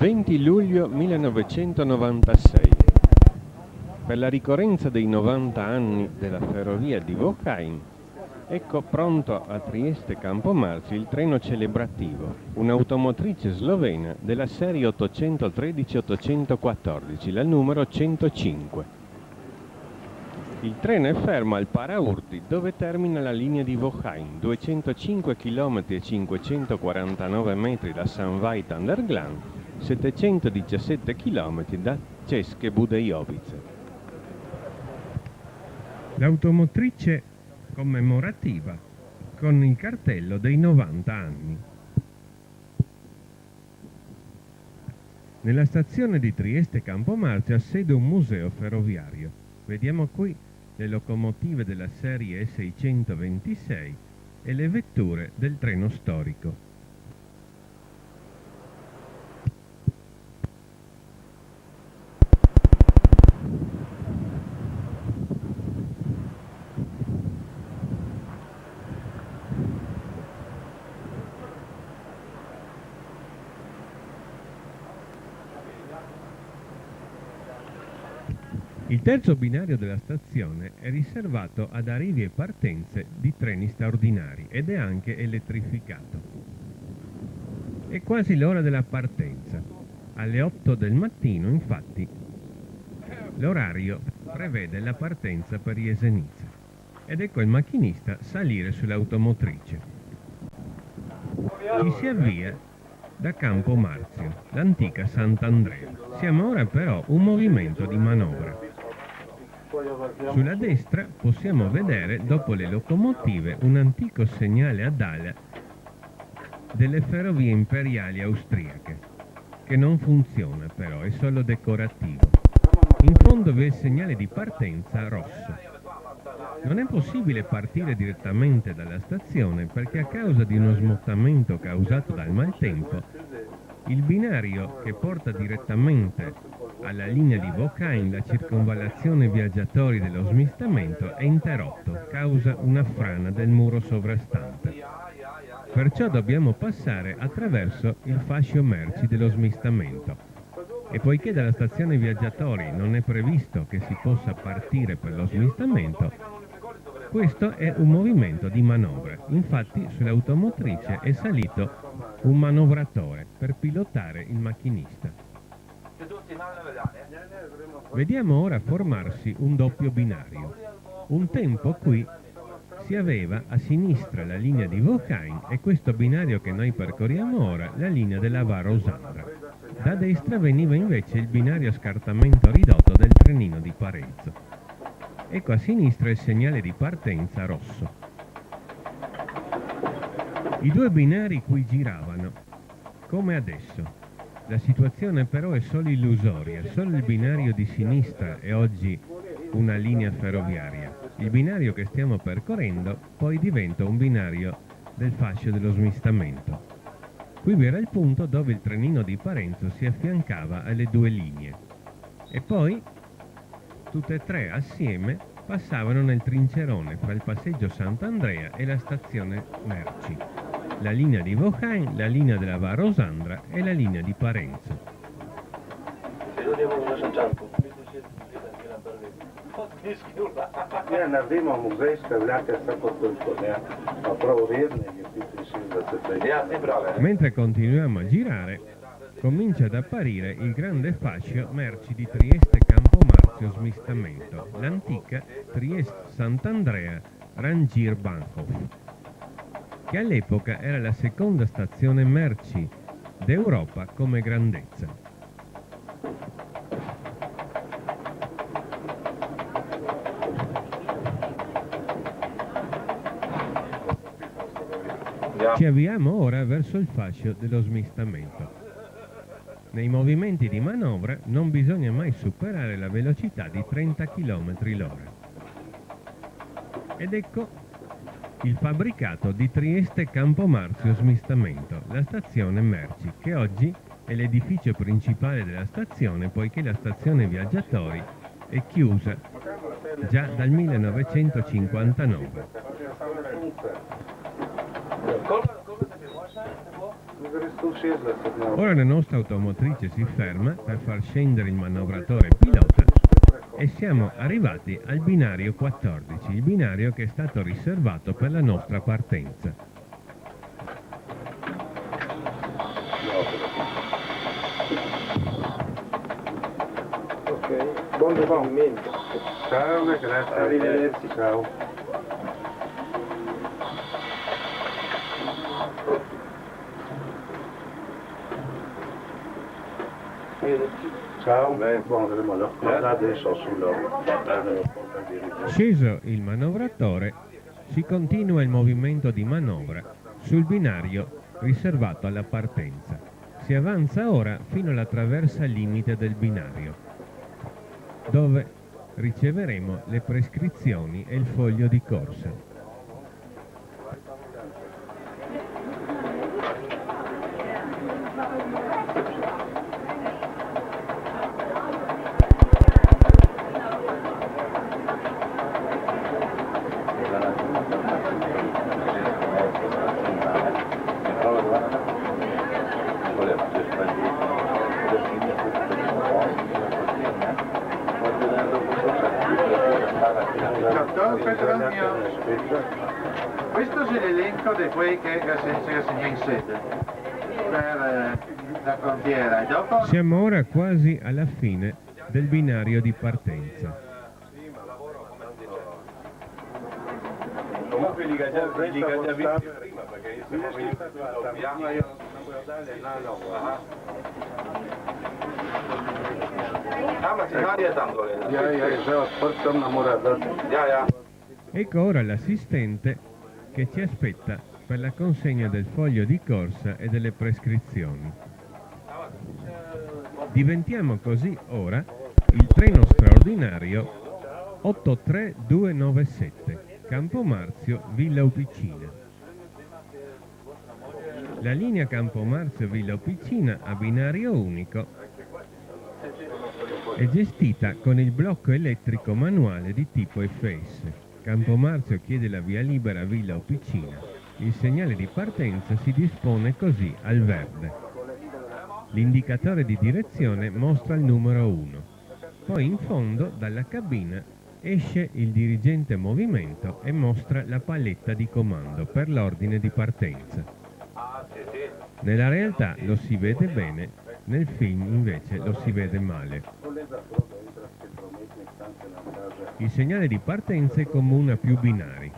20 luglio 1996. Per la ricorrenza dei 90 anni della ferrovia di Wochein, ecco pronto a Trieste Campomarzio il treno celebrativo, un'automotrice slovena della serie 813-814, la numero 105. Il treno è fermo al Paraurti, dove termina la linea di Wochein, 205 km e 549 metri da St. Veit an der Glan, 717 km da České Budějovice. L'automotrice commemorativa con il cartello dei 90 anni. Nella stazione di Trieste Campomarzio ha sede un museo ferroviario. Vediamo qui le locomotive della serie E626 e le vetture del treno storico. Il terzo binario della stazione è riservato ad arrivi e partenze di treni straordinari ed è anche elettrificato. È quasi l'ora della partenza. Alle 8 del mattino, infatti, l'orario prevede la partenza per Jesenice. Ed ecco il macchinista salire sull'automotrice. Ci si avvia da Campomarzio, l'antica Sant'Andrea. Siamo ora però un movimento di manovra. Sulla destra possiamo vedere, dopo le locomotive, un antico segnale ad ala delle ferrovie imperiali austriache, che non funziona però, è solo decorativo. In fondo vi è il segnale di partenza rosso. Non è possibile partire direttamente dalla stazione perché a causa di uno smottamento causato dal maltempo, il binario che porta direttamente alla linea di Wochein, la circonvallazione viaggiatori dello smistamento, è interrotto causa una frana del muro sovrastante. Perciò dobbiamo passare attraverso il fascio merci dello smistamento. E poiché dalla stazione viaggiatori non è previsto che si possa partire per lo smistamento, questo è un movimento di manovra. Infatti sull'automotrice è salito un manovratore per pilotare il macchinista. Vediamo ora formarsi un doppio binario. Un tempo qui si aveva a sinistra la linea di Wochein e questo binario che noi percorriamo ora, la linea della Vara-Osandra. Da destra veniva invece il binario a scartamento ridotto del trenino di Parenzo. Ecco a sinistra il segnale di partenza rosso. I due binari qui giravano, come adesso. La situazione però è solo illusoria, solo il binario di sinistra è oggi una linea ferroviaria. Il binario che stiamo percorrendo poi diventa un binario del fascio dello smistamento. Qui vi era il punto dove il trenino di Parenzo si affiancava alle due linee e poi tutte e tre assieme passavano nel trincerone fra il passeggio Sant'Andrea e la stazione merci. La linea di Wochein, la linea della Vara-Osandra e la linea di Parenzo. Mentre continuiamo a girare, comincia ad apparire il grande fascio merci di Trieste Campomarzio smistamento, l'antica Trieste Sant'Andrea Rangierbahnhof, che all'epoca era la seconda stazione merci d'Europa come grandezza. Ci avviamo ora verso il fascio dello smistamento. Nei movimenti di manovra non bisogna mai superare la velocità di 30 km l'ora. Ed ecco il fabbricato di Trieste Campomarzio smistamento, la stazione merci, che oggi è l'edificio principale della stazione poiché la stazione viaggiatori è chiusa già dal 1959. Ora la nostra automotrice si ferma per far scendere il manovratore pilota e siamo arrivati al binario 14, il binario che è stato riservato per la nostra partenza. Ok, buon rifornimento. Ciao, grazie. Arrivederci. Ciao. Ciao, buon rifornimento. Adesso Sceso il manovratore, si continua il movimento di manovra sul binario riservato alla partenza. Si avanza ora fino alla traversa limite del binario, dove riceveremo le prescrizioni e il foglio di corsa. Questo è l'elenco di quei che si in sede per la frontiera. Dopo... Siamo ora quasi alla fine del binario di partenza. Comunque li cacciavi prima perché io Ecco ora l'assistente che ci aspetta per la consegna del foglio di corsa e delle prescrizioni. Diventiamo così ora il treno straordinario 83297 Campomarzio Villa Upicina. La linea Campomarzio Villa Upicina a binario unico è gestita con il blocco elettrico manuale di tipo FS. Campomarzio chiede la via libera a Villa Upicina. Il segnale di partenza si dispone così al verde. L'indicatore di direzione mostra il numero 1. Poi in fondo dalla cabina esce il dirigente movimento e mostra la palletta di comando per l'ordine di partenza. Nella realtà lo si vede bene, nel film invece lo si vede male. Il segnale di partenza è comune a più binari.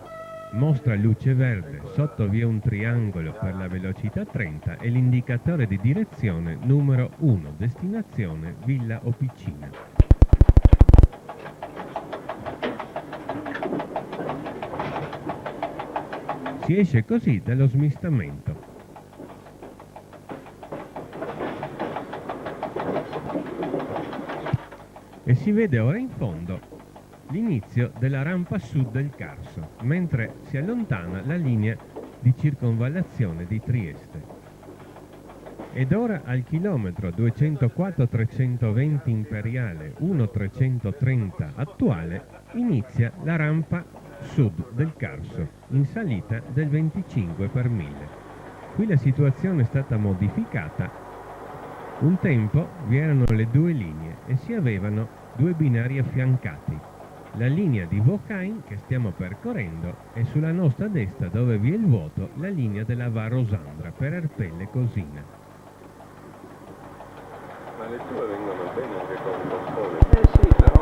Mostra luce verde, sotto vi è un triangolo per la velocità 30 e l'indicatore di direzione numero 1, destinazione Villa Opicina. Si esce così dallo smistamento. E si vede ora in fondo l'inizio della rampa sud del Carso, mentre si allontana la linea di circonvallazione di Trieste. Ed ora al chilometro 204-320 imperiale 1-330 attuale inizia la rampa sud del Carso, in salita del 25 per 1000. Qui la situazione è stata modificata. Un tempo vi erano le due linee e si avevano due binari affiancati. La linea di Vocain che stiamo percorrendo e sulla nostra destra dove vi è il vuoto la linea della Varosandra per Erpelle Cosina. Ma le tue vengono bene anche con il sole. Sì, però.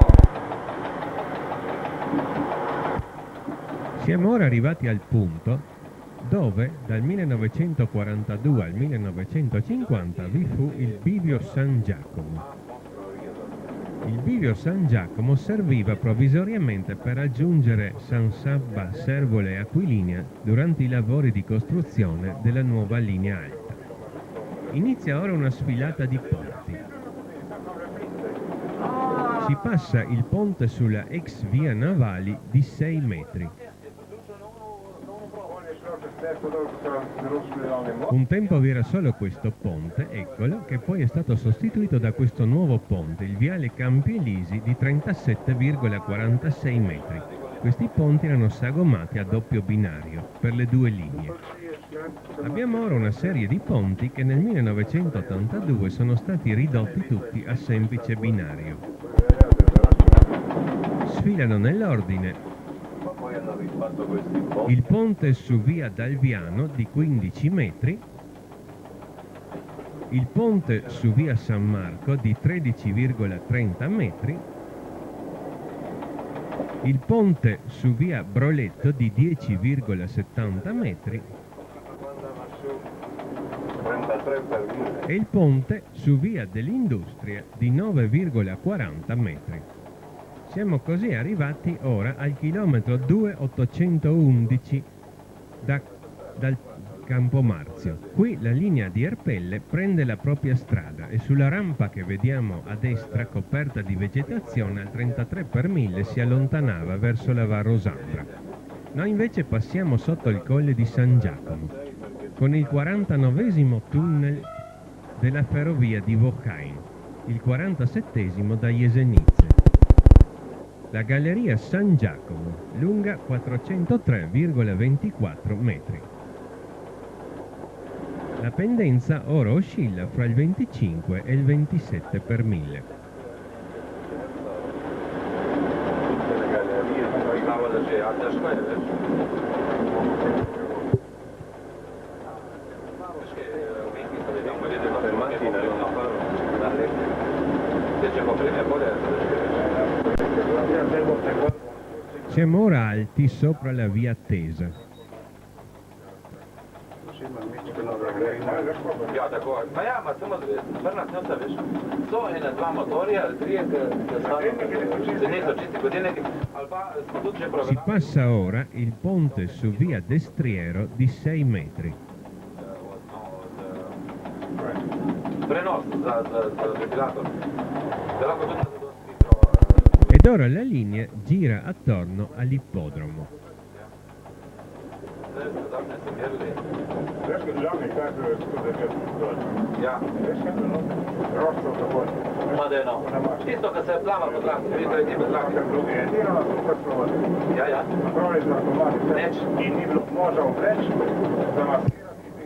Siamo ora arrivati al punto dove dal 1942 al 1950 vi fu il bivio San Giacomo. Il bivio San Giacomo serviva provvisoriamente per raggiungere San Sabba, Servola e Aquilinea durante i lavori di costruzione della nuova linea alta. Inizia ora una sfilata di ponti. Si passa il ponte sulla ex via Navali di 6 metri. Un tempo vi era solo questo ponte, eccolo, che poi è stato sostituito da questo nuovo ponte, il viale Campi Elisi di 37,46 metri. Questi ponti erano sagomati a doppio binario per le due linee. Abbiamo ora una serie di ponti che nel 1982 sono stati ridotti tutti a semplice binario. Sfilano nell'ordine Poi hanno rifatto questi ponti. il ponte su via Dalviano di 15 metri, il ponte su via San Marco di 13,30 metri, il ponte su via Broletto di 10,70 metri 33 per 1000. e il ponte su via dell'Industria di 9,40 metri. Siamo così arrivati ora al chilometro 2811 dal Campo Marzio. Qui la linea di Erpelle prende la propria strada e sulla rampa che vediamo a destra, coperta di vegetazione, al 33 per 1000 si allontanava verso la Varrosandra. Noi invece passiamo sotto il colle di San Giacomo, con il 49esimo tunnel della ferrovia di Wochein, il 47esimo da Jesenice. La galleria San Giacomo, lunga 403,24 metri. La pendenza ora oscilla fra il 25 e il 27 per 1000. Tutte le gallerie che arrivavano a Tasmania. Per mattina non fanno dalle Siamo ora alti sopra la via Tesa. Ja, tako. Pa ja, ma samo zvrnat nota, veš. So ena, dva motorja, ali trije, ki niso čisti godilniki, ali pa smo tudi že Si provjerali. passa ora il ponte su via Destriero di 6 metri. Prenos za ventilator. Da lahko tudi zadosti Ed ora la linea gira attorno all'ippodromo. zadnje se merili. Veš, državni kaže, da je Ja, veš, rošlo tako. ma da no. Tisto, ki se plava po zraku, vidite, je po zraku. Edino na super slovo. Ja, ja. Napravili smo avtomatično. Neč. In ni bilo možno vleč, zamaskirati.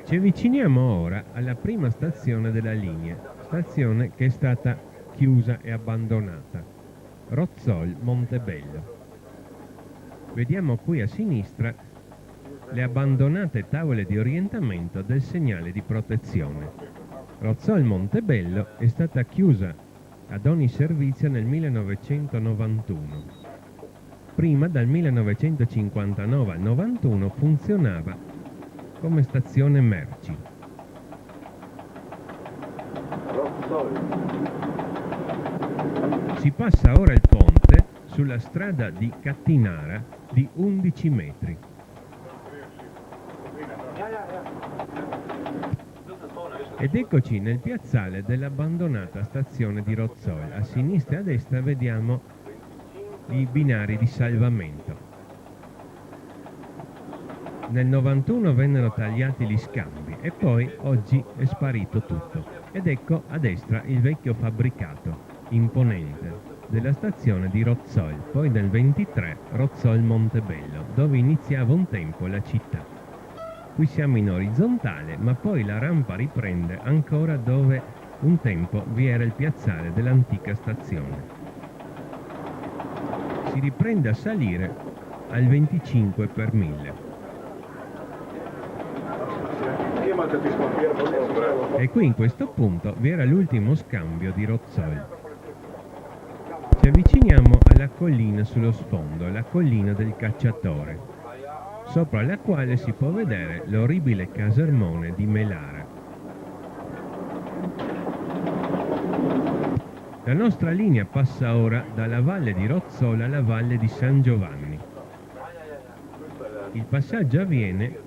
Ci avviciniamo ora alla prima stazione della linea, stazione che è stata chiusa e abbandonata, Rozzol Montebello. Vediamo qui a sinistra le abbandonate tavole di orientamento del segnale di protezione. Rozzol Montebello è stata chiusa ad ogni servizio nel 1991. Prima, dal 1959 al 91, funzionava come stazione merci. Si passa ora il ponte sulla strada di Cattinara di 11 metri. Ed eccoci nel piazzale dell'abbandonata stazione di Rozzol. A sinistra e a destra vediamo i binari di salvamento. Nel 91 vennero tagliati gli scambi e poi oggi è sparito tutto. Ed ecco a destra il vecchio fabbricato imponente della stazione di Rozzol, poi nel 23 Rozzol Montebello, dove iniziava un tempo la città. Qui siamo in orizzontale, ma poi la rampa riprende ancora dove un tempo vi era il piazzale dell'antica stazione. Si riprende a salire al 25 per 1000. E qui in questo punto vi era l'ultimo scambio di Rozzol. Ci avviciniamo alla collina sullo sfondo, la collina del Cacciatore, sopra la quale si può vedere l'orribile casermone di Melara. La nostra linea passa ora dalla valle di Rozzol alla valle di San Giovanni. Il passaggio avviene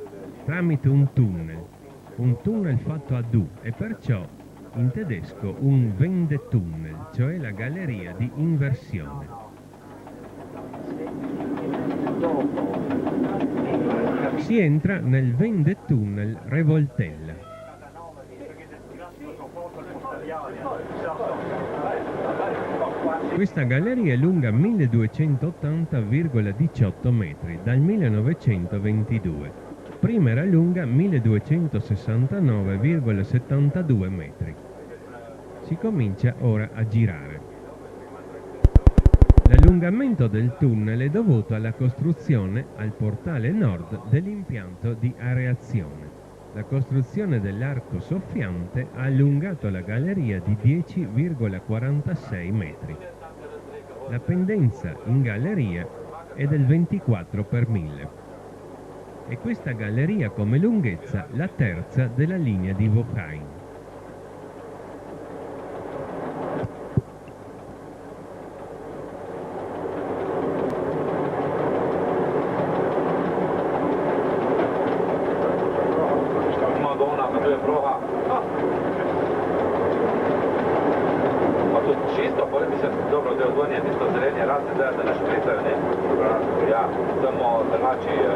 tramite un tunnel fatto a Du e perciò in tedesco un Wendetunnel, cioè la galleria di inversione. Si entra nel Wendetunnel Revoltella. Questa galleria è lunga 1280,18 metri dal 1922. prima era lunga 1269,72 metri. Si comincia ora a girare. L'allungamento del tunnel è dovuto alla costruzione al portale nord dell'impianto di areazione. La costruzione dell'arco soffiante ha allungato la galleria di 10,46 metri. La pendenza in galleria è del 24 per 1000. E questa galleria come lunghezza la terza della linea di Vauquhain. Madonna, ma tu je proha. Pa to čisto, pa mislim, dobro, da je odvojnje tisto zelenje rase, da ne špricajo, ne? Ja, samo drugače je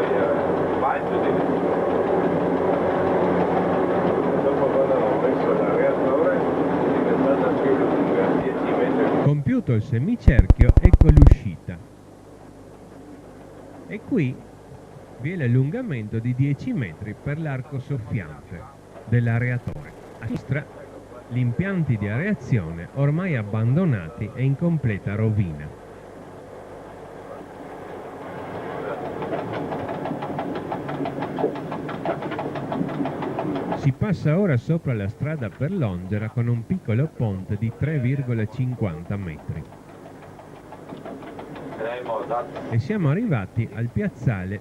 fajn tudi. Compiuto il semicerchio, ecco l'uscita. E qui vi è l'allungamento di 10 metri per l'arco soffiante dell'areatore. A sinistra gli impianti di areazione ormai abbandonati e in completa rovina. Si passa ora sopra la strada per Longera con un piccolo ponte di 3,50 metri. E siamo arrivati al piazzale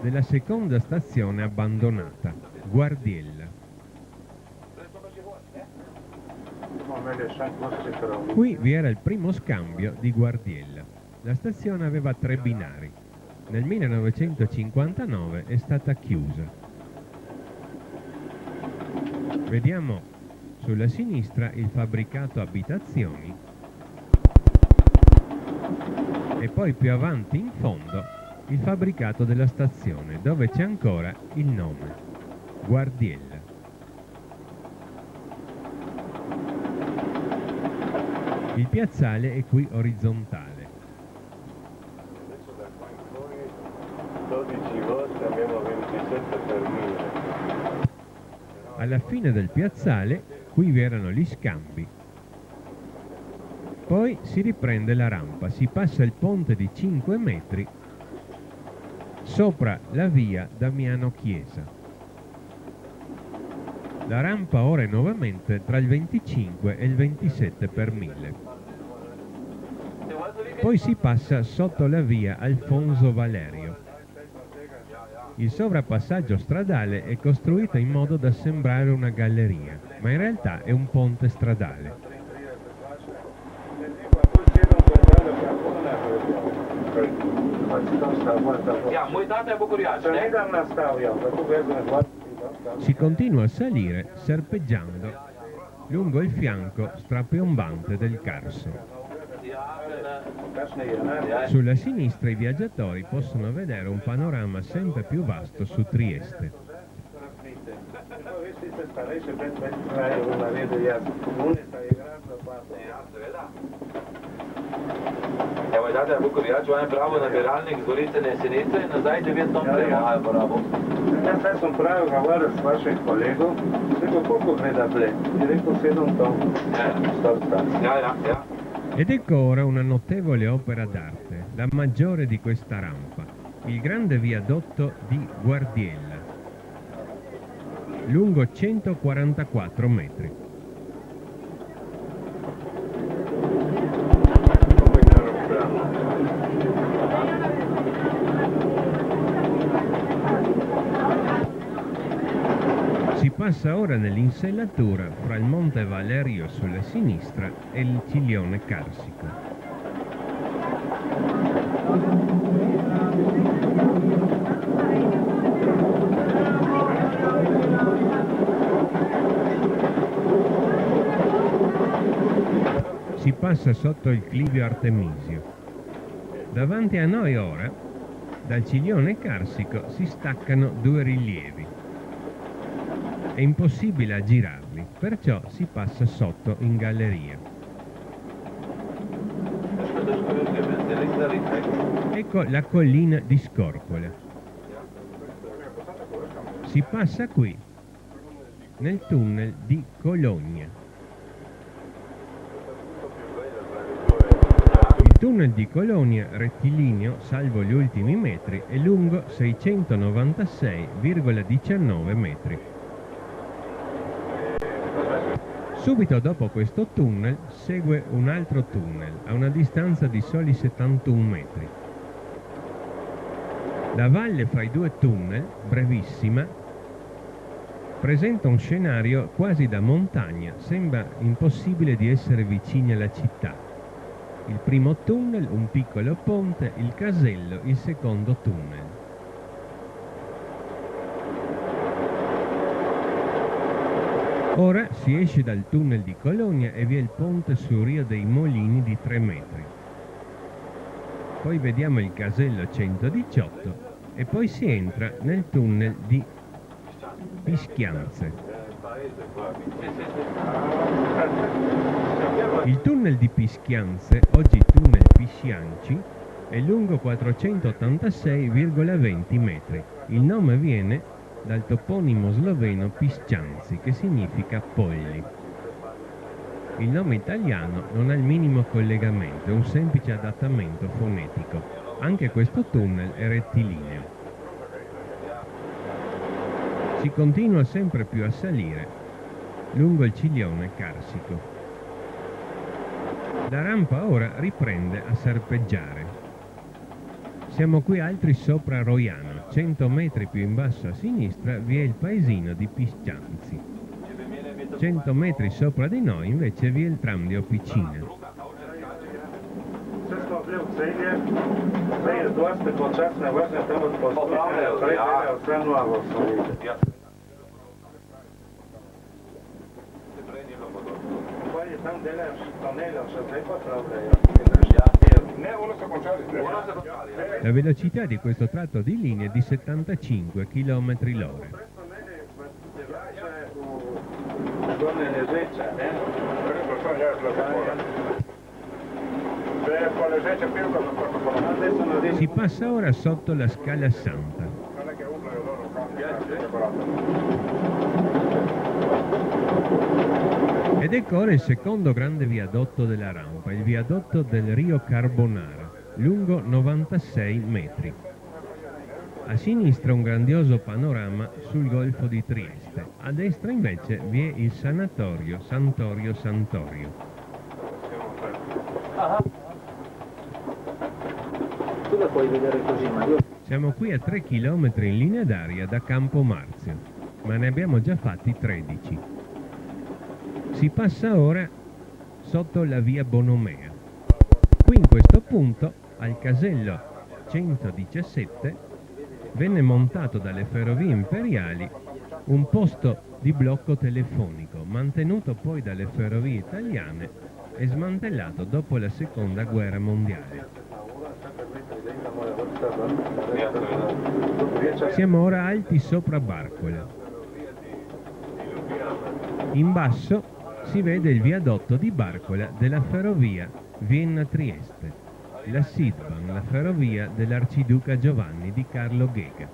della seconda stazione abbandonata, Guardiella. Qui vi era il primo scambio di Guardiella. La stazione aveva 3 binari. Nel 1959 è stata chiusa. Vediamo sulla sinistra il fabbricato abitazioni e poi più avanti in fondo il fabbricato della stazione, dove c'è ancora il nome, Guardiella. Il piazzale è qui orizzontale. 12 volte abbiamo 27 per 1000. Alla fine del piazzale, qui vi erano gli scambi. Poi si riprende la rampa, si passa il ponte di 5 metri sopra la via Damiano Chiesa. La rampa ora è nuovamente tra il 25 e il 27 per 1000. Poi si passa sotto la via Alfonso Valerio. Il sovrapassaggio stradale è costruito in modo da sembrare una galleria, ma in realtà è un ponte stradale. Si continua a salire serpeggiando lungo il fianco strapiombante del Carso. Sulla sinistra i viaggiatori possono vedere un panorama sempre più vasto su Trieste. Evo i date na Bukovijač, on je pravo nabiralnik z Gorice na Jesenice in nazaj 9 tom prema, bravo. Ja, zdaj sem pravi govoril s vašim kolegom, rekel, koliko gleda Bled? Je rekel 7 tom. Ja. Ed ecco ora una notevole opera d'arte, la maggiore di questa rampa, il grande viadotto di Guardiella, lungo 144 metri. Si passa ora nell'insellatura fra il Monte Valerio sulla sinistra e il Ciglione Carsico. Si passa sotto il Clivio Artemisio. Davanti a noi ora, dal Ciglione Carsico, si staccano 2 rilievi. È impossibile aggirarli, perciò si passa sotto in galleria. Ecco la collina di Scorpole. Si passa qui, nel tunnel di Cologna. Il tunnel di Cologna, rettilineo salvo gli ultimi metri, è lungo 696,19 metri. Subito dopo questo tunnel segue un altro tunnel a una distanza di soli 71 metri. La valle fra i due tunnel, brevissima, presenta un scenario quasi da montagna, sembra impossibile di essere vicini alla città. Il primo tunnel, un piccolo ponte, il casello, il secondo tunnel. Ora si esce dal tunnel di Cologna e vi è il ponte sul Rio dei Molini di 3 metri. Poi vediamo il casello 118 e poi si entra nel tunnel di Pischianze. Il tunnel di Pischianze, oggi tunnel Piscianci, è lungo 486,20 metri. Il nome viene dal toponimo sloveno Piscianci, che significa polli. Il nome italiano non ha il minimo collegamento, è un semplice adattamento fonetico. Anche questo tunnel è rettilineo. Si continua sempre più a salire lungo il ciglione carsico. La rampa ora riprende a serpeggiare. Siamo qui altri sopra Roiano. 100 metri più in basso a sinistra vi è il paesino di Piscianci. 100 metri sopra di noi invece vi è il tram di Opicina. Sve smo bili u Celje, zdaj je dosta počasna vožnja tamo od Postojne, od sve novo smo videli. Bolje tam delajo tunelov, še zdaj popravljajo. La velocità di questo tratto di linea è di 75 km/h. Si passa ora sotto la Scala Santa. Ed ecco ora il secondo grande viadotto della rampa, il viadotto del Rio Carbonara, lungo 96 metri. A sinistra un grandioso panorama sul golfo di Trieste, a destra invece vi è il sanatorio Santorio Santorio. Tu la puoi vedere così, ma io... Siamo qui a 3 km in linea d'aria da Campo Marzio, ma ne abbiamo già fatti 13. Si passa ora sotto la via Bonomea. Qui in questo punto, al casello 117, venne montato dalle ferrovie imperiali un posto di blocco telefonico, mantenuto poi dalle ferrovie italiane e smantellato dopo la seconda guerra mondiale. Siamo ora alti sopra Barcola. In basso si vede il viadotto di Barcola della ferrovia Vienna-Trieste, la Sidban, la ferrovia dell'Arciduca Giovanni di Carlo Ghega.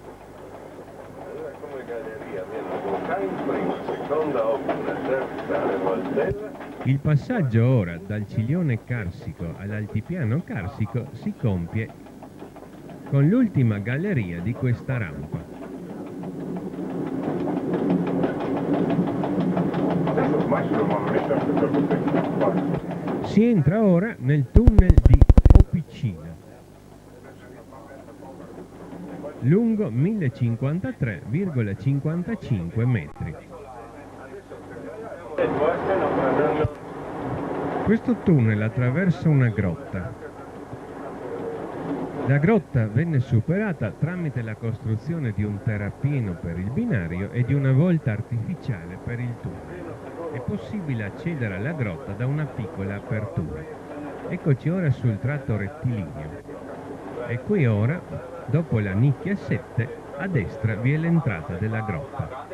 Il passaggio ora dal ciglione carsico all'altipiano carsico si compie con l'ultima galleria di questa rampa. Si entra ora nel tunnel di Opicina, lungo 1053,55 metri. Questo tunnel attraversa una grotta. La grotta venne superata tramite la costruzione di un terrapieno per il binario e di una volta artificiale per il tunnel. È possibile accedere alla grotta da una piccola apertura. Eccoci ora sul tratto rettilineo. E qui ora, dopo la nicchia 7, a destra vi è l'entrata della grotta.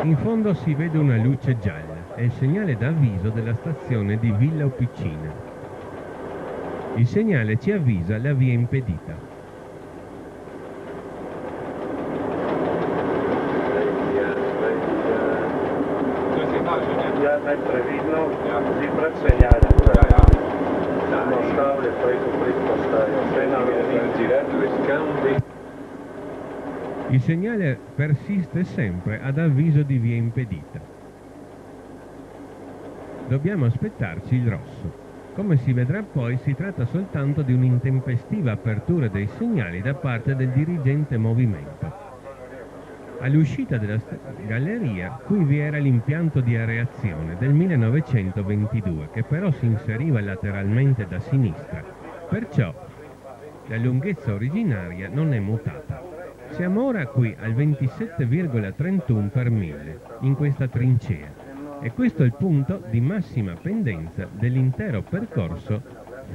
In fondo si vede una luce gialla, è il segnale d'avviso della stazione di Villa Opicina. Il segnale ci avvisa la via impedita. sad neprevidno i pred segnalem. Uno stavlja preko postaje, segnalom scambi. Il segnale persiste sempre ad avviso di via impedita. Dobbiamo aspettarci il rosso. Come si vedrà poi, si tratta soltanto di un'intempestiva apertura dei segnali da parte del dirigente movimento. All'uscita della galleria, qui vi era l'impianto di areazione del 1922, che però si inseriva lateralmente da sinistra, perciò la lunghezza originaria non è mutata. Siamo ora qui al 27,31 per 1000, in questa trincea, e questo è il punto di massima pendenza dell'intero percorso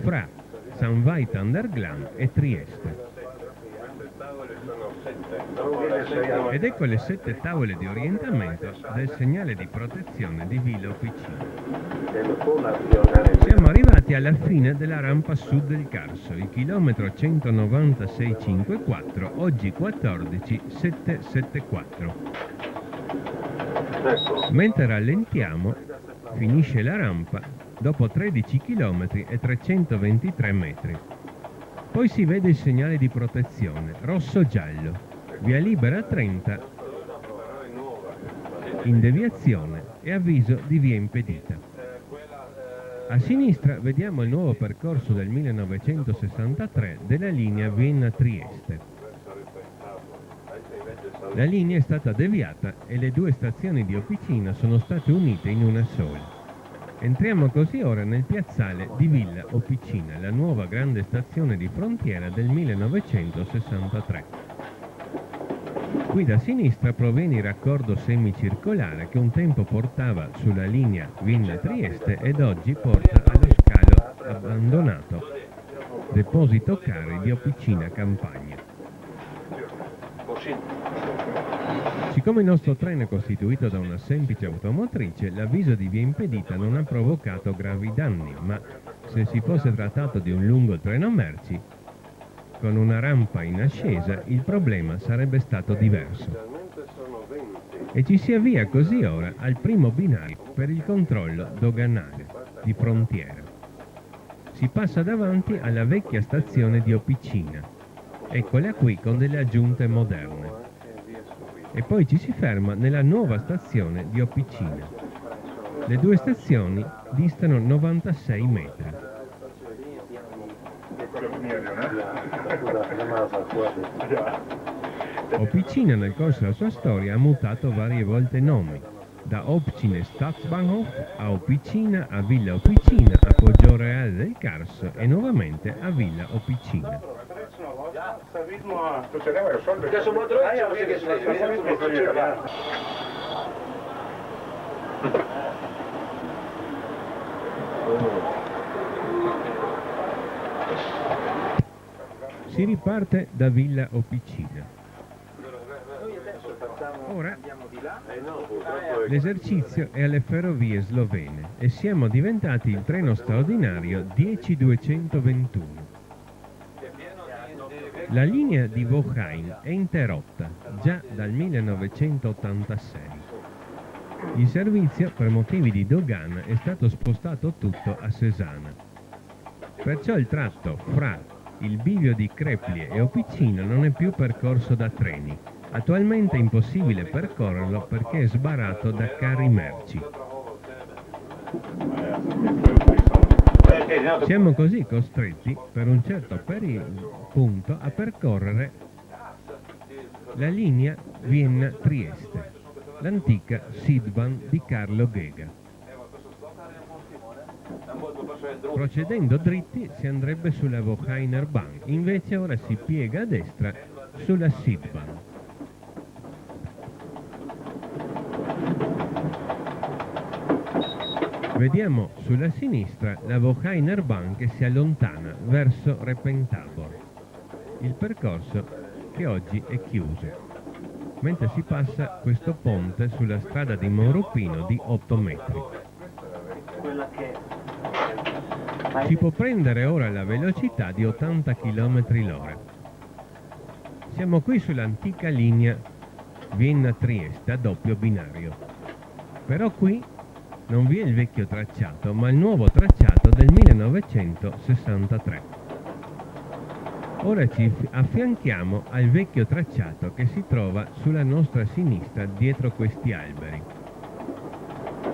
fra San Veit an der Glan e Trieste. Ed ecco le 7 tavole di orientamento del segnale di protezione di Villa Officina. Siamo arrivati alla fine della rampa sud del Carso, il chilometro 196,54, oggi 14,774. Mentre rallentiamo, finisce la rampa dopo 13 km e 323 metri. Poi si vede il segnale di protezione, rosso-giallo, via libera 30, in deviazione e avviso di via impedita. A sinistra vediamo il nuovo percorso del 1963 della linea Vienna-Trieste. La linea è stata deviata e le 2 stazioni di Officina sono state unite in una sola. Entriamo così ora nel piazzale di Villa Officina, la nuova grande stazione di frontiera del 1963. Qui da sinistra proviene il raccordo semicircolare che un tempo portava sulla linea Vienna-Trieste ed oggi porta allo scalo abbandonato deposito carri di Officina Campagna. Siccome il nostro treno è costituito da una semplice automotrice, l'avviso di via impedita non ha provocato gravi danni, ma se si fosse trattato di un lungo treno merci, con una rampa in ascesa, il problema sarebbe stato diverso. E ci si avvia così ora al primo binario per il controllo doganale di frontiera. Si passa davanti alla vecchia stazione di Officina. Eccola qui con delle aggiunte moderne. E poi ci si ferma nella nuova stazione di Officina. Le 2 stazioni distano 96 metri. Officina nel corso della sua storia ha mutato varie volte nomi, da Opcine Stadtbahnhof a Officina, a Villa Officina, a Poggio Reale del Carso e nuovamente a Villa Officina. Si riparte da Villa Officina. Ora l'esercizio è alle ferrovie slovene e siamo diventati il treno straordinario 10221. La linea di Wochein è interrotta già dal 1986. Il servizio, per motivi di dogana, è stato spostato tutto a Cesana. Perciò il tratto fra il bivio di Creplie e Officina non è più percorso da treni. Attualmente è impossibile percorrerlo perché è sbarrato da carri merci. Siamo così costretti, per un certo punto, a percorrere la linea Vienna-Trieste, l'antica Sidbahn di Carlo Ghega. Procedendo dritti si andrebbe sulla Wocheiner Bahn, invece ora si piega a destra sulla Sidbahn. Vediamo sulla sinistra la Wocheiner Bahn che si allontana verso Repentabor, il percorso che oggi è chiuso, mentre si passa questo ponte sulla strada di Monrupino di 8 metri. Si può prendere ora la velocità di 80 km/h. Siamo qui sull'antica linea Vienna-Trieste a doppio binario, però qui Non vi è il vecchio tracciato, ma il nuovo tracciato del 1963. Ora ci affianchiamo al vecchio tracciato che si trova sulla nostra sinistra dietro questi alberi.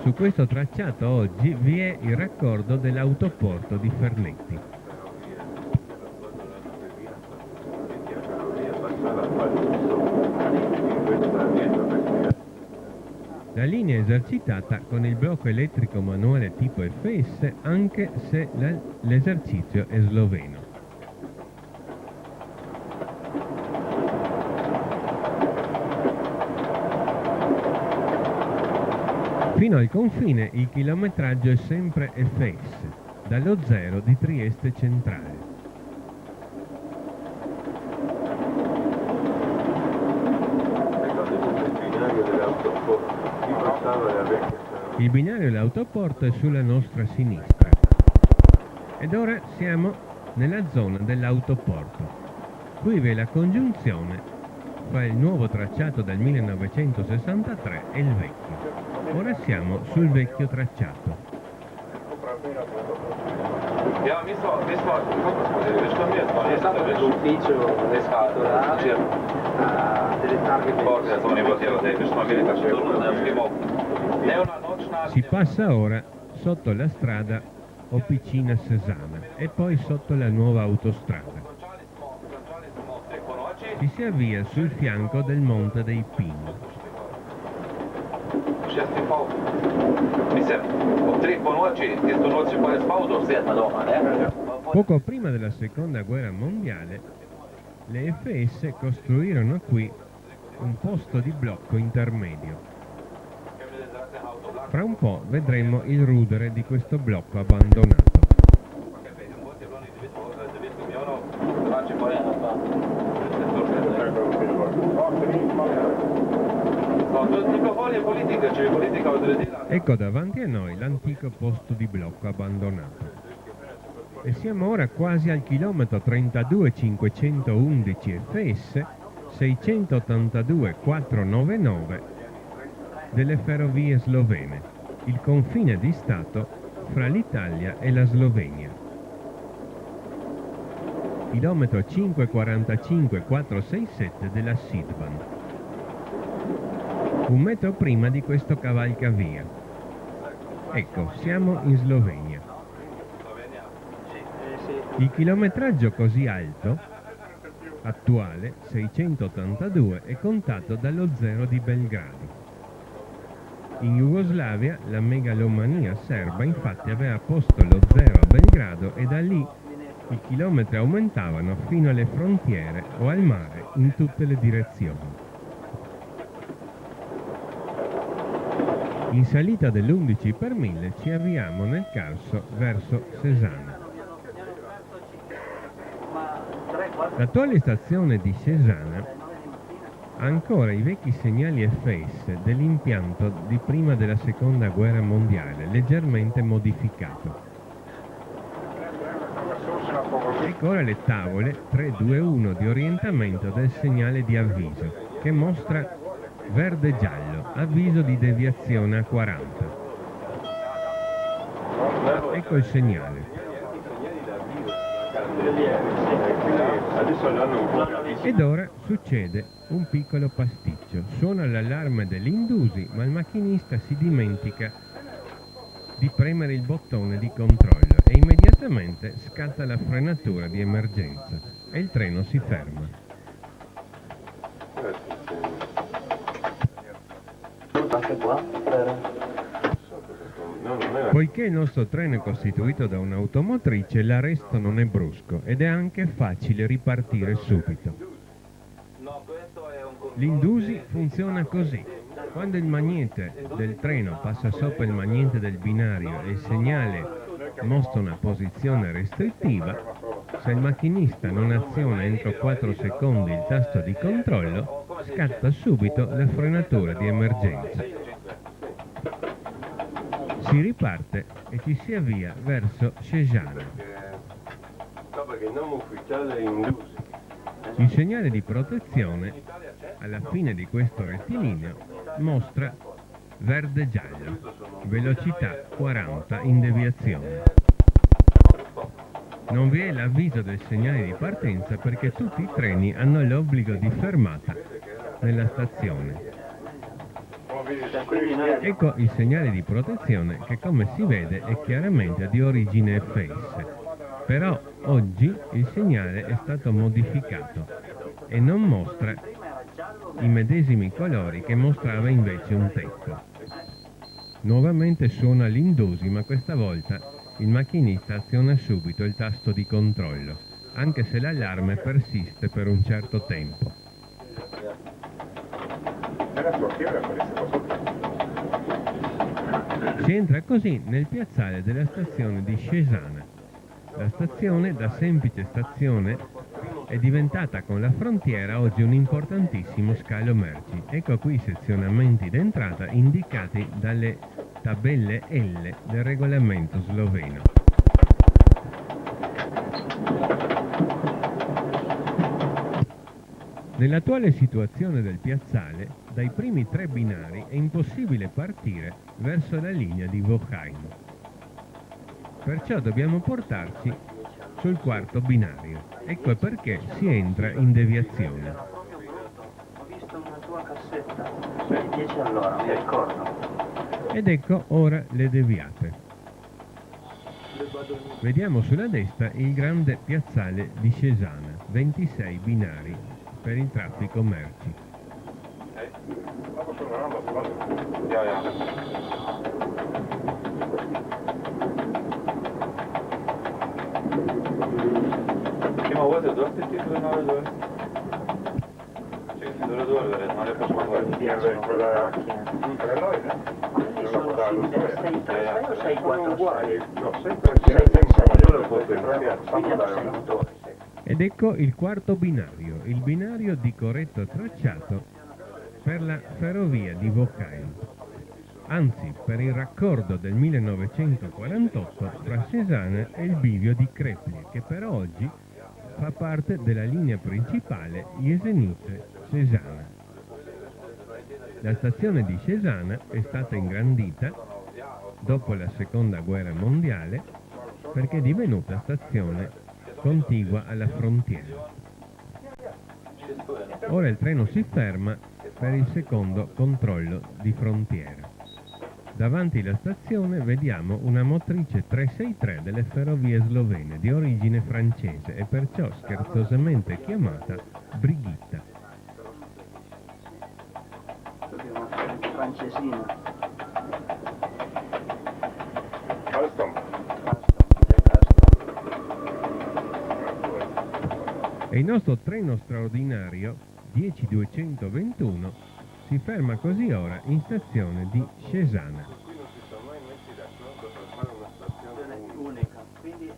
Su questo tracciato oggi vi è il raccordo dell'autoporto di Fernetti. La linea è esercitata con il blocco elettrico manuale tipo FS, anche se l'esercizio è sloveno. Fino al confine il chilometraggio è sempre FS, dallo 0 di Trieste centrale. Il binario dell'autoporto è sulla nostra sinistra. Ed ora siamo nella zona dell'autoporto. Qui vi è la congiunzione fra il nuovo tracciato del 1963 e il vecchio. Ora siamo sul vecchio tracciato. Esatto, nell'ufficio ispettorale delle targhe Si passa ora sotto la strada Opicina-Sesana e poi sotto la nuova autostrada. Ci si avvia sul fianco del Monte dei Pini. Poco prima della seconda guerra mondiale, le FS costruirono qui un posto di blocco intermedio. Fra un po' vedremo il rudere di questo blocco abbandonato. Ecco davanti a noi l'antico posto di blocco abbandonato. E siamo ora quasi al chilometro 32,511 FS 682,499 delle ferrovie slovene, il confine di Stato fra l'Italia e la Slovenia. Chilometro 545,467 della Sidban. Un metro prima di questo cavalcavia. Ecco, siamo in Slovenia. Il chilometraggio così alto, attuale, 682, è contato dallo zero di Belgrado. In Jugoslavia la megalomania serba infatti aveva posto lo zero a Belgrado e da lì i chilometri aumentavano fino alle frontiere o al mare in tutte le direzioni. In salita dell'11 per 1000 ci avviamo nel Carso verso Cesana. L'attuale stazione di Cesana ha ancora i vecchi segnali FS dell'impianto di prima della seconda guerra mondiale, leggermente modificato. Ecco ora le tavole 321 di orientamento del segnale di avviso, che mostra verde-giallo, avviso di deviazione a 40. Ecco il segnale. Ed ora succede un piccolo pasticcio. Suona l'allarme dell'Indusi, ma il macchinista si dimentica di premere il bottone di controllo e immediatamente scatta la frenatura di emergenza e il treno si ferma. Poiché il nostro treno è costituito da un'automotrice, l'arresto non è brusco ed è anche facile ripartire subito. L'Indusi funziona così. Quando il magnete del treno passa sopra il magnete del binario e il segnale mostra una posizione restrittiva, se il macchinista non aziona entro 4 secondi il tasto di controllo, scatta subito la frenatura di emergenza. Si riparte e ci si avvia verso Cesana. Il segnale di protezione alla fine di questo rettilineo mostra verde-giallo, velocità 40 in deviazione. Non vi è l'avviso del segnale di partenza perché tutti i treni hanno l'obbligo di fermata nella stazione. Ecco il segnale di protezione che, come si vede, è chiaramente di origine FS. Però oggi il segnale è stato modificato e non mostra i medesimi colori che mostrava invece un tempo. Nuovamente suona l'Indusi, ma questa volta il macchinista aziona subito il tasto di controllo, anche se l'allarme persiste per un certo tempo. Si entra così nel piazzale della stazione di Cesana. La stazione, da semplice stazione, è diventata con la frontiera oggi un importantissimo scalo merci. Ecco qui i sezionamenti d'entrata indicati dalle tabelle L del regolamento sloveno. Nell'attuale situazione del piazzale, dai primi 3 binari è impossibile partire verso la linea di Wochheim. Perciò dobbiamo portarci sul 4° binario. Ecco perché si entra in deviazione. Ho visto una tua cassetta, 10 all'ora, mi ricordo. Ed ecco ora le deviate. Vediamo sulla destra il grande piazzale di Cesana, 26 binari per il traffico merci. Ima ovdje dosta titule na ove dole? Čekaj, dole, vjerojatno, non le posso guardare. Quelli sono simili a 636 o 646? No, 636. Ed ecco il 4° binario, il binario di corretto tracciato per la ferrovia di Wochheim. Anzi, per il raccordo del 1948 tra Cesana e il bivio di Kreplie, che per oggi fa parte della linea principale Jesenice-Cesana. La stazione di Cesana è stata ingrandita dopo la Seconda Guerra Mondiale perché è divenuta stazione contigua alla frontiera. Ora il treno si ferma per il secondo controllo di frontiera. Davanti alla stazione vediamo una motrice 363 delle ferrovie slovene di origine francese e perciò scherzosamente chiamata Brigitta. Francesina. E il nostro treno straordinario 10221 si ferma così ora in stazione di Cesana. Unica, quindi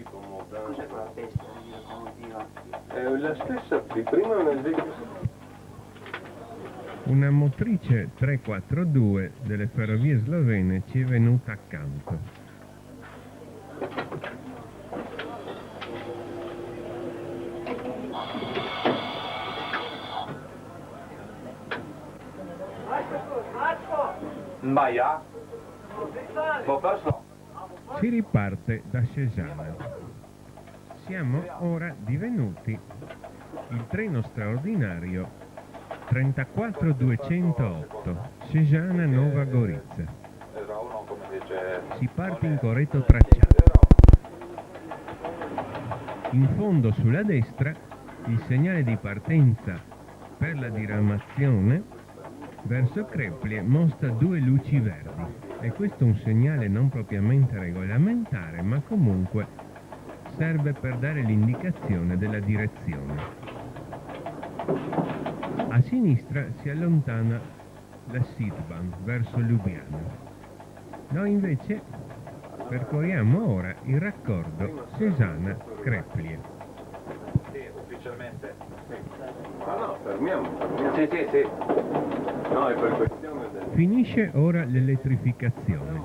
cos'è quella bestia di locomotiva? È la stessa di prima nel vecchio. Una motrice 342 delle ferrovie slovene ci è venuta accanto. Ma ja? Bo poszło. Si riparte da Cesana. Siamo ora divenuti il treno straordinario 34208 Cesana Nova Gorica. Si parte in corretto tracciato. In fondo sulla destra il segnale di partenza per la diramazione verso Kreplie mostra 2 luci verdi e questo è un segnale non propriamente regolamentare, ma comunque serve per dare l'indicazione della direzione. A sinistra si allontana la Sidban verso Lubiana. Noi invece percorriamo ora il raccordo Cesana-Kreplie. Sì, ufficialmente. No, fermiamo. Sì. No, è per questione del... Finisce ora l'elettrificazione.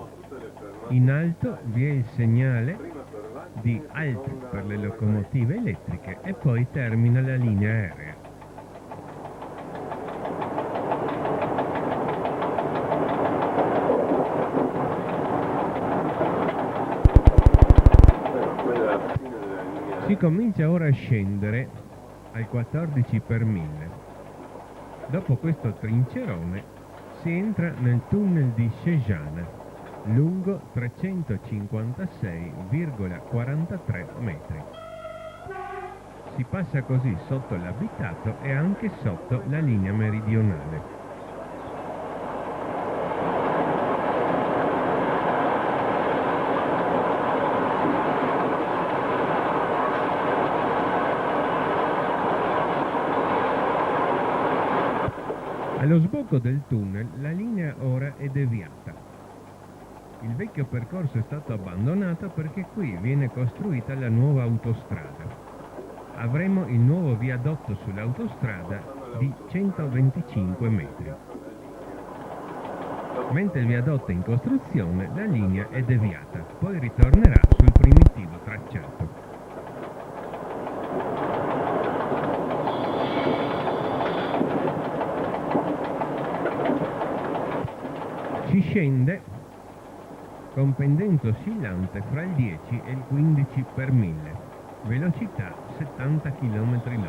In alto vi è il segnale di halt per le locomotive elettriche e poi termina la linea aerea. Si comincia ora a scendere al 14 per 1000. Dopo questo trincerone si entra nel tunnel di Cézanne, lungo 356,43 metri. Si passa così sotto l'abitato e anche sotto la linea meridionale. Allo sbocco del tunnel la linea ora è deviata. Il vecchio percorso è stato abbandonato perché qui viene costruita la nuova autostrada. Avremo il nuovo viadotto sull'autostrada di 125 metri. Mentre il viadotto è in costruzione, la linea è deviata, poi ritornerà sul primitivo tracciato. Si scende con pendenza oscillante fra il 10 e il 15 per 1000, velocità 70 km/h.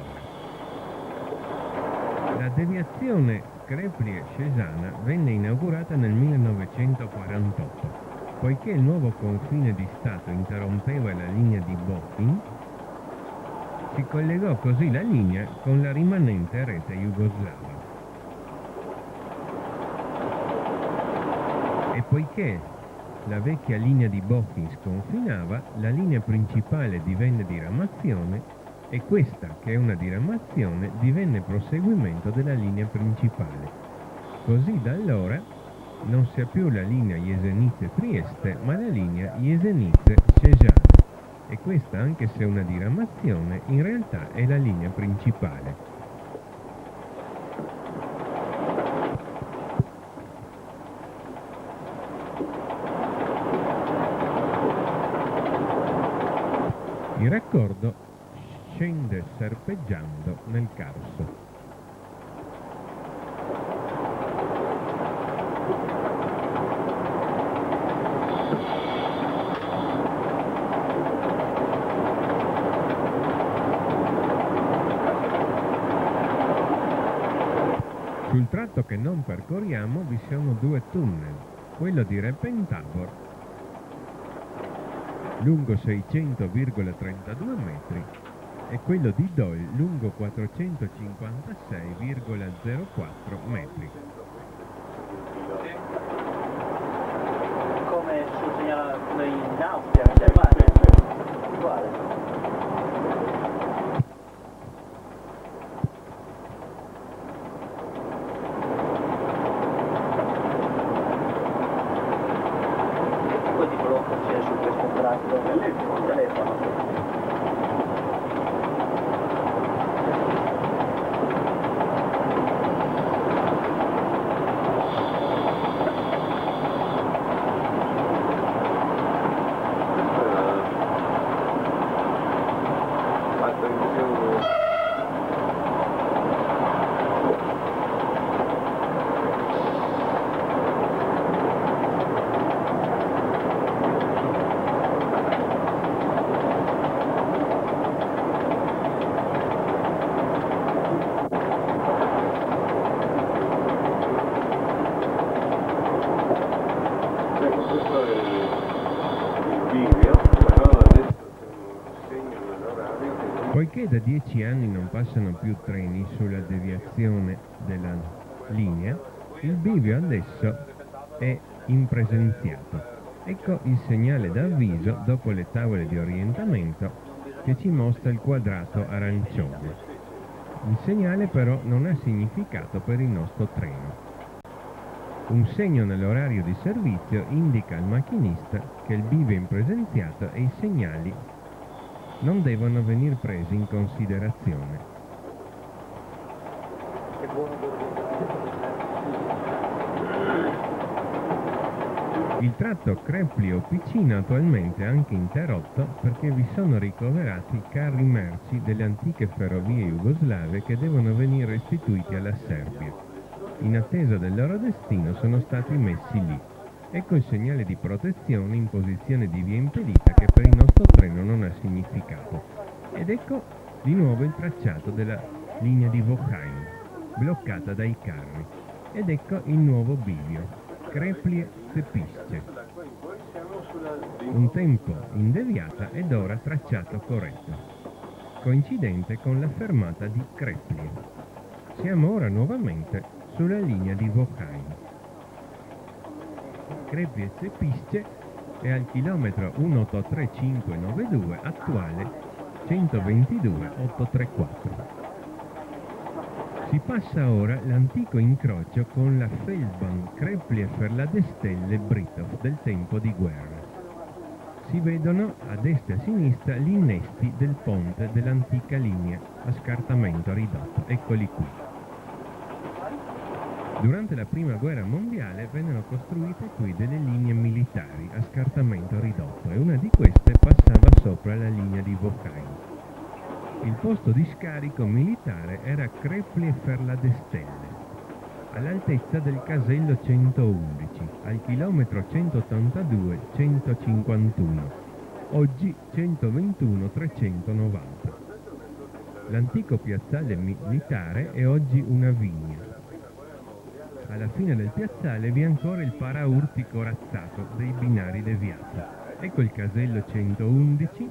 La deviazione Crépy-Cézanne venne inaugurata nel 1948, poiché il nuovo confine di Stato interrompeva la linea di Bochum. Si collegò così la linea con la rimanente rete jugoslava. E poiché la vecchia linea di Bochum sconfinava, la linea principale divenne diramazione e questa, che è una diramazione, divenne proseguimento della linea principale. Così da allora non si ha più la linea Jesenice-Trieste, ma la linea Jesenice-Cézanne. E questa, anche se è una diramazione, in realtà è la linea principale. Il raccordo scende serpeggiando nel Carso. Sul tratto che non percorriamo vi sono due tunnel, quello di Reppentabor, lungo 600,32 metri, e quello di Dole, lungo 456,04 metri. Come sul segnale come in Austria, in Germania, uguale. Poi ti blocca c'è su questo tratto il telefono. Poiché da 10 anni non passano più treni sulla deviazione della linea, il bivio adesso è impresenziato. Ecco il segnale d'avviso dopo le tavole di orientamento che ci mostra il quadrato arancione. Il segnale però non ha significato per il nostro treno. Un segno nell'orario di servizio indica al macchinista che il bivio è impresenziato e i segnali non devono venir presi in considerazione. Il tratto Crépy-Opicina attualmente è anche interrotto perché vi sono ricoverati carri merci delle antiche ferrovie jugoslave che devono venire restituiti alla Serbia. In attesa del loro destino sono stati messi lì. Ecco il segnale di protezione in posizione di via impedita che per il nostro treno non ha significato. Ed ecco di nuovo il tracciato della linea di Wochheim, bloccata dai carri. Ed ecco il nuovo bivio, Kreplie-Zepisce. Un tempo in deviata ed ora tracciato corretto, coincidente con la fermata di Kreplie. Siamo ora nuovamente sulla linea di Wochheim. Kreplie-Zepisce è al chilometro 183592 attuale 122,834. Si passa ora l'antico incrocio con la Feldbahn Kreplie-Verladestelle-Britov del tempo di guerra. Si vedono a destra e a sinistra gli innesti del ponte dell'antica linea a scartamento ridotto. Eccoli qui. Durante la prima guerra mondiale vennero costruite qui delle linee militari a scartamento ridotto e una di queste passava sopra la linea di Wochheim. Il posto di scarico militare era Kreplie-Verladestelle, all'altezza del casello 111, al chilometro 182-151, oggi 121-390. L'antico piazzale militare è oggi una vigna. Alla fine del piazzale vi è ancora il paraurti corazzato dei binari deviati. Ecco il casello 111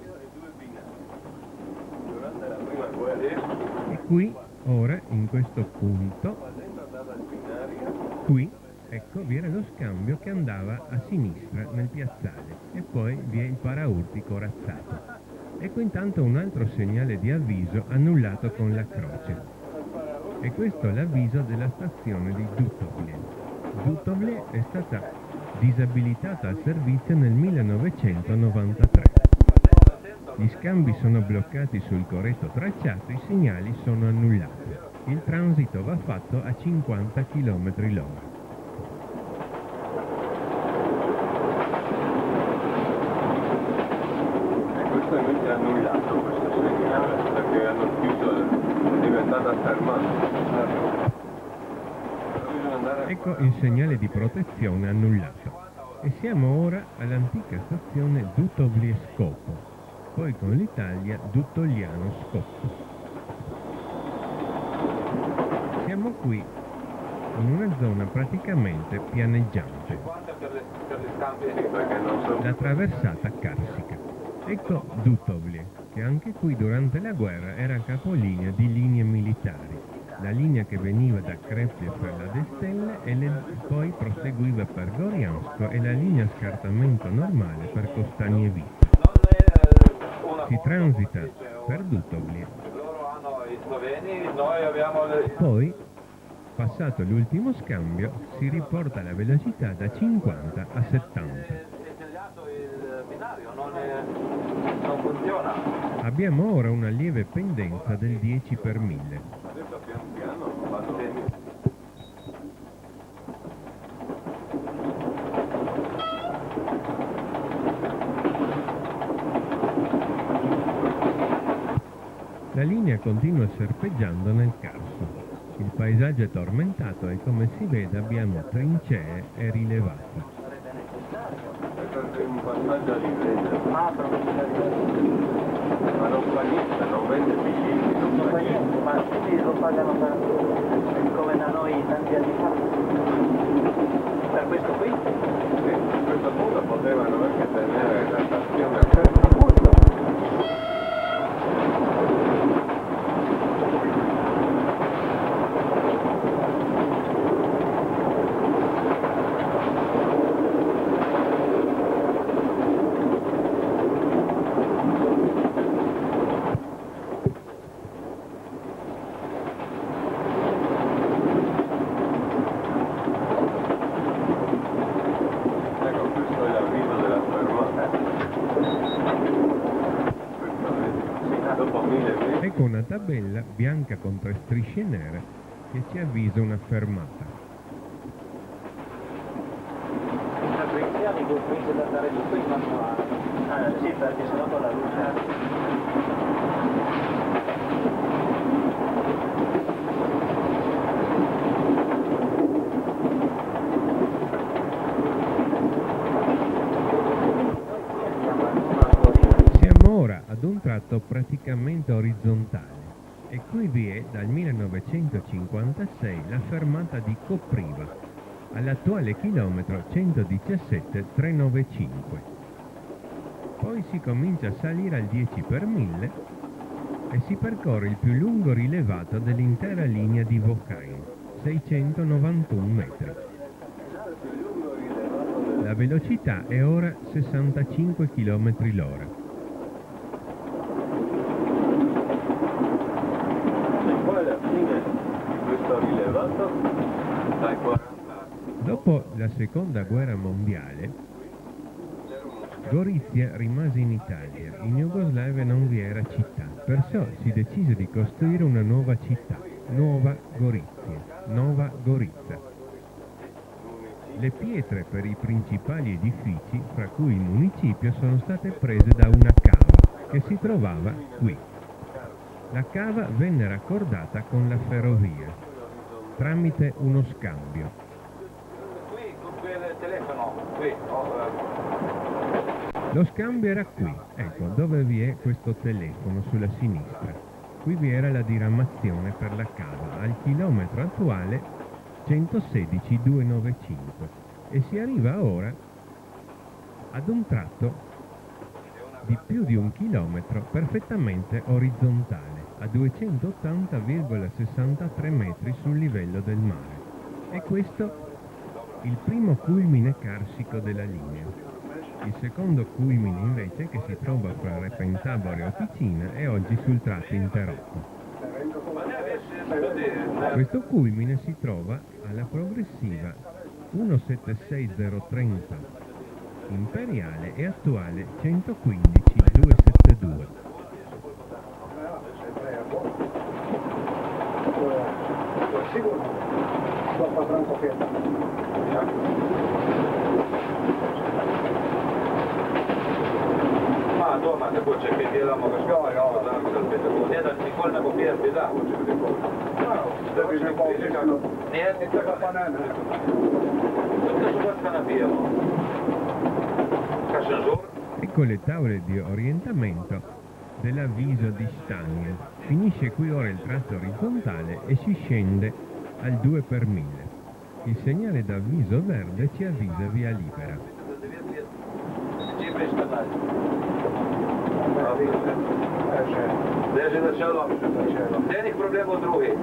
e qui, ora, in questo punto, qui, ecco, vi era lo scambio che andava a sinistra nel piazzale e poi vi è il paraurti corazzato. Ecco intanto un altro segnale di avviso annullato con la croce. E questo è l'avviso della stazione di Dutovlie. Dutovlie è stata disabilitata al servizio nel 1993. Gli scambi sono bloccati sul corretto tracciato, i segnali sono annullati. Il transito va fatto a 50 km/h. Questo invece è annullato questo segnale perché hanno chiuso, è diventata fermata. Ecco il segnale di protezione annullato. E siamo ora all'antica stazione Dutovlie-Skopo, poi con l'Italia Dutogliano-Skopje. Siamo qui in una zona praticamente pianeggiante, la traversata carsica. Ecco Dutovlie, che anche qui durante la guerra era capolinea di linee militari. La linea che veniva da Kreplie-Verladestelle e poi proseguiva per Goriansko e la linea a scartamento normale per Kostanjevice. Si transita per Dutovlie. Poi, passato l'ultimo scambio, si riporta la velocità da 50 a 70. Abbiamo ora una lieve pendenza del 10 per 1000. La linea continua serpeggiando nel Carso. Il paesaggio è tormentato e come si vede abbiamo trincee e rilevati. Perché un passaggio di legge. Ma non fa niente, non vende biglietti, non fa niente. Ma quindi lo pagano come da noi tanti anni fa? Per questo qui? Sì, a questo punto potevano anche tenere la stazione aperta. Ecco una tabella bianca con 3 strisce nere che ci avvisa una fermata. Sì, perché sennò con la luce. Siamo ora ad un tratto praticamente orizzontale e qui vi è dal 1956 la fermata di Copriva, all'attuale chilometro 117,395. Poi si comincia a salire al 10 per 1000 e si percorre il più lungo rilevato dell'intera linea di Vauquhain, 691 metri. La velocità è ora 65 km l'ora. E poi alla fine di questo rilevato, dai 40 Dopo la seconda guerra mondiale, Gorizia rimase in Italia. In Jugoslavia non vi era città, perciò si decise di costruire una nuova città, Nuova Gorizia, Nova Gorica. Le pietre per i principali edifici, fra cui il municipio, sono state prese da una cava che si trovava qui. La cava venne raccordata con la ferrovia tramite uno scambio. Qui, con quel telefono, qui. Lo scambio era qui, ecco, dove vi è questo telefono sulla sinistra. Qui vi era la diramazione per la cava, al chilometro attuale 116,295 e si arriva ora ad un tratto di più di 1 chilometro perfettamente orizzontale, a 280,63 metri sul livello del mare. E questo il primo culmine carsico della linea. Il secondo culmine invece, che si trova fra Repentabore e Officina, è oggi sul tratto interrotto. Questo culmine si trova alla progressiva 176030 imperiale e attuale 115,272. Ma doма, tako če kaj delamo, ga škoda, ne da nikoli ne bo 50 da. Da bi že prišli. Ne, tega pa ne. Zato Hrvatska nabijamo. Kakšen žur? Ecco le tavole di orientamento dell'avviso di Staniel. Finisce qui ora il tratto orizzontale e si scende al 2 per 1000. Il segnale d'avviso verde ci avvisa via libera. Держи начало. Дених проблем другий.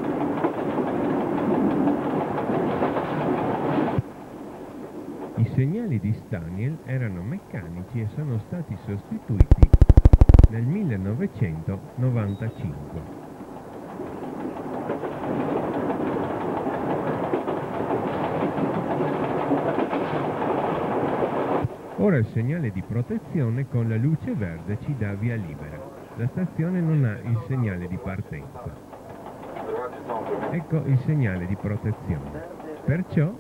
I segnali di Staniel erano meccanici e sono stati sostituiti nel 1995. Ora il segnale di protezione con la luce verde ci dà via libera. La stazione non ha il segnale di partenza. Ecco il segnale di protezione. Perciò,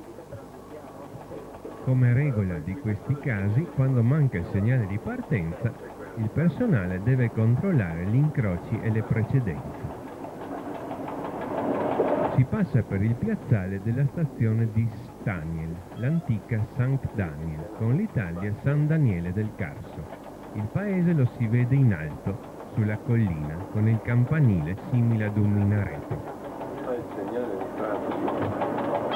come regola di questi casi, quando manca il segnale di partenza, il personale deve controllare gli incroci e le precedenze. Si passa per il piazzale della stazione di Staniel, l'antica Sankt Daniel, con l'Italia San Daniele del Carso. Il paese lo si vede in alto, sulla collina, con il campanile simile ad un minareto. il segnale di traffico.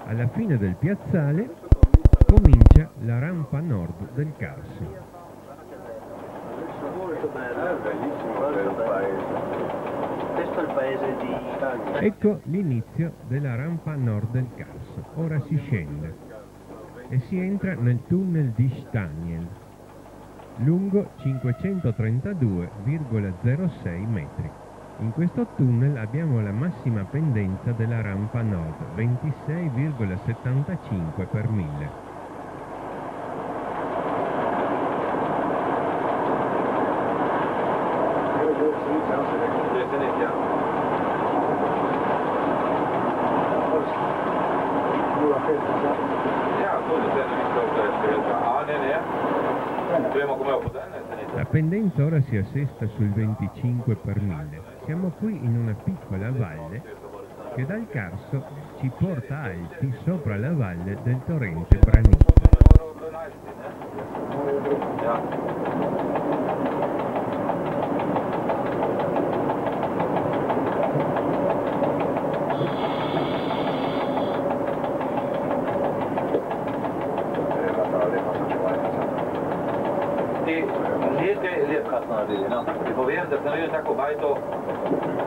Alla fine del piazzale comincia la rampa nord del Carso. Bellissimo per un paese. Questo è il paese di... Ecco l'inizio della rampa nord del Carso. Ora si scende e si entra nel tunnel di Staniel, lungo 532,06 metri. In questo tunnel abbiamo la massima pendenza della rampa nord, 26,75 per 1000. La pendenza ora si assesta sul 25 per 1000. Siamo qui in una piccola valle che dal Carso ci porta alti sopra la valle del torrente Branitza. I povem, da sem videl tako bajto,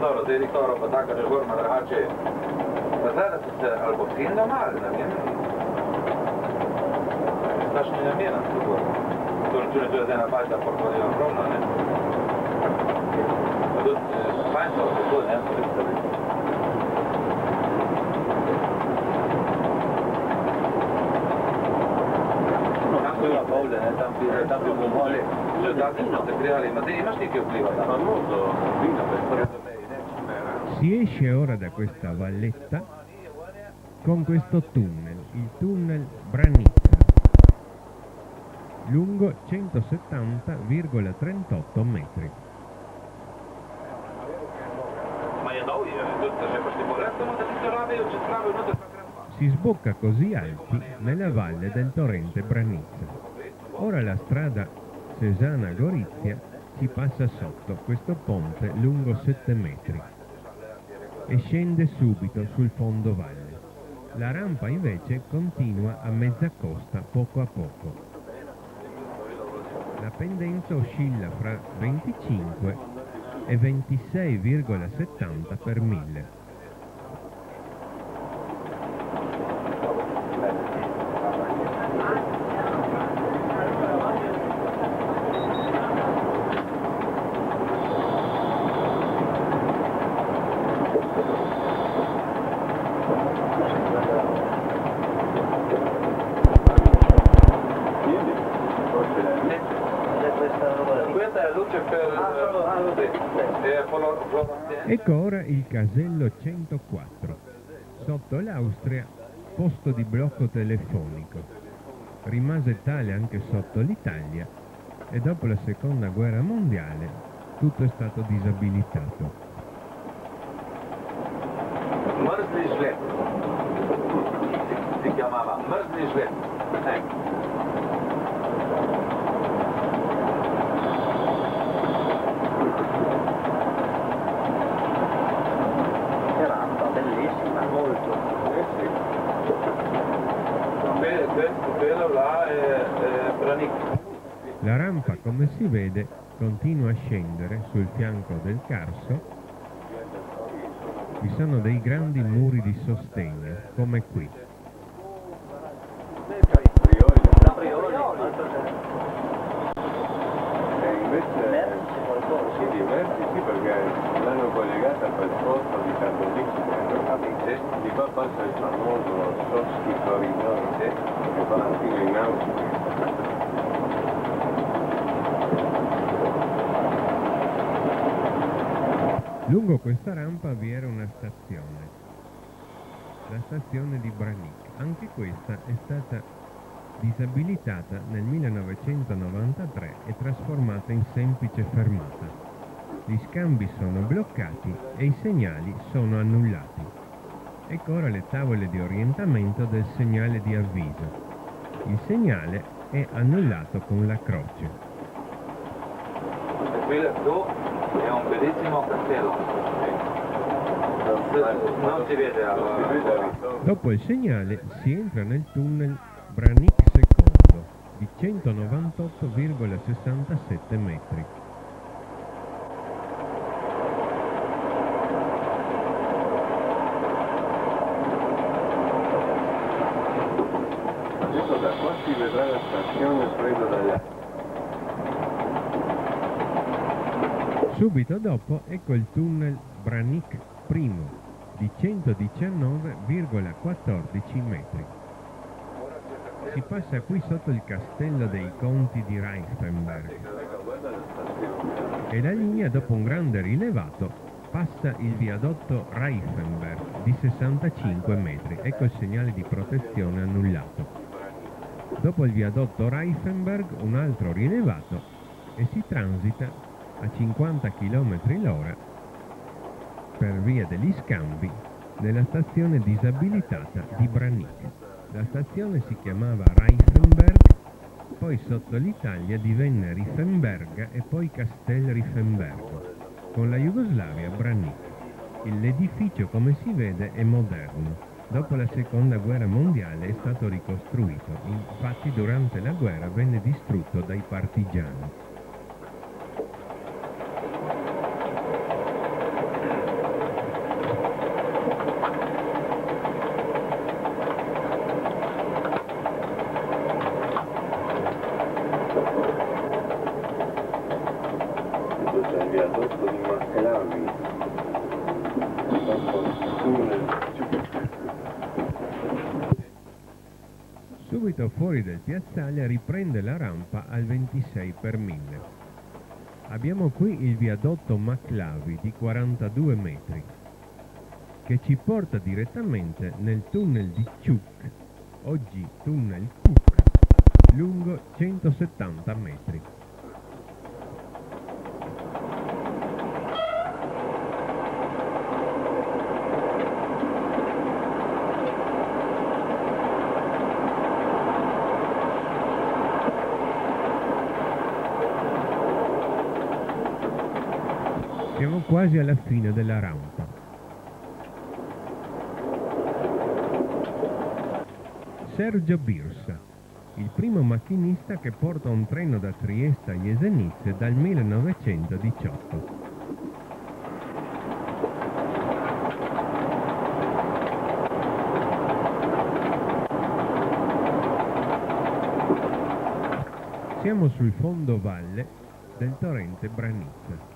dobro, zdaj Viktorov pa tako, že gorma drugače. Pa zdaj, da so se ali bo sin doma, ali namenili. Znaš mi namena, to račune, to je zdaj ena bajta portfolio ogromna, ne? Pa tudi, fajn so, tako, ne, so videli. Tam bi bomo mogli, že tako smo se kreali, ma te imaš nekaj vpliva? Ma molto, vino per fare da me, Si esce ora da questa valletta con questo tunnel, il tunnel Branicca, lungo 170,38 metri. Ma je dol, se pa ti pogledamo, da ti se rabi, če spravi, no te Si sbocca così alti nella valle del torrente Branicca. Ora la strada Cesana-Gorizia si passa sotto questo ponte lungo 7 metri e scende subito sul fondovalle. La rampa invece continua a mezza costa poco a poco. La pendenza oscilla fra 25 e 26,70 per 1000. Ecco ora il casello 104, sotto l'Austria posto di blocco telefonico. Rimase tale anche sotto l'Italia e dopo la seconda guerra mondiale tutto è stato disabilitato. Mrzli žleb. Si chiamava mrzli žleb. La rampa, come si vede, continua a scendere sul fianco del Carso. Vi sono dei grandi muri di sostegno, come qui. Sì, perché l'hanno collegata per porto di Katowice, di qua passa il famoso Soschi Corridore che va fino in Austria. Lungo questa rampa vi era una stazione, la stazione di Branicca. Anche questa è stata disabilitata nel 1993 e trasformata in semplice fermata. Gli scambi sono bloccati e i segnali sono annullati. Ecco ora le tavole di orientamento del segnale di avviso. Il segnale è annullato con la croce. Quello è un bellissimo castello. Non si vede allora. Dopo il segnale si entra nel tunnel Branicca II di 198,67 metri. Adesso da qua si vedrà la stazione presa dagli altri. Subito dopo ecco il tunnel Branicca I di 119,14 metri. Si passa qui sotto il castello dei conti di Reichenberg e la linea, dopo un grande rilevato, passa il viadotto Reichenberg di 65 metri. Ecco il segnale di protezione annullato. Dopo il viadotto Reichenberg un altro rilevato e si transita a 50 km/h per via degli scambi nella stazione disabilitata di Branicca. La stazione si chiamava Reichenberg Poi sotto l'Italia divenne Rifenberga e poi Castel Rifenbergo, con la Jugoslavia Branik. L'edificio, come si vede, è moderno. Dopo la seconda guerra mondiale è stato ricostruito, infatti durante la guerra venne distrutto dai partigiani. Questo è il viadotto di Maclavi. Subito fuori del piazzale riprende la rampa al 26 per 1000. Abbiamo qui il viadotto Maclavi di 42 metri, che ci porta direttamente nel tunnel di Ciuc, oggi tunnel Cuc, lungo 170 metri. Siamo quasi alla fine della rampa. Sergio Birsa, il primo macchinista che porta un treno da Trieste a Jesenice dal 1918. Siamo sul fondovalle del torrente Braniccia.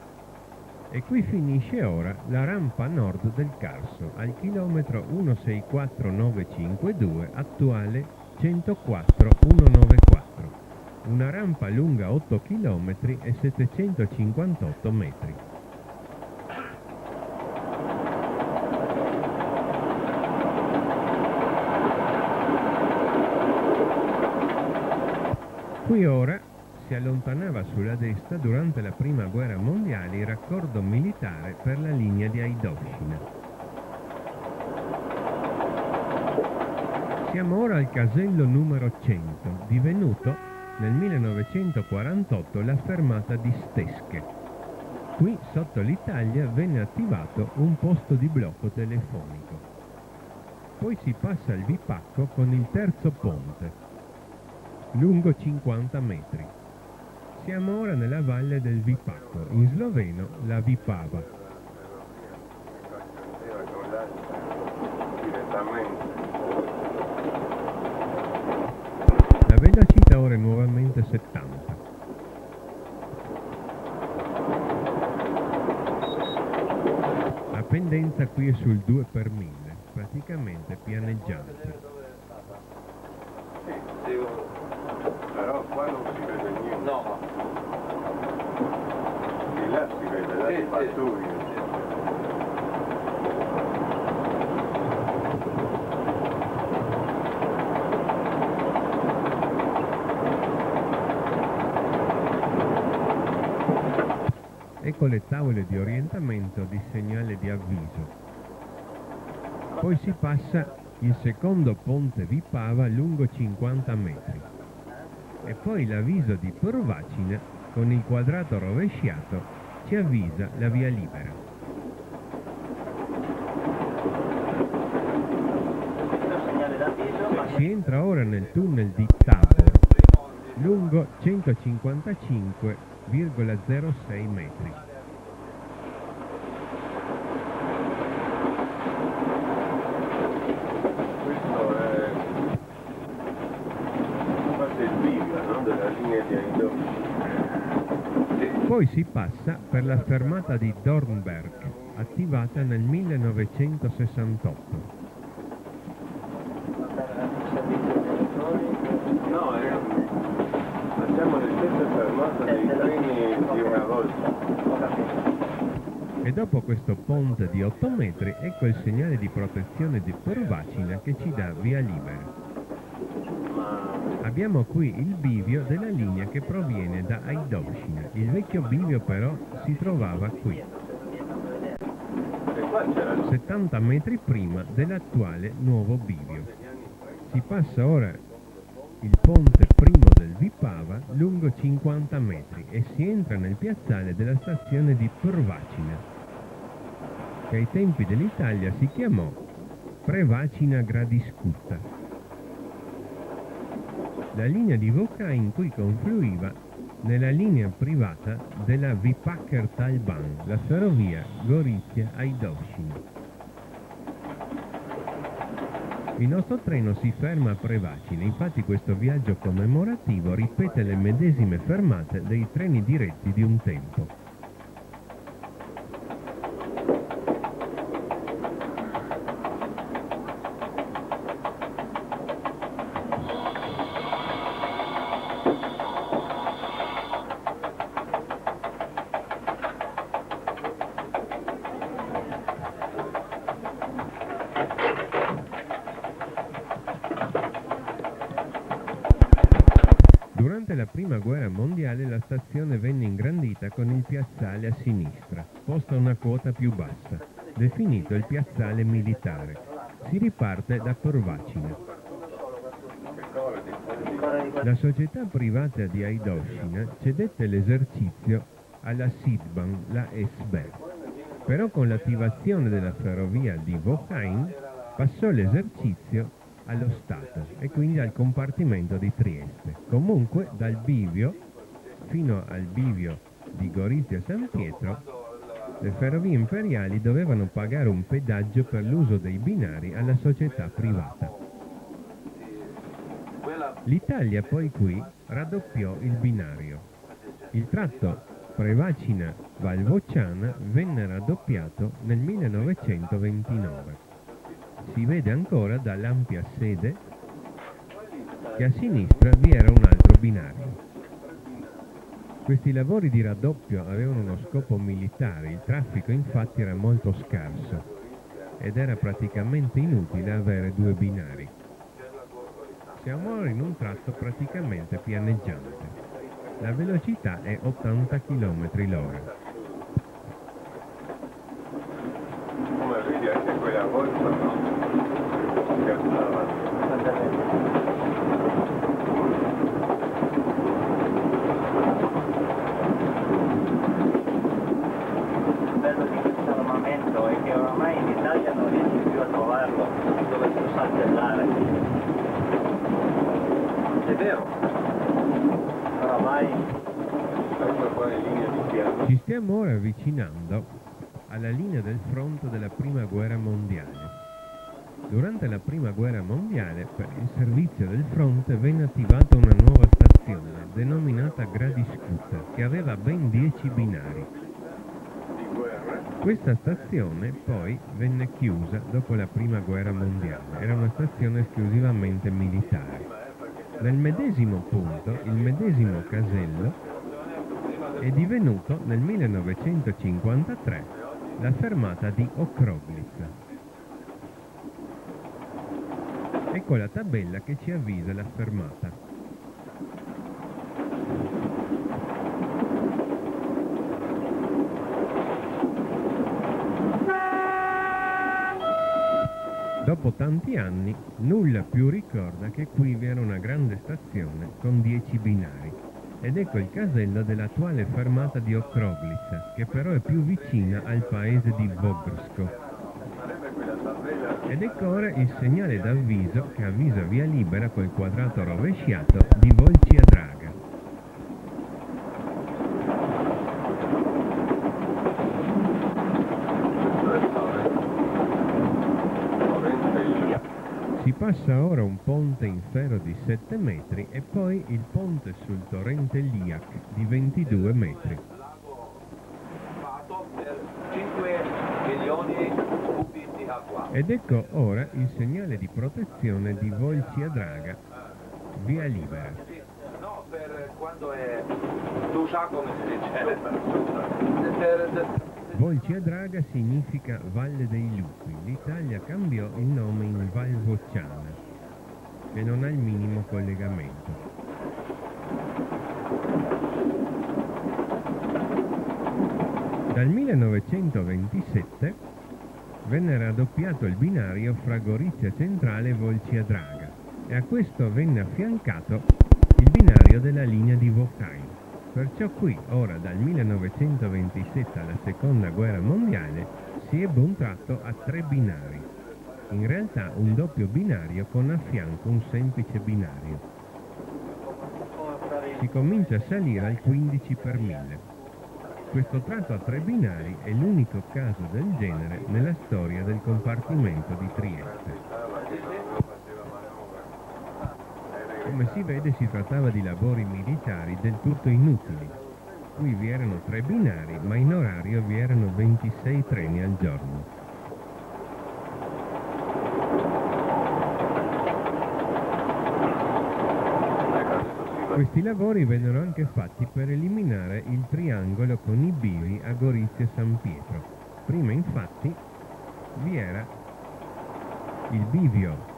E qui finisce ora la rampa nord del Carso, al chilometro 164952, attuale 104194. Una rampa lunga 8 km e 758 metri. Qui ora si allontanava sulla destra durante la prima guerra mondiale il raccordo militare per la linea di Aidovšina. Siamo ora al casello numero 100, divenuto nel 1948 la fermata di Stesche. Qui sotto l'Italia venne attivato un posto di blocco telefonico. Poi si passa al Vipacco con il terzo ponte, lungo 50 metri. Siamo ora nella valle del Vipacco, in sloveno la Vipava. La velocità ora è nuovamente 70. La pendenza qui è sul 2 per 1000, praticamente pianeggiante. Però qua non si vede niente. No. Di là si vede, là si Patturio. Ecco le tavole di orientamento di segnale di avviso. Poi si passa il secondo ponte Vipava lungo 50 metri. E poi l'avviso di Porvacina con il quadrato rovesciato ci avvisa la via libera. Si entra ora nel tunnel di Tabor, lungo 155,06 metri. Della linea di Aidovšina. Poi si passa per la fermata di Dornberg, attivata nel 1968. No, facciamo le stesse fermate dei treni di una volta. E dopo questo ponte di 8 metri, ecco il segnale di protezione di Porvacina che ci dà via libera. Abbiamo qui il bivio della linea che proviene da Aidovšina. Il vecchio bivio però si trovava qui, 70 metri prima dell'attuale nuovo bivio. Si passa ora il ponte primo del Vipava lungo 50 metri e si entra nel piazzale della stazione di Prvacina, che ai tempi dell'Italia si chiamò Prevacina Gradiscuta. La linea di Vokhain qui confluiva nella linea privata della Vipaker Talban, la ferrovia Gorizia-Aidovšina. Il nostro treno si ferma a Prevacina, infatti questo viaggio commemorativo ripete le medesime fermate dei treni diretti di un tempo. Durante la Prima Guerra Mondiale la stazione venne ingrandita con il piazzale a sinistra, posto a una quota più bassa, definito il piazzale militare. Si riparte da Prvacina. La società privata di Aidovšina cedette l'esercizio alla Sidban, la SB. Però con l'attivazione della ferrovia di Vokhain passò l'esercizio allo Stato e quindi al compartimento di Trieste. Comunque dal bivio fino al bivio di Gorizia San Pietro le ferrovie imperiali dovevano pagare un pedaggio per l'uso dei binari alla società privata. L'Italia poi qui raddoppiò il binario. Il tratto Prevacina-Valvociana venne raddoppiato nel 1929. Si vede ancora dall'ampia sede che a sinistra vi era un altro binario. Questi lavori di raddoppio avevano uno scopo militare, il traffico infatti era molto scarso ed era praticamente inutile avere due binari. Siamo ora in un tratto praticamente pianeggiante. La velocità è 80 km/h. Come vedi anche quella volta, no? Il bello di questo armamento è che oramai in Italia non riesci più a trovarlo dove si saltellare. È vero. Oramai Ecco qua in linea di piano. Ci stiamo ora avvicinando alla linea del fronte della Prima Guerra Mondiale. Durante la Prima Guerra Mondiale, per il servizio del fronte venne attivata una nuova stazione, denominata Gradiscuta, che aveva ben 10 binari. Questa stazione poi venne chiusa dopo la Prima Guerra Mondiale, era una stazione esclusivamente militare. Nel medesimo punto, il medesimo casello è divenuto nel 1953 la fermata di Okroglica. Ecco la tabella che ci avvisa la fermata. Dopo tanti anni, nulla più ricorda che qui vi era una grande stazione con 10 binari. Ed ecco il casello dell'attuale fermata di Okroglica, che però è più vicina al paese di Vogrsko. Ed ecco ora il segnale d'avviso che avvisa via libera col quadrato rovesciato di Volčija Draga. Si passa ora un ponte in ferro di 7 metri e poi il ponte sul torrente Liak di 22 metri. 5 milioni cubi di acqua. Ed ecco ora il segnale di protezione di Volčija Draga, via libera. No, per quando è... Tu sa come si dice? Volčija Draga significa Valle dei Lupi. L'Italia cambiò il nome in Valvociana, che non ha il minimo collegamento. Dal 1927 venne raddoppiato il binario fra Gorizia Centrale e Volčija Draga. e a questo venne affiancato il binario della linea di Vauxhall. Perciò qui, ora dal 1927 alla Seconda Guerra Mondiale, si ebbe un tratto a 3 binari. In realtà un doppio binario con a fianco un semplice binario. Si comincia a salire al 15 per 1000. Questo tratto a 3 binari è l'unico caso del genere nella storia del compartimento di Trieste. Come si vede, si trattava di lavori militari del tutto inutili. Qui vi erano 3 binari, ma in orario vi erano 26 treni al giorno. Questi lavori vennero anche fatti per eliminare il triangolo con i bivi a Gorizia e San Pietro. Prima infatti vi era il bivio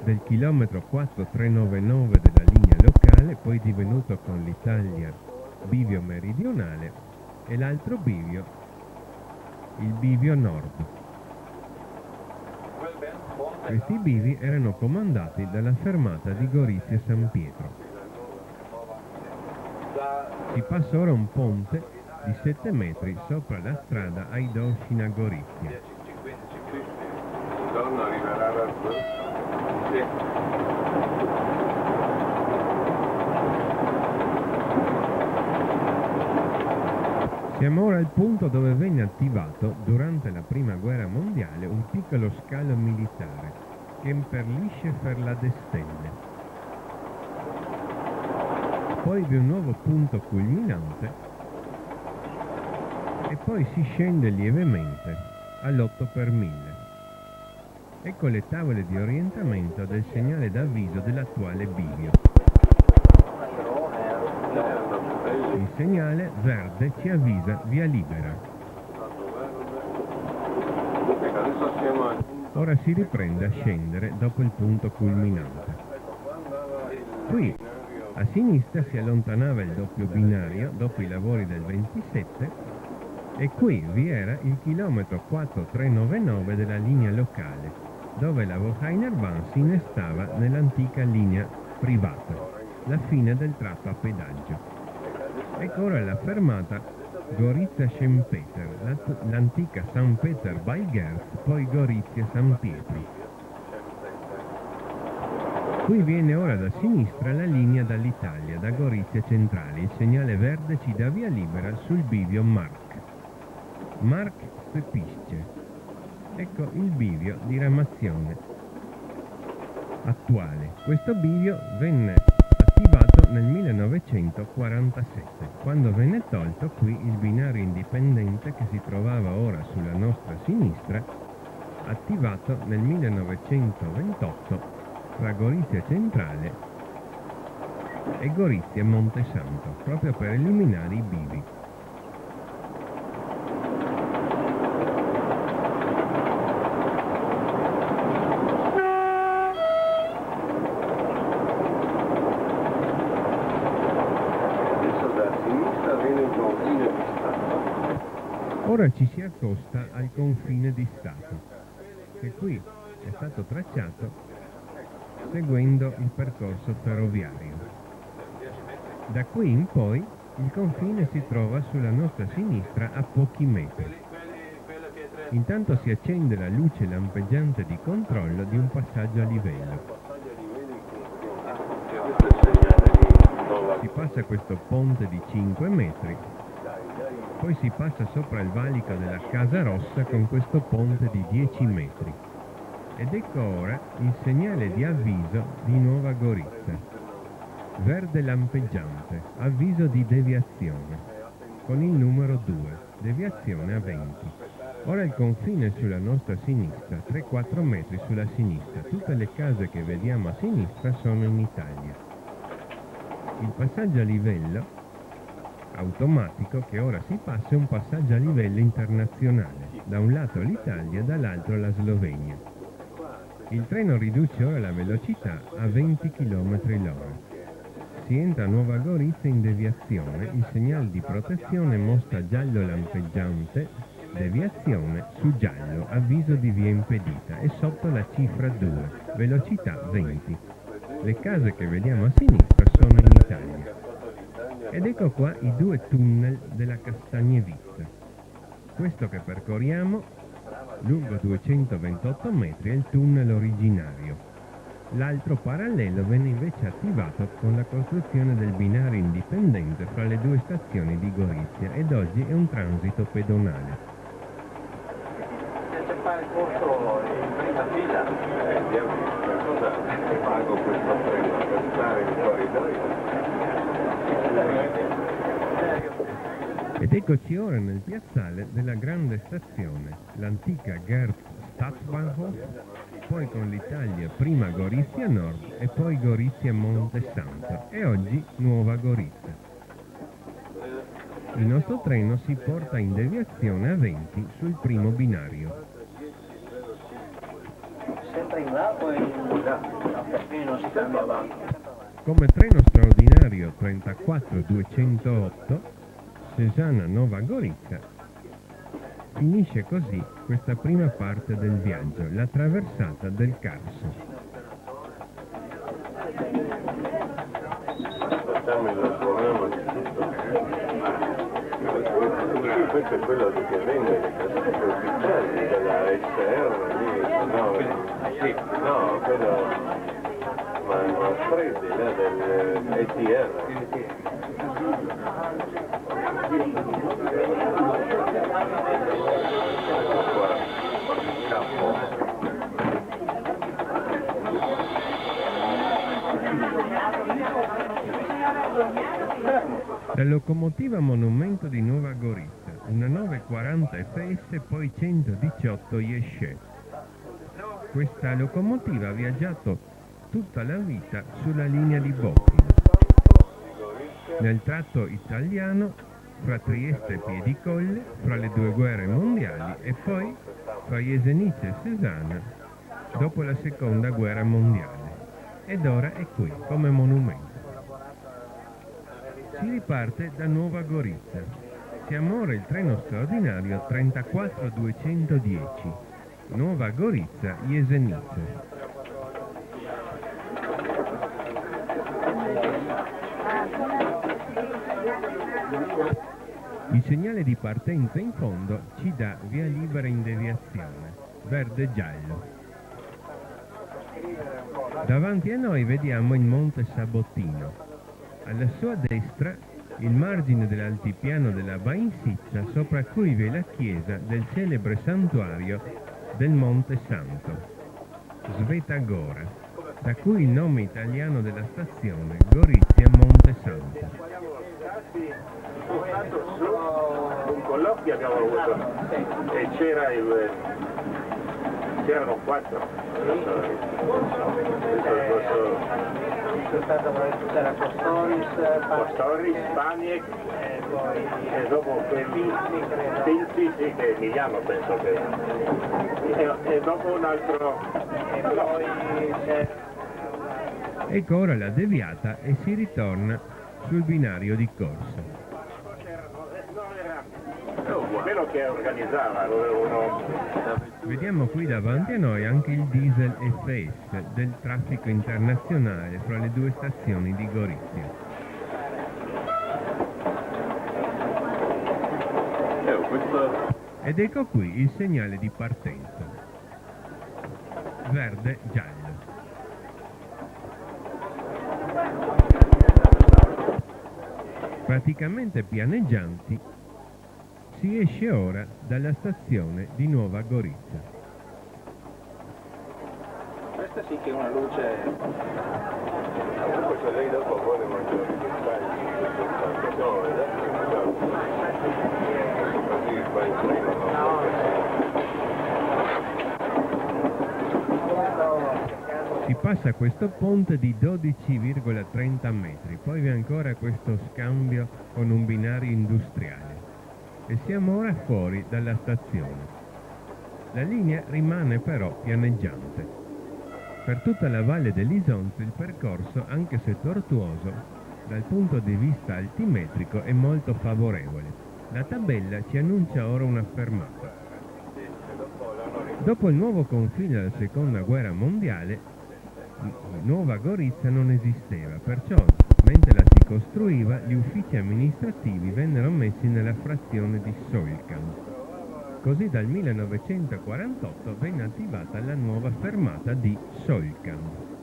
del chilometro 4399 della linea locale, poi divenuto con l'Italia bivio meridionale, e l'altro bivio, il bivio nord. Questi bivi erano comandati dalla fermata di Gorizia San Pietro. Si passa ora un ponte di 7 metri sopra la strada Aidoscina Gorizia. Un giorno arriverà da sì. Siamo ora al punto dove venne attivato durante la Prima Guerra Mondiale un piccolo scalo militare, Kemperlische Verlade Stelle. Poi vi è un nuovo punto culminante e poi si scende lievemente all'8 per 1000. Ecco le tavole di orientamento del segnale d'avviso dell'attuale bivio. Il segnale verde ci avvisa via libera. Ora si riprende a scendere dopo il punto culminante. Qui a sinistra si allontanava il doppio binario dopo i lavori del 27 e qui vi era il chilometro 4399 della linea locale, dove la Vauxhall si innestava nell'antica linea privata, la fine del tratto a pedaggio. Ecco ora la fermata Gorizia-San Peter, l'antica San Peter by Gers, poi Gorizia-San Pietro. Qui viene ora da sinistra la linea dall'Italia, da Gorizia Centrale. Il segnale verde ci dà via libera sul bivio Mark Stepisce. Ecco il bivio di ramazione attuale. Questo bivio venne attivato nel 1947, quando venne tolto qui il binario indipendente che si trovava ora sulla nostra sinistra, attivato nel 1928 tra Gorizia Centrale e Gorizia Montesanto, proprio per eliminare i bivi. Adesso da sinistra viene il confine di Stato. Ora ci si accosta al confine di Stato, che qui è stato tracciato seguendo il percorso ferroviario. Da qui in poi il confine si trova sulla nostra sinistra a pochi metri. Intanto si accende la luce lampeggiante di controllo di un passaggio a livello. Si passa questo ponte di 5 metri, poi si passa sopra il valico della Casa Rossa con questo ponte di 10 metri. Ed ecco ora il segnale di avviso di Nuova Gorizia. Verde lampeggiante, avviso di deviazione, con il numero 2, deviazione a 20. Ora il confine è sulla nostra sinistra, 3-4 metri sulla sinistra. Tutte le case che vediamo a sinistra sono in Italia. Il passaggio a livello automatico che ora si passa è un passaggio a livello internazionale, da un lato l'Italia, dall'altro la Slovenia. Il treno riduce ora la velocità a 20 km/h. Si entra a Nuova Gorizia in deviazione, il segnale di protezione mostra giallo lampeggiante Deviazione su giallo, avviso di via impedita e sotto la cifra 2, velocità 20. Le case che vediamo a sinistra sono in Italia. Ed ecco qua i due tunnel della Castagnevista. Questo che percorriamo, lungo 228 metri, è il tunnel originario. L'altro parallelo venne invece attivato con la costruzione del binario indipendente fra le due stazioni di Gorizia ed oggi è un transito pedonale. Se fare il corso in prima fila, cosa pago questo treno per stare in corridoio? Ed eccoci ora nel piazzale della grande stazione, l'antica Gerd Stadtbahnhof, poi con l'Italia prima Gorizia Nord e poi Gorizia Monte Santo e oggi Nuova Gorizia. Il nostro treno si porta in deviazione a 20 sul primo binario. sempre in là o in là? No, non si cambia avanti. Come treno straordinario 34208 Cesana Nova Gorizia finisce così questa prima parte del viaggio, la traversata del Carso. Facciamo il programma di tutto. Sì, questo è quello che vende le casette ufficiali della SR lì, no, quello ma freddi là del ETR. La locomotiva monumento di Nuova Gorizia, una 940 FS poi 118 Yeshe. Questa locomotiva ha viaggiato tutta la vita sulla linea di Bochum, nel tratto italiano fra Trieste e Piedicolle, fra le due guerre mondiali e poi fra Jesenice e Cesana dopo la seconda guerra mondiale. Ed ora è qui come monumento. Si riparte da Nuova Gorizia. Siamo ora il treno straordinario 34210, Nuova Gorizia Jesenice. Il segnale di partenza in fondo ci dà via libera in deviazione, verde-giallo. Davanti a noi vediamo il Monte Sabottino. Alla sua destra il margine dell'altipiano della Bainsizza, sopra cui vi è la chiesa del celebre santuario del Monte Santo, Svetagora, da cui il nome italiano della stazione, Gorizia Monte Santo. Un colloquio abbiamo avuto e c'erano 4. C'era Costoris, Spaniek e dopo Pinzi, sì, che è Emiliano penso che e dopo un altro Ecco ora la deviata e si ritorna sul binario di corsa. quello che organizzava uno. Vediamo qui davanti a noi anche il diesel FS del traffico internazionale fra le due stazioni di Gorizia. Ed ecco qui il segnale di partenza. Verde-giallo. Praticamente pianeggianti, si esce ora dalla stazione di Nuova Gorizia. Questa sì che è una luce. Comunque se lei dopo vuole maggiori dettagli così va in prima, Si passa questo ponte di 12,30 metri, poi vi è ancora questo scambio con un binario industriale e siamo ora fuori dalla stazione. La linea rimane però pianeggiante. Per tutta la valle dell'Isonzo il percorso, anche se tortuoso, dal punto di vista altimetrico è molto favorevole. La tabella ci annuncia ora una fermata. Dopo il nuovo confine della Seconda Guerra Mondiale, Nuova Gorizia non esisteva, perciò, mentre la si costruiva, gli uffici amministrativi vennero messi nella frazione di Solkan. Così dal 1948 venne attivata la nuova fermata di Solkan.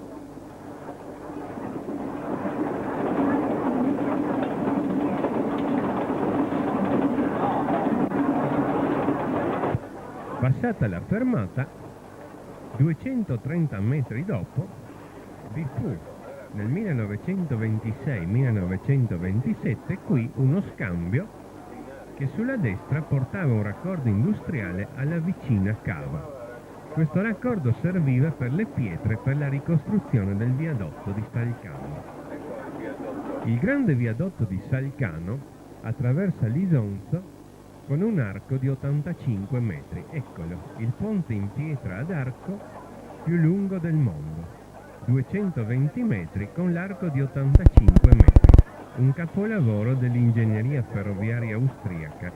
Passata la fermata, 230 metri dopo, vi fu nel 1926-1927 qui uno scambio che sulla destra portava un raccordo industriale alla vicina cava. Questo raccordo serviva per le pietre per la ricostruzione del viadotto di Salcano. Il grande viadotto di Salcano attraversa l'Isonzo con un arco di 85 metri. Eccolo, il ponte in pietra ad arco più lungo del mondo, 220 metri con l'arco di 85 metri, un capolavoro dell'ingegneria ferroviaria austriaca,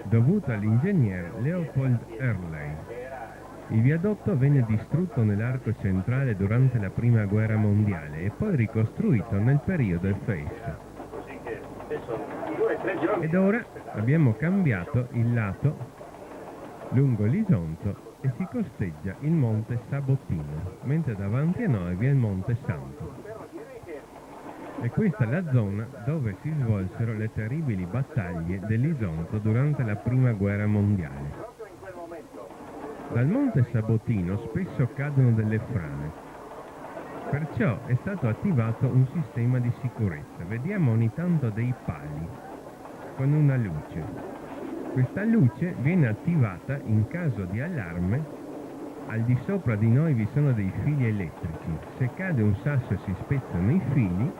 dovuto all'ingegner Leopold Ehrley. Il viadotto venne distrutto nell'arco centrale durante la Prima Guerra Mondiale e poi ricostruito nel periodo FS. Ed ora abbiamo cambiato il lato lungo l'Isonzo e si costeggia il monte Sabottino, mentre davanti a noi vi è il monte Santo. E questa è la zona dove si svolsero le terribili battaglie dell'Isonzo durante la Prima Guerra Mondiale. Dal monte Sabottino spesso cadono delle frane, perciò è stato attivato un sistema di sicurezza. Vediamo ogni tanto dei pali con una luce. Questa luce viene attivata in caso di allarme. Al di sopra di noi vi sono dei fili elettrici. Se cade un sasso e si spezzano i fili,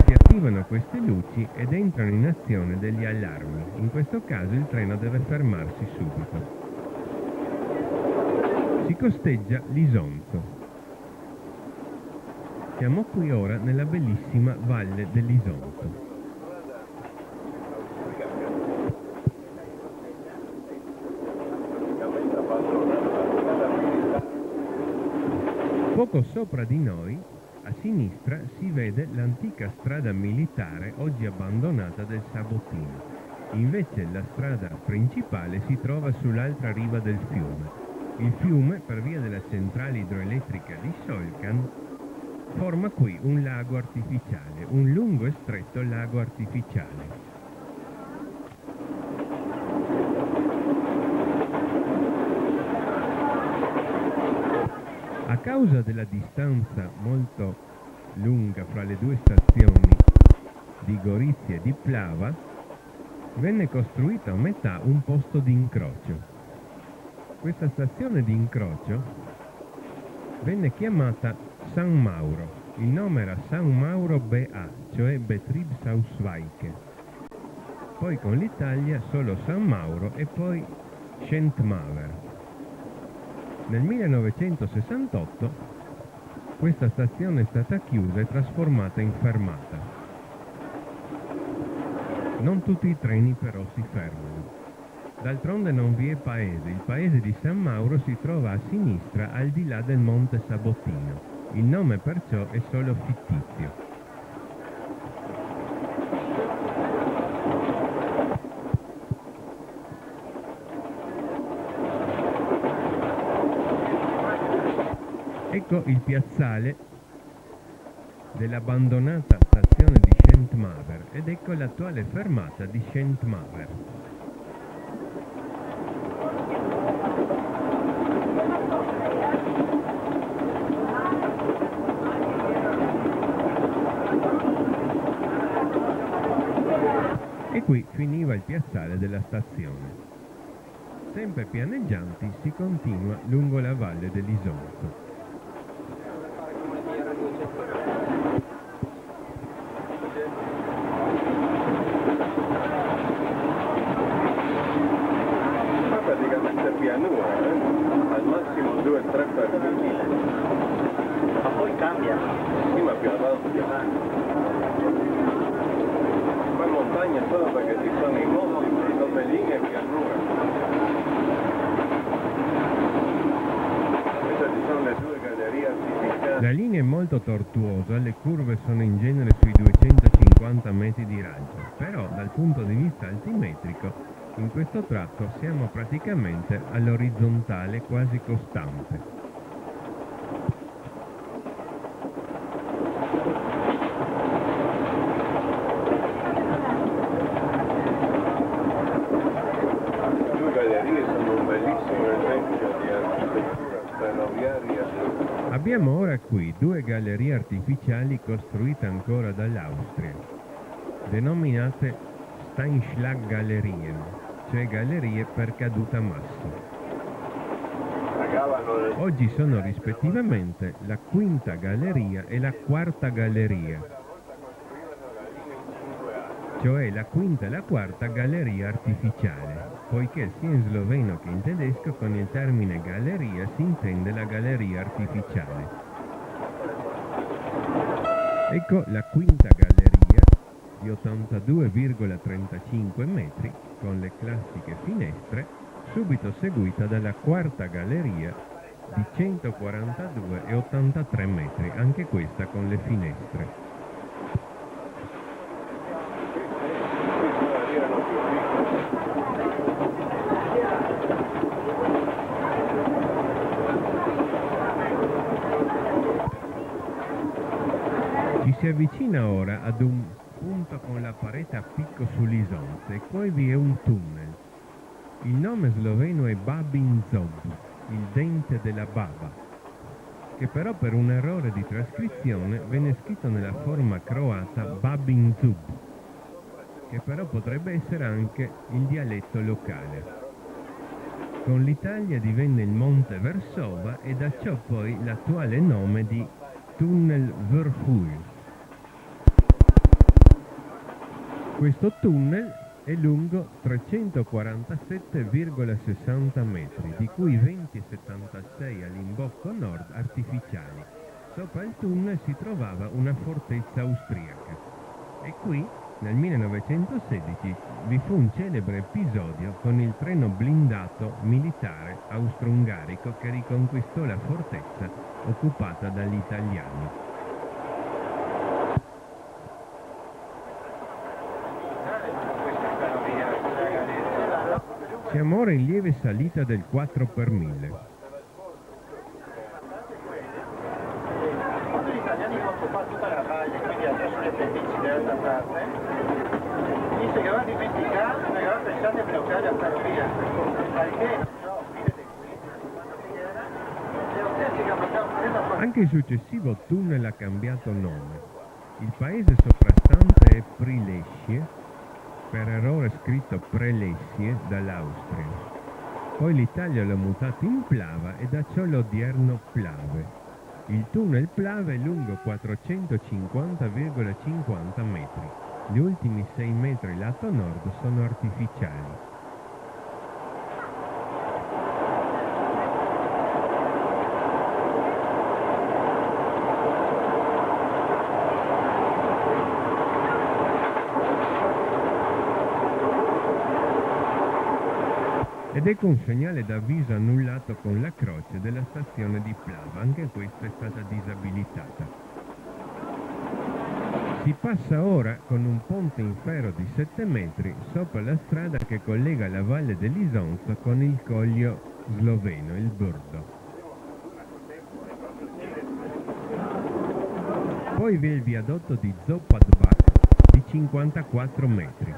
si attivano queste luci ed entrano in azione degli allarmi. In questo caso il treno deve fermarsi subito. Si costeggia l'Isonzo. Siamo qui ora nella bellissima valle dell'Isonzo. Poco sopra di noi, a sinistra, si vede l'antica strada militare oggi abbandonata del Sabottino. Invece la strada principale si trova sull'altra riva del fiume. Il fiume, per via della centrale idroelettrica di Solkan, forma qui un lago artificiale, un lungo e stretto lago artificiale. A causa della distanza molto lunga fra le due stazioni di Gorizia e di Plava, venne costruito a metà un posto di incrocio. Questa stazione di incrocio venne chiamata San Mauro. Il nome era San Mauro BA, cioè Betriebsausweiche. Poi con l'Italia solo San Mauro e poi Schentmawer. Nel 1968 questa stazione è stata chiusa e trasformata in fermata. Non tutti i treni però si fermano. D'altronde non vi è paese. Il paese di San Mauro si trova a sinistra, al di là del monte Sabottino. Il nome perciò è solo fittizio. Ecco il piazzale dell'abbandonata stazione di Schentmawer ed ecco l'attuale fermata di Schentmawer. E qui finiva il piazzale della stazione. Sempre pianeggianti si continua lungo la valle dell'Isonzo. Praticamente pianura, al massimo 2-3 per mille. Ma poi cambia. Sì, ma più avanti. Poi montagna solo perché ci sono i mostri molto tortuosa, le curve sono in genere sui 250 metri di raggio, però dal punto di vista altimetrico in questo tratto siamo praticamente all'orizzontale quasi costante. Due gallerie sono un bellissimo esempio di architettura ferroviaria. Abbiamo ora qui due gallerie artificiali costruite ancora dall'Austria, denominate Steinschlaggalerien, cioè gallerie per caduta massa. Oggi sono rispettivamente la quinta galleria e la quarta galleria, cioè la quinta e la quarta galleria artificiale, poiché sia in sloveno che in tedesco con il termine galleria si intende la galleria artificiale. Ecco la quinta galleria di 82,35 metri con le classiche finestre, subito seguita dalla quarta galleria di 142,83 metri, anche questa con le finestre. Ci si avvicina ora ad un punto con la parete a picco sull'Isonzo e poi vi è un tunnel. Il nome sloveno è Babin Zob, il dente della baba, che però per un errore di trascrizione venne scritto nella forma croata Babin Zub, che però potrebbe essere anche il dialetto locale. Con l'Italia divenne il Monte Versova e da ciò poi l'attuale nome di Tunnel Verhuil. Questo tunnel è lungo 347,60 metri, di cui 20,76 all'imbocco nord artificiali. Sopra il tunnel si trovava una fortezza austriaca. E qui, nel 1916, vi fu un celebre episodio con il treno blindato militare austro-ungarico che riconquistò la fortezza occupata dagli italiani. Siamo ora in lieve salita del 4 per 1000. Quando gli italiani hanno occupato tutta la valle, quindi adesso le pendici dall'altra parte, gli si aveva dimenticato, non aveva pensato a bloccare la ferrovia, perché non so, fine Anche il successivo tunnel ha cambiato nome. Il paese soprastante è Prilescie, per errore scritto Prelessie dall'Austria. Poi l'Italia l'ha mutato in Plava e da ciò l'odierno Plave. Il tunnel Plave è lungo 450,50 metri. Gli ultimi 6 metri lato nord sono artificiali. Ed ecco un segnale d'avviso annullato con la croce della stazione di Plava, anche questa è stata disabilitata. Si passa ora con un ponte in ferro di 7 metri sopra la strada che collega la valle dell'Isonzo con il coglio sloveno, il Brdo. Poi vi è il viadotto di Zopadbach di 54 metri.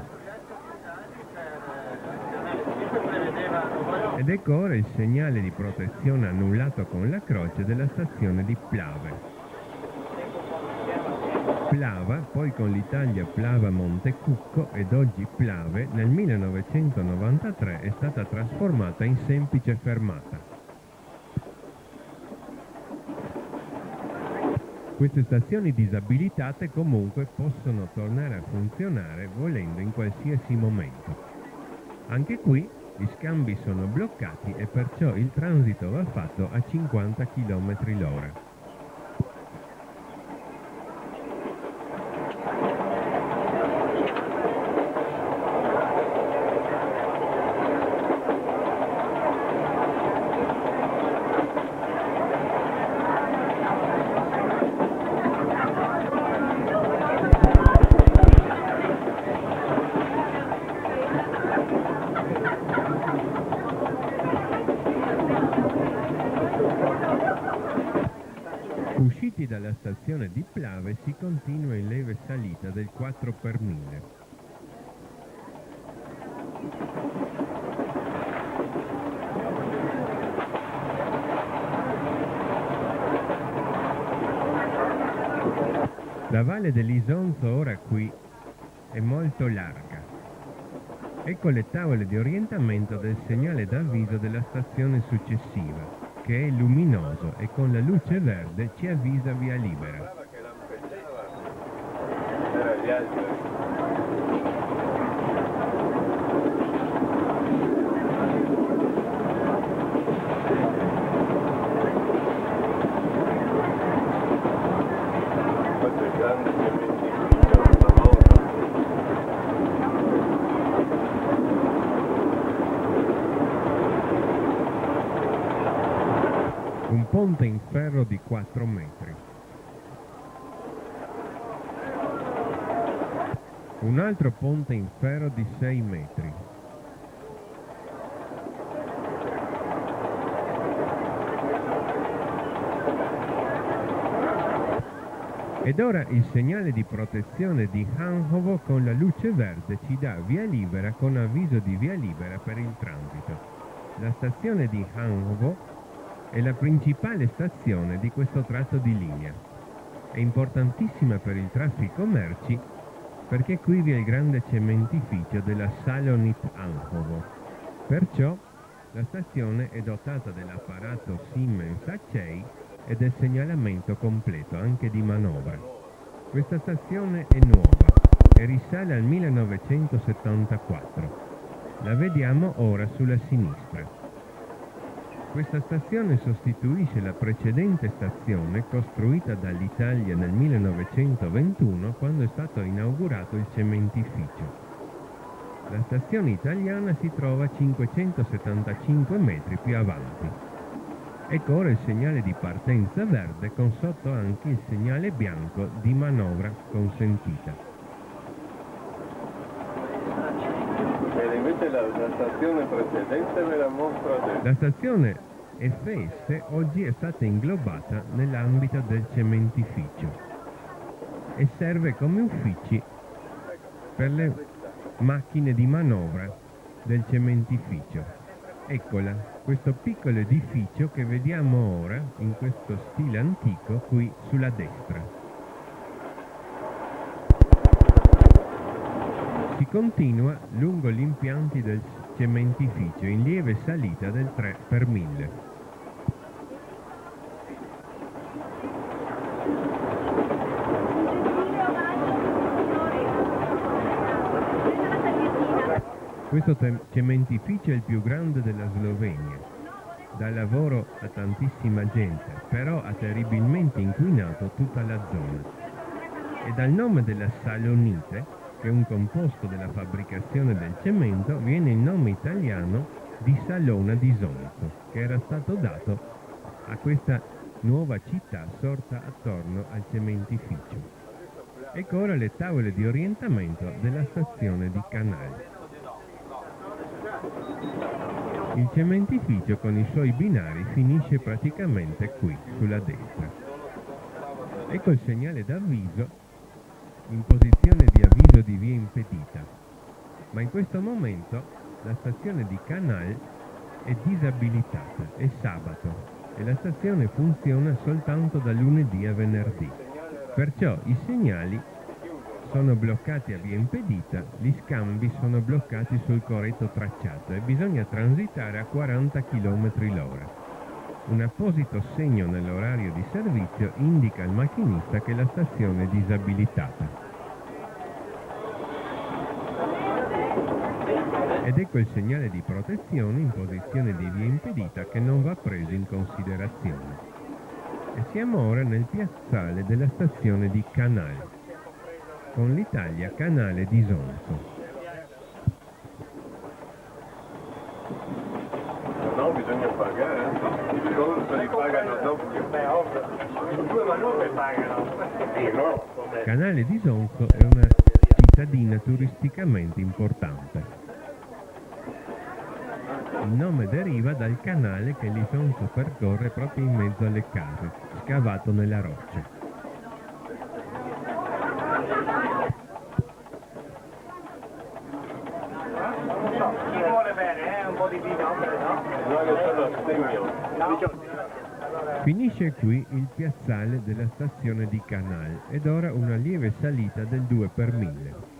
Ed ecco ora il segnale di protezione annullato con la croce della stazione di Plave. Plava, poi con l'Italia Plava Montecucco ed oggi Plave, nel 1993 è stata trasformata in semplice fermata. Queste stazioni disabilitate comunque possono tornare a funzionare volendo in qualsiasi momento. Anche qui gli scambi sono bloccati e perciò il transito va fatto a 50 km/h. stazione di Plave si continua in lieve salita del 4 per 1000. La valle dell'Isonzo ora qui è molto larga. Ecco le tavole di orientamento del segnale d'avviso della stazione successiva, che è luminoso e con la luce verde ci avvisa via libera. Un ponte in ferro di 4 metri. Un altro ponte in ferro di 6 metri. Ed ora il segnale di protezione di Hanhovo con la luce verde ci dà via libera con avviso di via libera per il transito. La stazione di Hanhovo è la principale stazione di questo tratto di linea. È importantissima per il traffico merci perché qui vi è il grande cementificio della Salonit Anhovo. Perciò la stazione è dotata dell'apparato Siemens Acei e del segnalamento completo anche di manovra. Questa stazione è nuova e risale al 1974. La vediamo ora sulla sinistra. Questa stazione sostituisce la precedente stazione costruita dall'Italia nel 1921 quando è stato inaugurato il cementificio. La stazione italiana si trova 575 metri più avanti. Ecco ora il segnale di partenza verde con sotto anche il segnale bianco di manovra consentita. Invece la stazione precedente me la mostra adesso. La stazione FS oggi è stata inglobata nell'ambito del cementificio e serve come uffici per le macchine di manovra del cementificio. Eccola, questo piccolo edificio che vediamo ora in questo stile antico qui sulla destra. Si continua lungo gli impianti del cementificio in lieve salita del 3 per 1000. Questo cementificio è il più grande della Slovenia. Dà lavoro a tantissima gente, però ha terribilmente inquinato tutta la zona. E dal nome della Salonite, che è un composto della fabbricazione del cemento, viene il nome italiano di Salona di Isonzo, che era stato dato a questa nuova città sorta attorno al cementificio. Ecco ora le tavole di orientamento della stazione di Canale. Il cementificio con i suoi binari finisce praticamente qui, sulla destra. Ecco il segnale d'avviso in posizione di avviso di via impedita, ma in questo momento la stazione di Canal è disabilitata, è sabato e la stazione funziona soltanto da lunedì a venerdì, perciò i segnali sono bloccati a via impedita, gli scambi sono bloccati sul corretto tracciato e bisogna transitare a 40 km/h. Un apposito segno nell'orario di servizio indica al macchinista che la stazione è disabilitata. Ed ecco il segnale di protezione in posizione di via impedita che non va preso in considerazione. E siamo ora nel piazzale della stazione di Canale, con l'Italia Canale di Isonzo. No, bisogna pagare. I Isonzo li pagano doppio. Beh, ovvio. Due manovre pagano. No. Canale di Isonzo è una cittadina turisticamente importante. Il nome deriva dal canale che l'Isonzo percorre proprio in mezzo alle case, scavato nella roccia. Finisce qui il piazzale della stazione di Canal ed ora una lieve salita del 2 per 1000.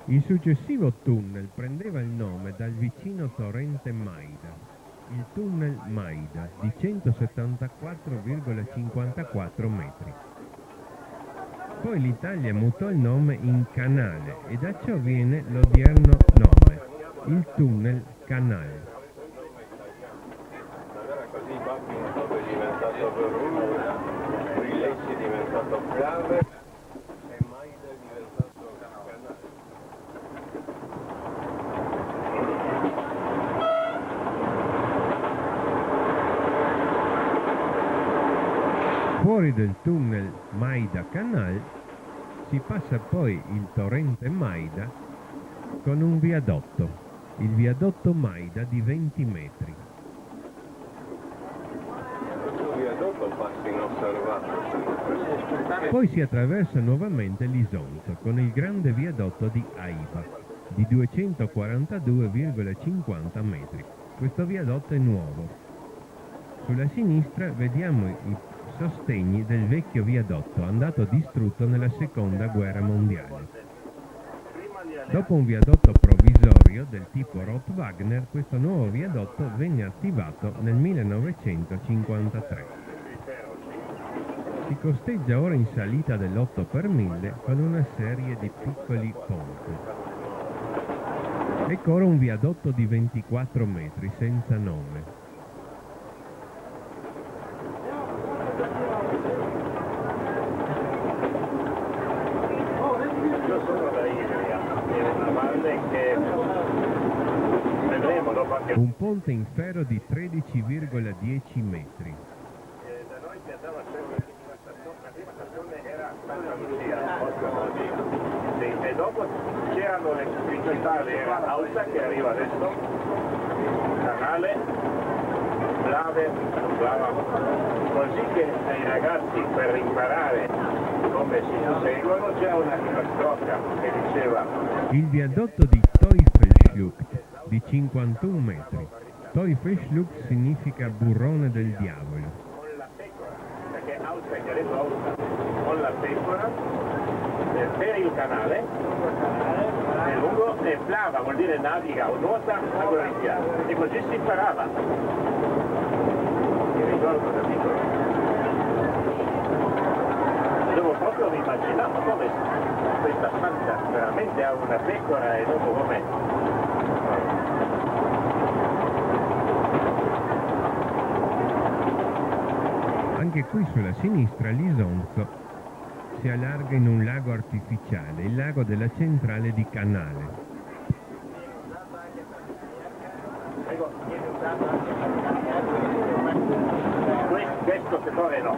Il successivo tunnel prendeva il nome dal vicino torrente Maida, il tunnel Maida di 174,54 metri. Poi l'Italia mutò il nome in Canale e da ciò viene l'odierno nome, il tunnel Canal. Allora così Buckingham è diventato Verrulla, Brilessi è diventato Clave e Maida è diventato Canale. Fuori del tunnel Maida-Canal si passa poi il torrente Maida con un viadotto, il viadotto Maida di 20 metri. Questo viadotto passa inosservato. Poi si attraversa nuovamente l'Isonzo con il grande viadotto di Aiba di 242,50 metri. Questo viadotto è nuovo. Sulla sinistra vediamo i sostegni del vecchio viadotto andato distrutto nella seconda guerra mondiale. Dopo un viadotto provvisorio del tipo Roth-Wagner, questo nuovo viadotto venne attivato nel 1953. Si costeggia ora in salita dell'8 per 1000 con una serie di piccoli ponti. Ecco ora un viadotto di 24 metri senza nome. Io sono da Ivrea, è una valle che vedremo dopo anche Un ponte in ferro di 13,10 metri. da noi si andava sempre la prima stazione era Santa Lucia, sì, e dopo c'erano le principali, era Ausa che arriva adesso, Canale, Blave, così che ai ragazzi per imparare come si seguono c'è una strocca che diceva Il viadotto di Teufelsschlucht di 51 metri. Teufelsschlucht significa burrone del diavolo. con la pecora, perché Ausa che adesso Ausa, con la pecora per il canale è lungo e Blava vuol dire naviga o nuota a Gorizia e così si imparava. Mi ricordo da piccolo. Devo proprio immaginare come questa santa veramente ha una pecora e dopo come. Anche qui sulla sinistra l'Isonzo si allarga in un lago artificiale, il lago della centrale di Canale. Questo settore no,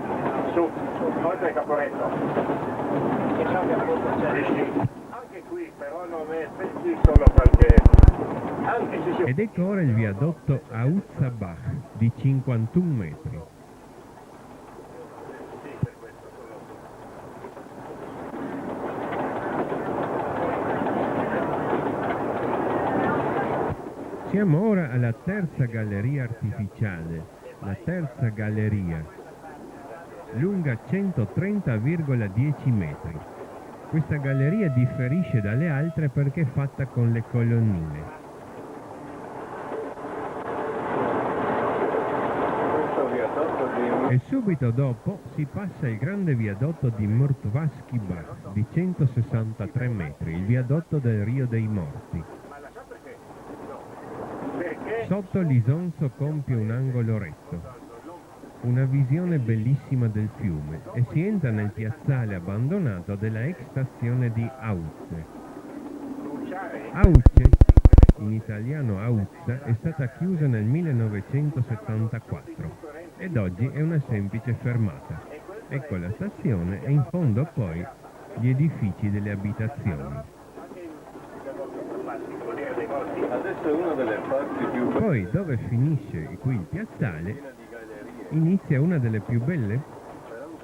su, oltre il Caporetto. Anche qui però non è solo perché anche se si Ed ecco ora il viadotto Autzabach di 51 metri. Siamo ora alla terza galleria artificiale, la terza galleria, lunga 130,10 metri. Questa galleria differisce dalle altre perché è fatta con le colonnine. Questo viadotto di E subito dopo si passa il grande viadotto di Murtvaski Bach di 163 metri, il viadotto del Rio dei Morti. Sotto l'Isonzo compie un angolo retto, una visione bellissima del fiume e si entra nel piazzale abbandonato della ex stazione di Auze. Auze, in italiano Auzza, è stata chiusa nel 1974 ed oggi è una semplice fermata. Ecco la stazione e in fondo poi gli edifici delle abitazioni. Adesso è una delle parti più belle. Poi, dove finisce qui il piazzale, inizia una delle più belle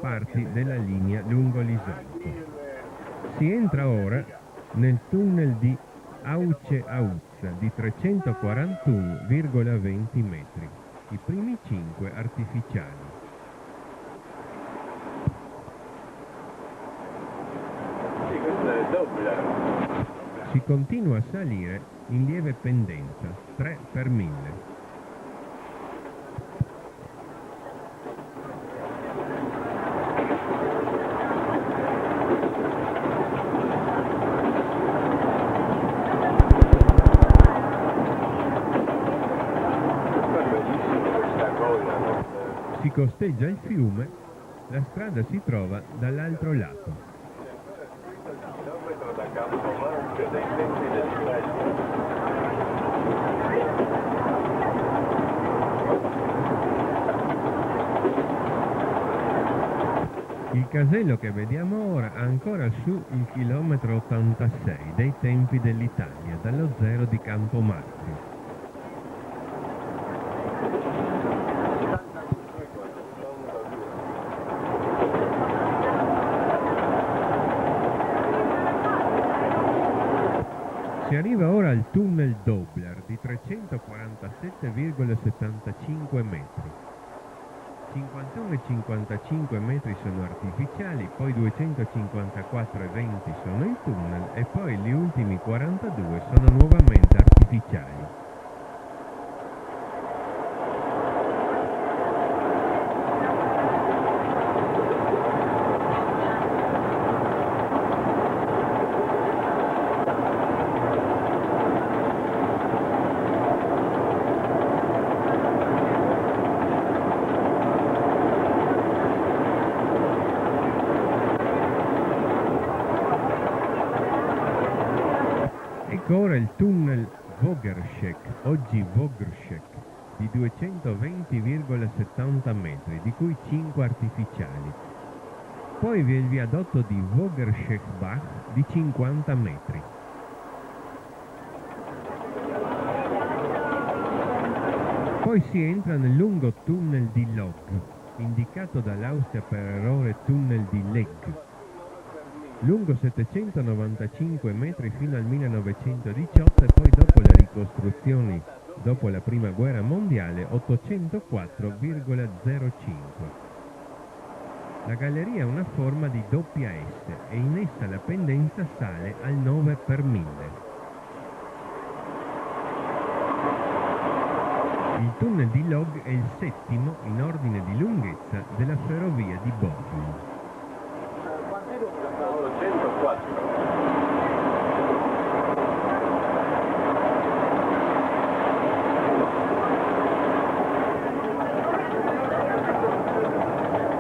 parti della linea lungo l'Isonzo. Si entra ora nel tunnel di Auce Auzza di 341,20 metri, i primi 5 artificiali. Sì, questo è il doppler. Si continua a salire in lieve pendenza, 3 per 1000. Si costeggia il fiume, la strada si trova dall'altro lato. Da Campomarzio dei tempi dell'Italia. Il casello che vediamo ora ha ancora su il chilometro 86 dei tempi dell'Italia, dallo zero di Campomarzio. Si arriva ora al tunnel Dobler di 347,75 metri. 51,55 metri sono artificiali, poi 254,20 sono il tunnel e poi gli ultimi 42 sono nuovamente artificiali. Ora il tunnel Vogerschek, oggi Vogrschek, di 220,70 metri, di cui 5 artificiali. Poi vi è il viadotto di Vogerschekbach di 50 metri. Poi si entra nel lungo tunnel di Log, indicato dall'Austria per errore tunnel di Leg, lungo 795 metri fino al 1918 e poi dopo le ricostruzioni dopo la prima guerra mondiale 804,05. La galleria ha una forma di doppia S e in essa la pendenza sale al 9 per 1000. Il tunnel di Log è il settimo in ordine di lunghezza della ferrovia di Bochum. 104.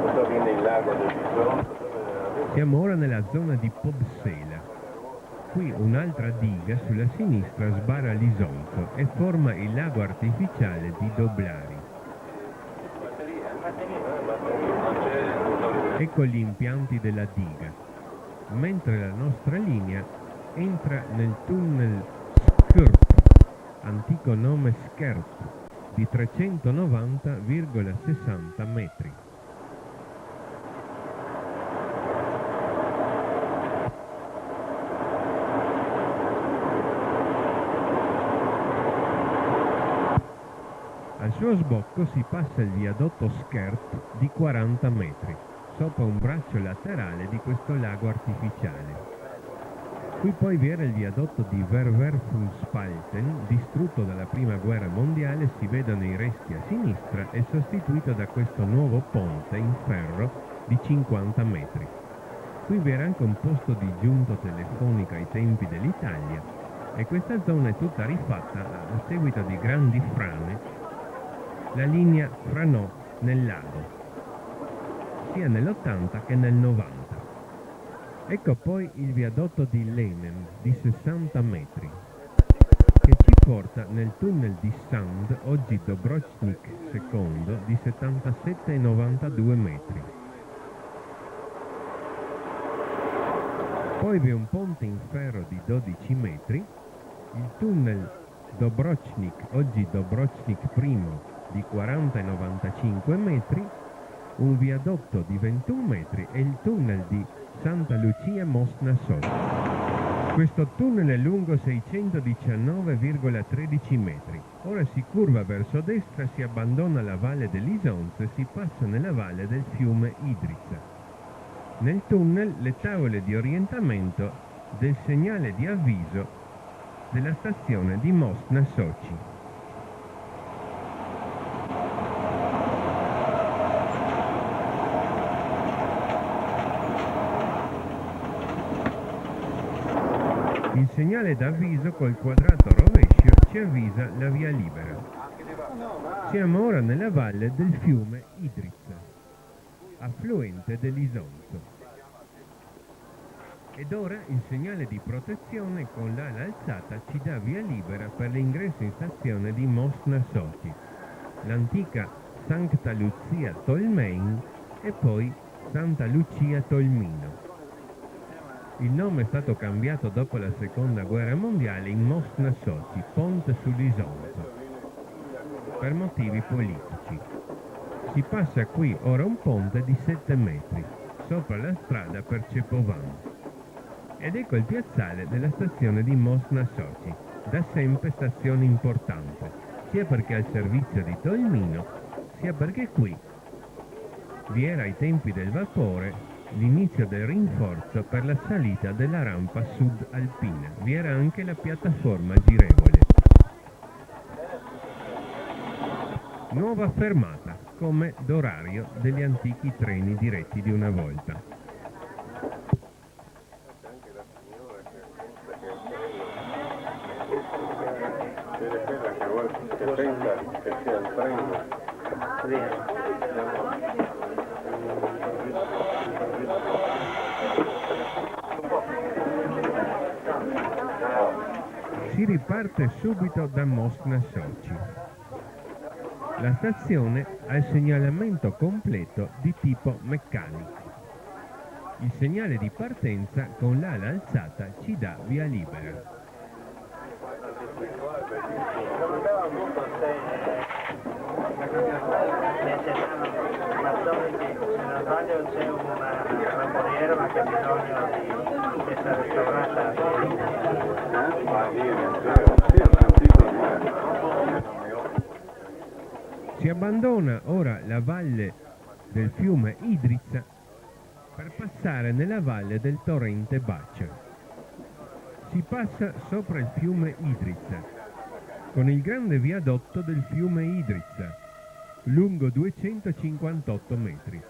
Questo viene il lago del Bisonzo. Siamo ora nella zona di Pobsela. Qui un'altra diga sulla sinistra sbarra l'Isonzo e forma il lago artificiale di Doblari. Ecco gli impianti della diga, mentre la nostra linea entra nel tunnel Skrt, antico nome Skert, di 390,60 metri. Al suo sbocco si passa il viadotto Skert di 40 metri, sopra un braccio laterale di questo lago artificiale. Qui poi vi era il viadotto di Werwerfungsspalten, distrutto dalla prima guerra mondiale, si vedono i resti a sinistra, e sostituito da questo nuovo ponte in ferro di 50 metri. Qui vi era anche un posto di giunto telefonico ai tempi dell'Italia, e questa zona è tutta rifatta a seguito di grandi frane. La linea franò nel lago, sia nell'80 che nel 90. Ecco poi il viadotto di Lenen di 60 metri, che ci porta nel tunnel di Sand, oggi Dobrochnik II, di 77,92 metri. Poi vi è un ponte in ferro di 12 metri, il tunnel Dobrochnik, oggi Dobrochnik I, di 40,95 metri, un viadotto di 21 metri e il tunnel di Santa Lucia Mosna Sot. Questo tunnel è lungo 619,13 metri. Ora si curva verso destra, si abbandona la valle dell'Isonzo e si passa nella valle del fiume Idrica. Nel tunnel le tavole di orientamento del segnale di avviso della stazione di Mosna Sochi. Il segnale d'avviso col quadrato rovescio ci avvisa la via libera. Siamo ora nella valle del fiume Idrica, affluente dell'Isonzo. Ed ora il segnale di protezione con l'ala alzata ci dà via libera per l'ingresso in stazione di Mosna Sochi, l'antica Santa Lucia Tolmein e poi Santa Lucia Tolmino. Il nome è stato cambiato dopo la seconda guerra mondiale in Mosna Sochi, ponte sull'Isonzo, per motivi politici. Si passa qui ora un ponte di 7 metri, sopra la strada per Cepovan. Ed ecco il piazzale della stazione di Mosna Sochi, da sempre stazione importante, sia perché è al servizio di Tolmino, sia perché qui vi era ai tempi del vapore l'inizio del rinforzo per la salita della rampa sud alpina. Vi era anche la piattaforma girevole. Nuova fermata, come d'orario degli antichi treni diretti di una volta. Che pensa che sia il treno. Si riparte subito da Mosna Sochi. La stazione ha il segnalamento completo di tipo meccanico. Il segnale di partenza con l'ala alzata ci dà via libera. C'è una ramponiera ma che ha bisogno di essere restaurata. Si abbandona ora la valle del fiume Idrica per passare nella valle del torrente Bacia. Si passa sopra il fiume Idrica con il grande viadotto del fiume Idrica, lungo 258 metri.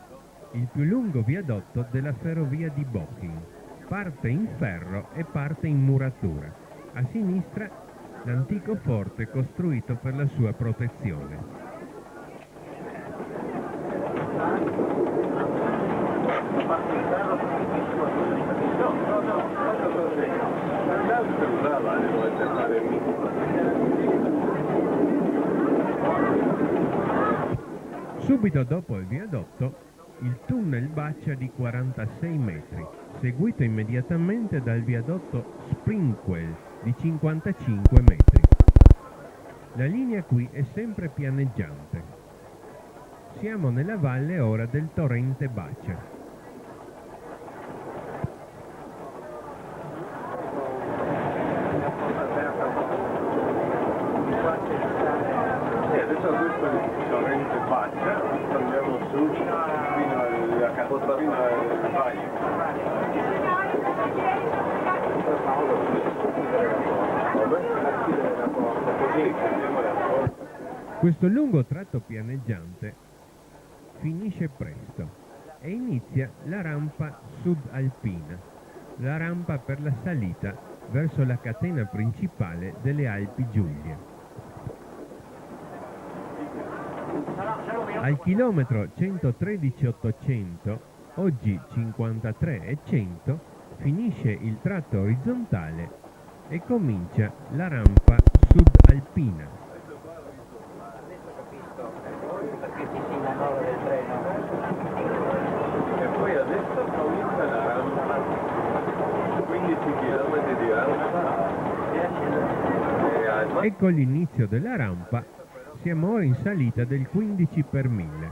Il più lungo viadotto della ferrovia di Bohin, parte in ferro e parte in muratura. A sinistra l'antico forte costruito per la sua protezione. Subito dopo il viadotto il tunnel Bacia di 46 metri, seguito immediatamente dal viadotto Sprinkwell di 55 metri. La linea qui è sempre pianeggiante. Siamo nella valle ora del torrente Bacia. Adesso questo è il torrente Bacia, andiamo su fino al valle. Questo lungo tratto pianeggiante finisce presto e inizia la rampa sud-alpina, la rampa per la salita verso la catena principale delle Alpi Giulie. Al chilometro 113,800, oggi 53,100, finisce il tratto orizzontale e comincia la rampa sud-alpina. Adesso capisco perché ci si innamora del treno. E poi adesso comincia la rampa, 15 km di rampa. Ecco l'inizio della rampa. Siamo ora in salita del 15 per 1000.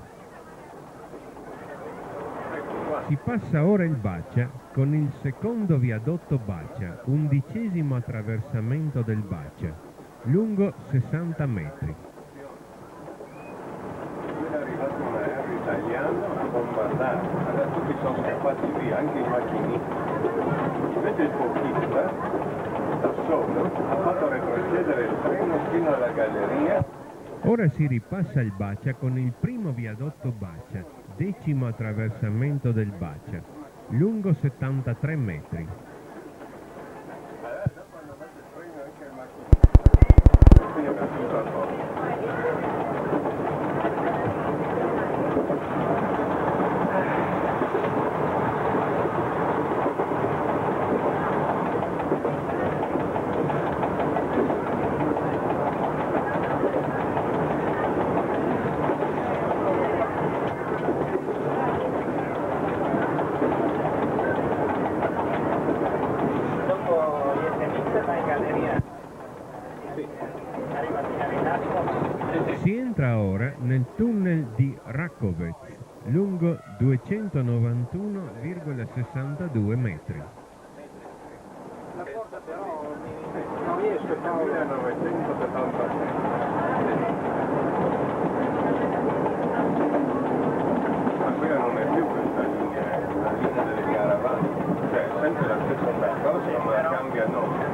Si passa ora il Bacia con il secondo viadotto Bacia, 11° attraversamento del Bacia, lungo 60 metri. È arrivato un aereo italiano a bombardare, adesso tutti sono scappati via, anche i macchinisti. Invece il pochista, da solo, ha fatto retrocedere il treno fino alla galleria. Ora si ripassa il Bacia con il primo viadotto Bacia, 10° attraversamento del Bacia, lungo 73 metri. Adesso quando mette il treno anche il macchinisti. Quindi ho capito la cosa. Dopo gli SMX vai in galleria. Arriva fino all'Inasco. Si entra ora nel tunnel di Rakovec, lungo 291,62 metri. La porta però non riesco a fare. 1976. Ma quella non è più questa linea, è la linea delle caravane. Cioè, è sempre la stessa percorso, ma cambia nome.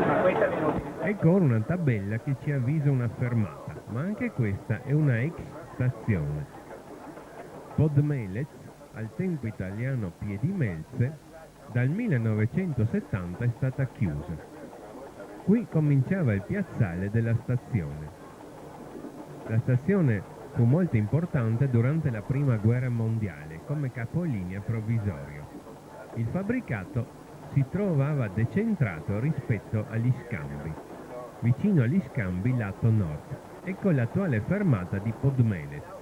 Ma questa viene utilizzata. Ecco ora una tabella che ci avvisa una fermata, ma anche questa è una ex stazione. Podmelec, al tempo italiano Piedimelze, dal 1970 è stata chiusa. Qui cominciava il piazzale della stazione. La stazione fu molto importante durante la Prima Guerra Mondiale come capolinea provvisorio. Il fabbricato si trovava decentrato rispetto agli scambi, vicino agli scambi lato nord. Ecco l'attuale fermata di Podmelec.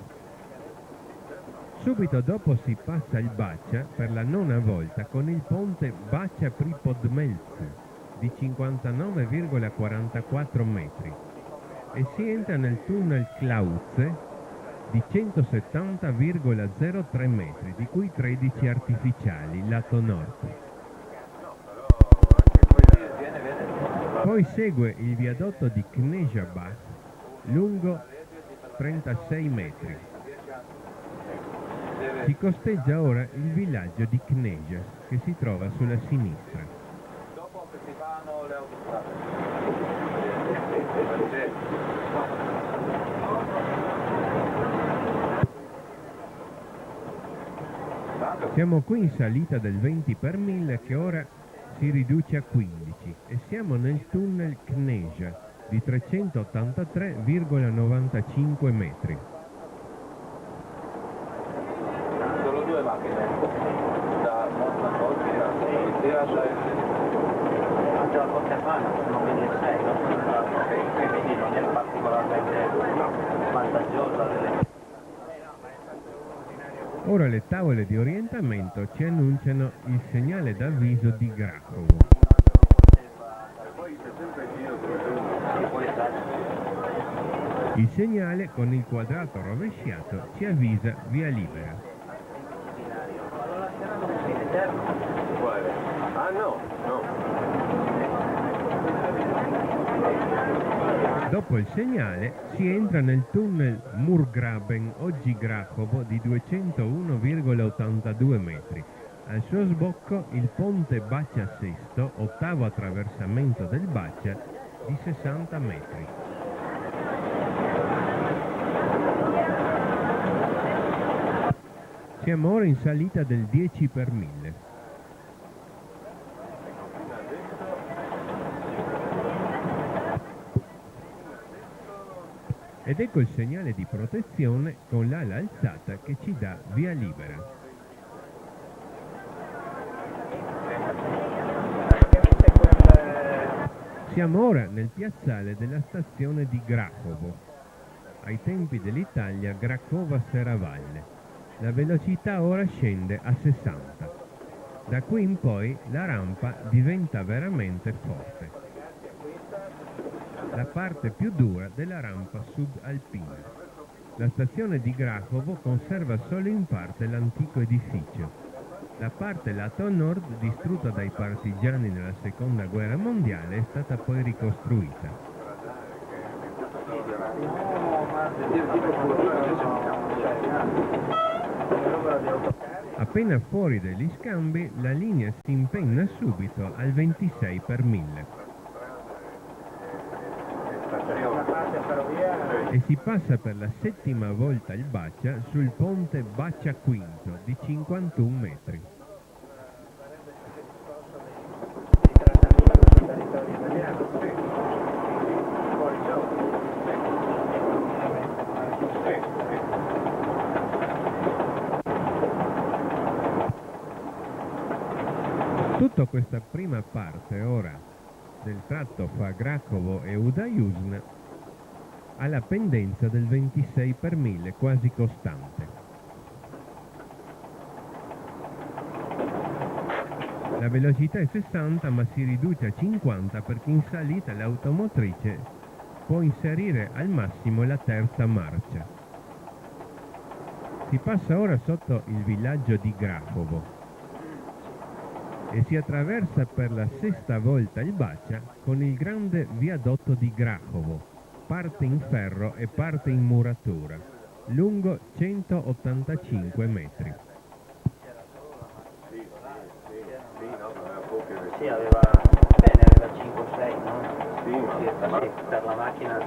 Subito dopo si passa il Bacia per la nona volta con il ponte Bacia pri Podmelce di 59,44 metri e si entra nel tunnel Klauze di 170,03 metri, di cui 13 artificiali lato nord. Poi segue il viadotto di Knežabad, lungo 36 metri. Si costeggia ora il villaggio di Kneža, che si trova sulla sinistra. Dopo che si fanno le autostrade. Siamo qui in salita del 20 per 1000 che ora si riduce a 15 e siamo nel tunnel Kneža di 383,95 metri. Solo due macchine. Da Mosca a polizia c'è Anche la porta a mano, non vedi il 6, no? Quindi non è particolarmente vantaggiosa delle. Ora le tavole di orientamento ci annunciano il segnale d'avviso di Grahovo. Il segnale con il quadrato rovesciato ci avvisa via libera. Quale? Ah no, no. Dopo il segnale si entra nel tunnel Murgraben, oggi Grahovo, di 201,82 metri. Al suo sbocco il ponte Bacia Sesto, 8° attraversamento del Bacia, di 60 metri. Siamo ora in salita del 10 per 1000. Ed ecco il segnale di protezione con l'ala alzata che ci dà via libera. Siamo ora nel piazzale della stazione di Grahovo. Ai tempi dell'Italia Grakova-Serravalle. La velocità ora scende a 60. Da qui in poi la rampa diventa veramente forte. La parte più dura della rampa subalpina. La stazione di Grahovo conserva solo in parte l'antico edificio. La parte lato nord, distrutta dai partigiani nella seconda guerra mondiale, è stata poi ricostruita. Appena fuori dagli scambi, la linea si impenna subito al 26 per 1000 e si passa per la settima volta il Bacia sul ponte Bacia Quinto di 51 metri. Tutta questa prima parte ora del tratto fra Grahovo e Udajuzn ha la pendenza del 26 per 1000 quasi costante. La velocità è 60 ma si riduce a 50 perché in salita l'automotrice può inserire al massimo la terza marcia. Si passa ora sotto il villaggio di Grahovo e si attraversa per la sesta volta il Bacia con il grande viadotto di Grahovo, parte in ferro e parte in muratura, lungo 185 metri. Sì, aveva 5-6, no? Sì, per la macchina.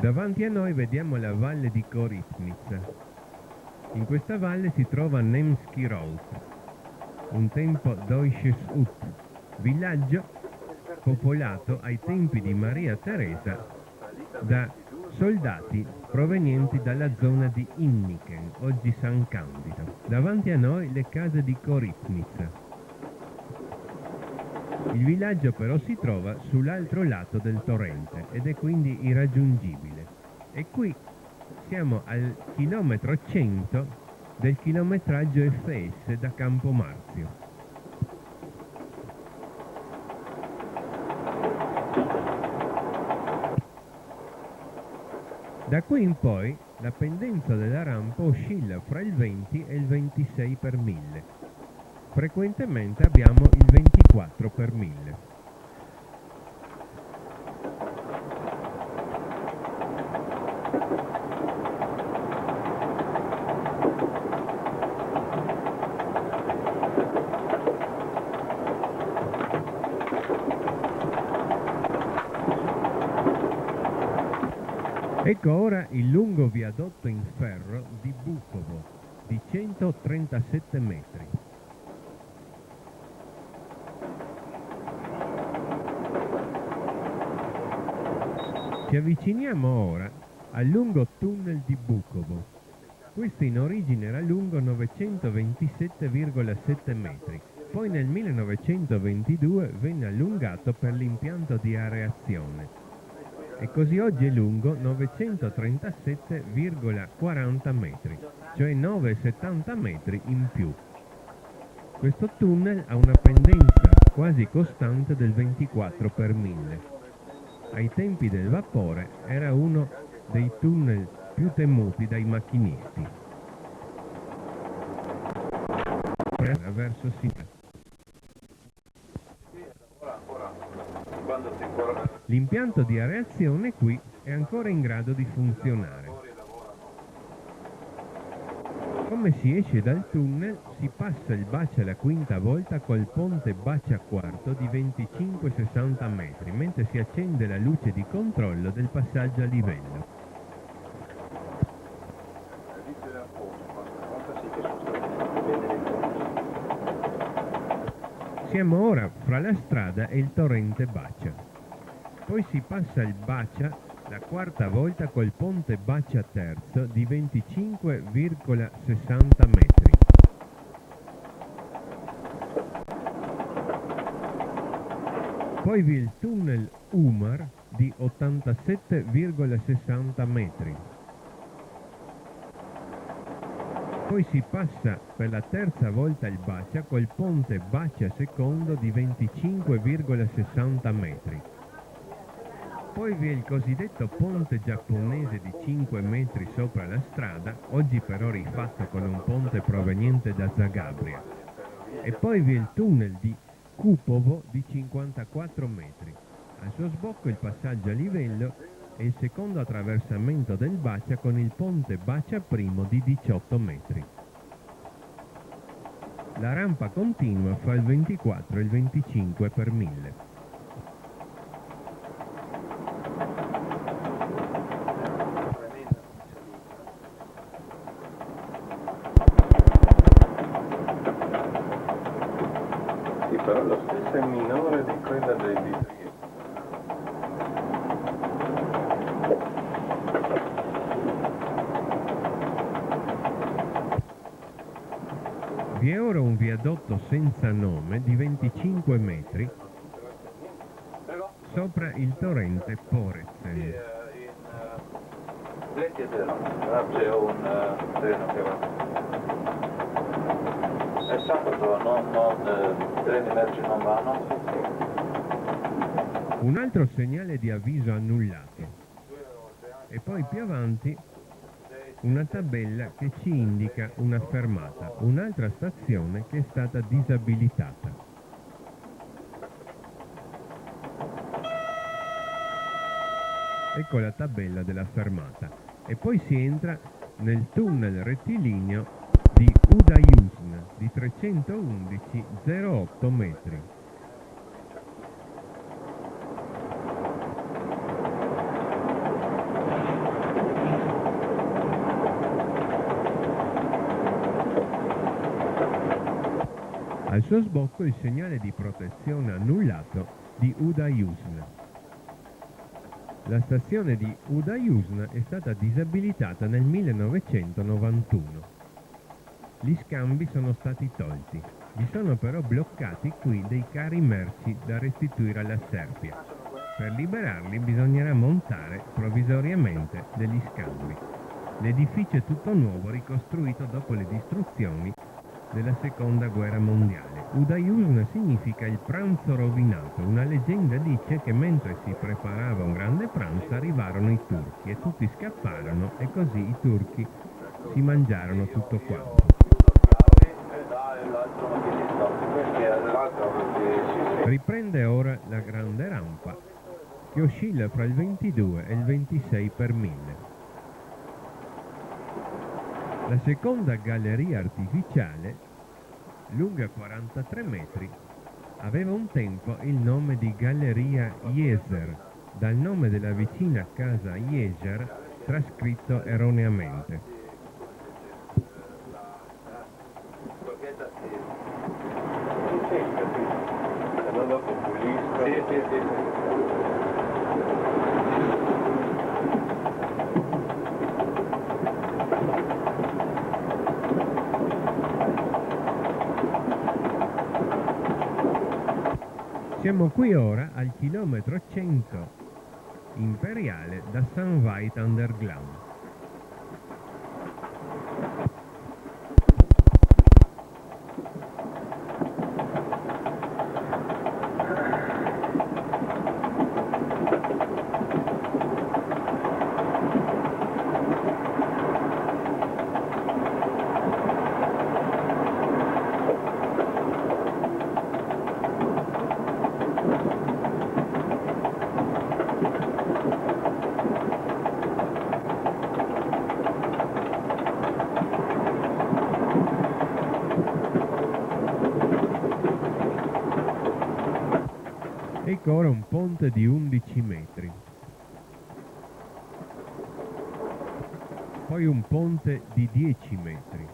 Davanti a noi vediamo la valle di Koryznica. In questa valle si trova Nemski Rolt, un tempo Deutsches Ut, villaggio popolato ai tempi di Maria Teresa da soldati provenienti dalla zona di Inniken, oggi San Candido. Davanti a noi le case di Koryznica. Il villaggio però si trova sull'altro lato del torrente ed è quindi irraggiungibile. E qui siamo al chilometro 100 del chilometraggio FS da Campo Marzio. Da qui in poi la pendenza della rampa oscilla fra il 20 e il 26 per 1000. Frequentemente abbiamo il 24 per 1000. Ecco ora il lungo viadotto in ferro di Bukovo di 137 metri. Ci avviciniamo ora al lungo tunnel di Bukovo. Questo in origine era lungo 927,7 metri, poi nel 1922 venne allungato per l'impianto di areazione. E così oggi è lungo 937,40 metri, cioè 9,70 metri in più. Questo tunnel ha una pendenza quasi costante del 24 per 1000. Ai tempi del vapore era uno dei tunnel più temuti dai macchinisti. Verso sinistra. L'impianto di areazione qui è ancora in grado di funzionare. Come si esce dal tunnel, si passa il Bacia la quinta volta col ponte Bacia quarto di 25-60 metri, mentre si accende la luce di controllo del passaggio a livello. Siamo ora fra la strada e il torrente Bacia. Poi si passa il Bacia la quarta volta col ponte Bacia terzo di 25,60 metri. Poi vi è il tunnel Umar di 87,60 metri. Poi si passa per la terza volta il Bacia col ponte Bacia secondo di 25,60 metri. Poi vi è il cosiddetto ponte giapponese di 5 metri sopra la strada, oggi però rifatto con un ponte proveniente da Zagabria. E poi vi è il tunnel di Kupovo di 54 metri. Al suo sbocco il passaggio a livello e il secondo attraversamento del Bacia con il ponte Bacia I di 18 metri. La rampa continua fra il 24 e il 25 per 1000. Sì, però lo stesso è minore di quella di Trieste. Vi è ora un viadotto senza nome di 25 metri sopra il torrente Porezen. C'è un treno che va. È sabato, treni merci non vanno. Un altro segnale di avviso annullato. E poi più avanti una tabella che ci indica una fermata, un'altra stazione che è stata disabilitata. Ecco la tabella della fermata. E poi si entra nel tunnel rettilineo di Udajuzn di 311,08 metri. Al suo sbocco il segnale di protezione annullato di Udajuzn. La stazione di Udajuzn è stata disabilitata nel 1991. Gli scambi sono stati tolti. Vi sono però bloccati qui dei carri merci da restituire alla Serbia. Per liberarli bisognerà montare provvisoriamente degli scambi. L'edificio è tutto nuovo, ricostruito dopo le distruzioni della seconda guerra mondiale. Udajuzn significa il pranzo rovinato. Una leggenda dice che mentre si preparava un grande pranzo arrivarono i turchi e tutti scapparono e così i turchi si mangiarono tutto quanto. Riprende ora la grande rampa che oscilla fra il 22 e il 26 per 1000. La seconda galleria artificiale, lunga 43 metri, aveva un tempo il nome di Galleria Jeser, dal nome della vicina casa Jeser, trascritto erroneamente. Siamo qui ora al chilometro 100 imperiale da St. Veit Underground. Ecco ora un ponte di 11 metri, poi un ponte di 10 metri,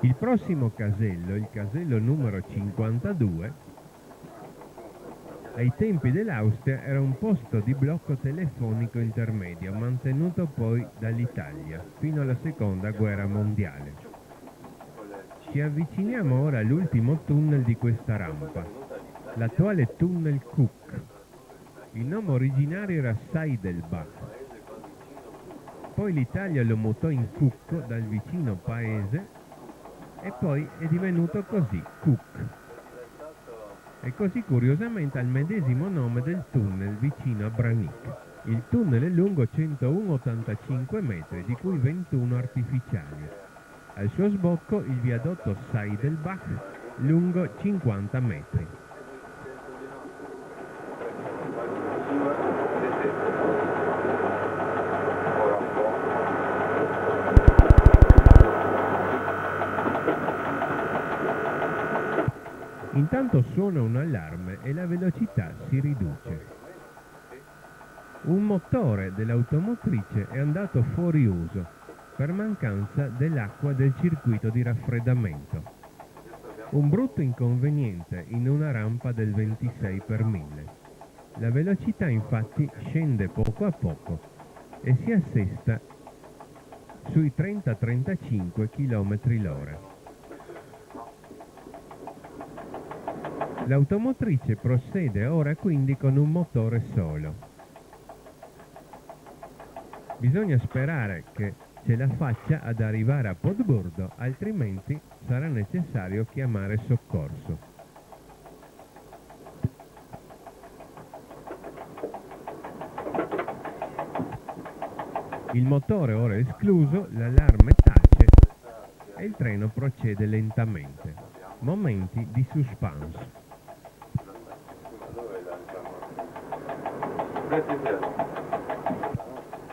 il prossimo casello, il casello numero 52, ai tempi dell'Austria era un posto di blocco telefonico intermedio, mantenuto poi dall'Italia fino alla seconda guerra mondiale. Ci avviciniamo ora all'ultimo tunnel di questa rampa. l'attuale tunnel Cook. Il nome originario era Seidelbach. Poi l'Italia lo mutò in Cucco dal vicino paese e poi è divenuto così, Cook. E così curiosamente ha il medesimo nome del tunnel vicino a Branik. Il tunnel è lungo 101,85 metri, di cui 21 artificiali. Al suo sbocco il viadotto Seidelbach, lungo 50 metri. Intanto suona un allarme e la velocità si riduce. Un motore dell'automotrice è andato fuori uso per mancanza dell'acqua del circuito di raffreddamento. Un brutto inconveniente in una rampa del 26 per 1000. La velocità infatti scende poco a poco e si assesta sui 30-35 km l'ora. L'automotrice procede ora quindi con un motore solo. Bisogna sperare che ce la faccia ad arrivare a Podburgo, altrimenti sarà necessario chiamare soccorso. Il motore ora è escluso, l'allarme tace e il treno procede lentamente. Momenti di suspense.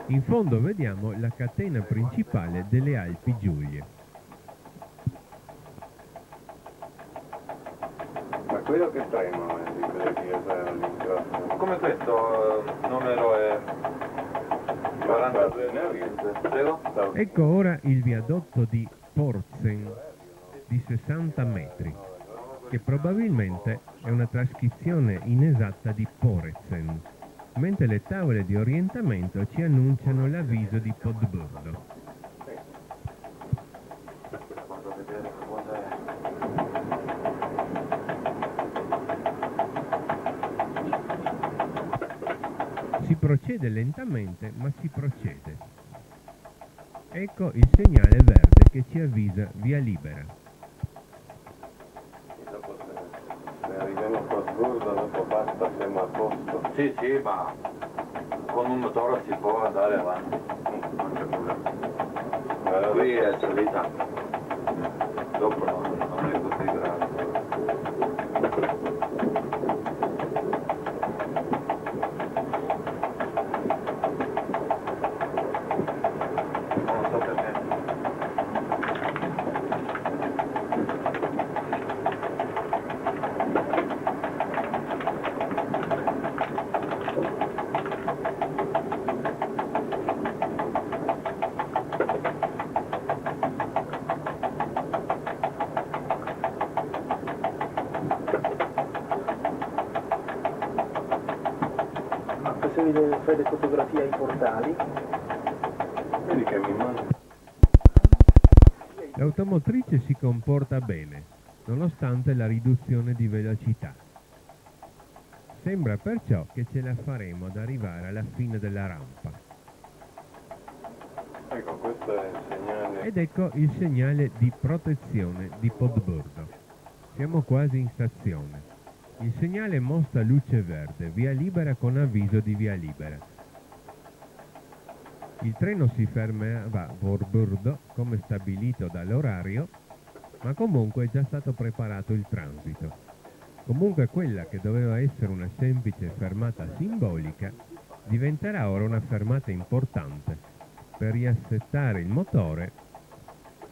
In fondo vediamo la catena principale delle Alpi Giulie. Ma quello che treno è di Come questo numero è 42? Prego? Ecco ora il viadotto di Porzen di 60 metri, che probabilmente è una trascrizione inesatta di Porezen, mentre le tavole di orientamento ci annunciano l'avviso di Podburgo. Si procede lentamente, ma si procede. Ecco il segnale verde che ci avvisa via libera. Se arriviamo a Podburgo, dopo basta, siamo a posto. Sì, sì, ma con un motore si può andare avanti, non c'è problema. Qui è salita, dopo non è così grave. Non so perché. Fai le fotografie ai portali. Vedi che mi manca. L'automotrice si comporta bene, nonostante la riduzione di velocità. Sembra perciò che ce la faremo ad arrivare alla fine della rampa. Ecco, questo è il segnale. Ed ecco il segnale di protezione di Podburgo. Siamo quasi in stazione. Il segnale mostra luce verde, via libera con avviso di via libera. Il treno si fermerà a Podburgo come stabilito dall'orario, ma comunque è già stato preparato il transito. Comunque quella che doveva essere una semplice fermata simbolica diventerà ora una fermata importante per riassettare il motore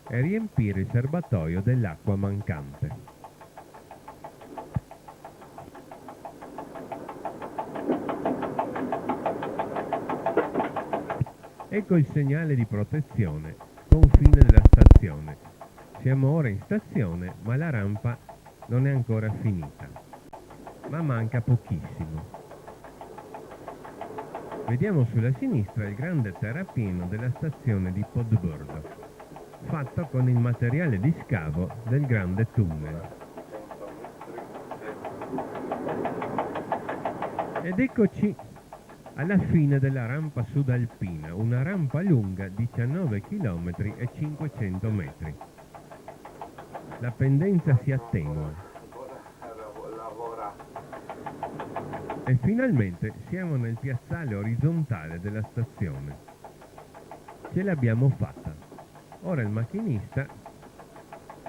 e riempire il serbatoio dell'acqua mancante. Ecco il segnale di protezione, confine della stazione. Siamo ora in stazione, ma la rampa non è ancora finita. Ma manca pochissimo. Vediamo sulla sinistra il grande terrapieno della stazione di Podburgo, fatto con il materiale di scavo del grande tunnel. Ed eccoci alla fine della rampa sudalpina, una rampa lunga 19 km e 500 metri. La pendenza si attenua. E finalmente siamo nel piazzale orizzontale della stazione. Ce l'abbiamo fatta. Ora il macchinista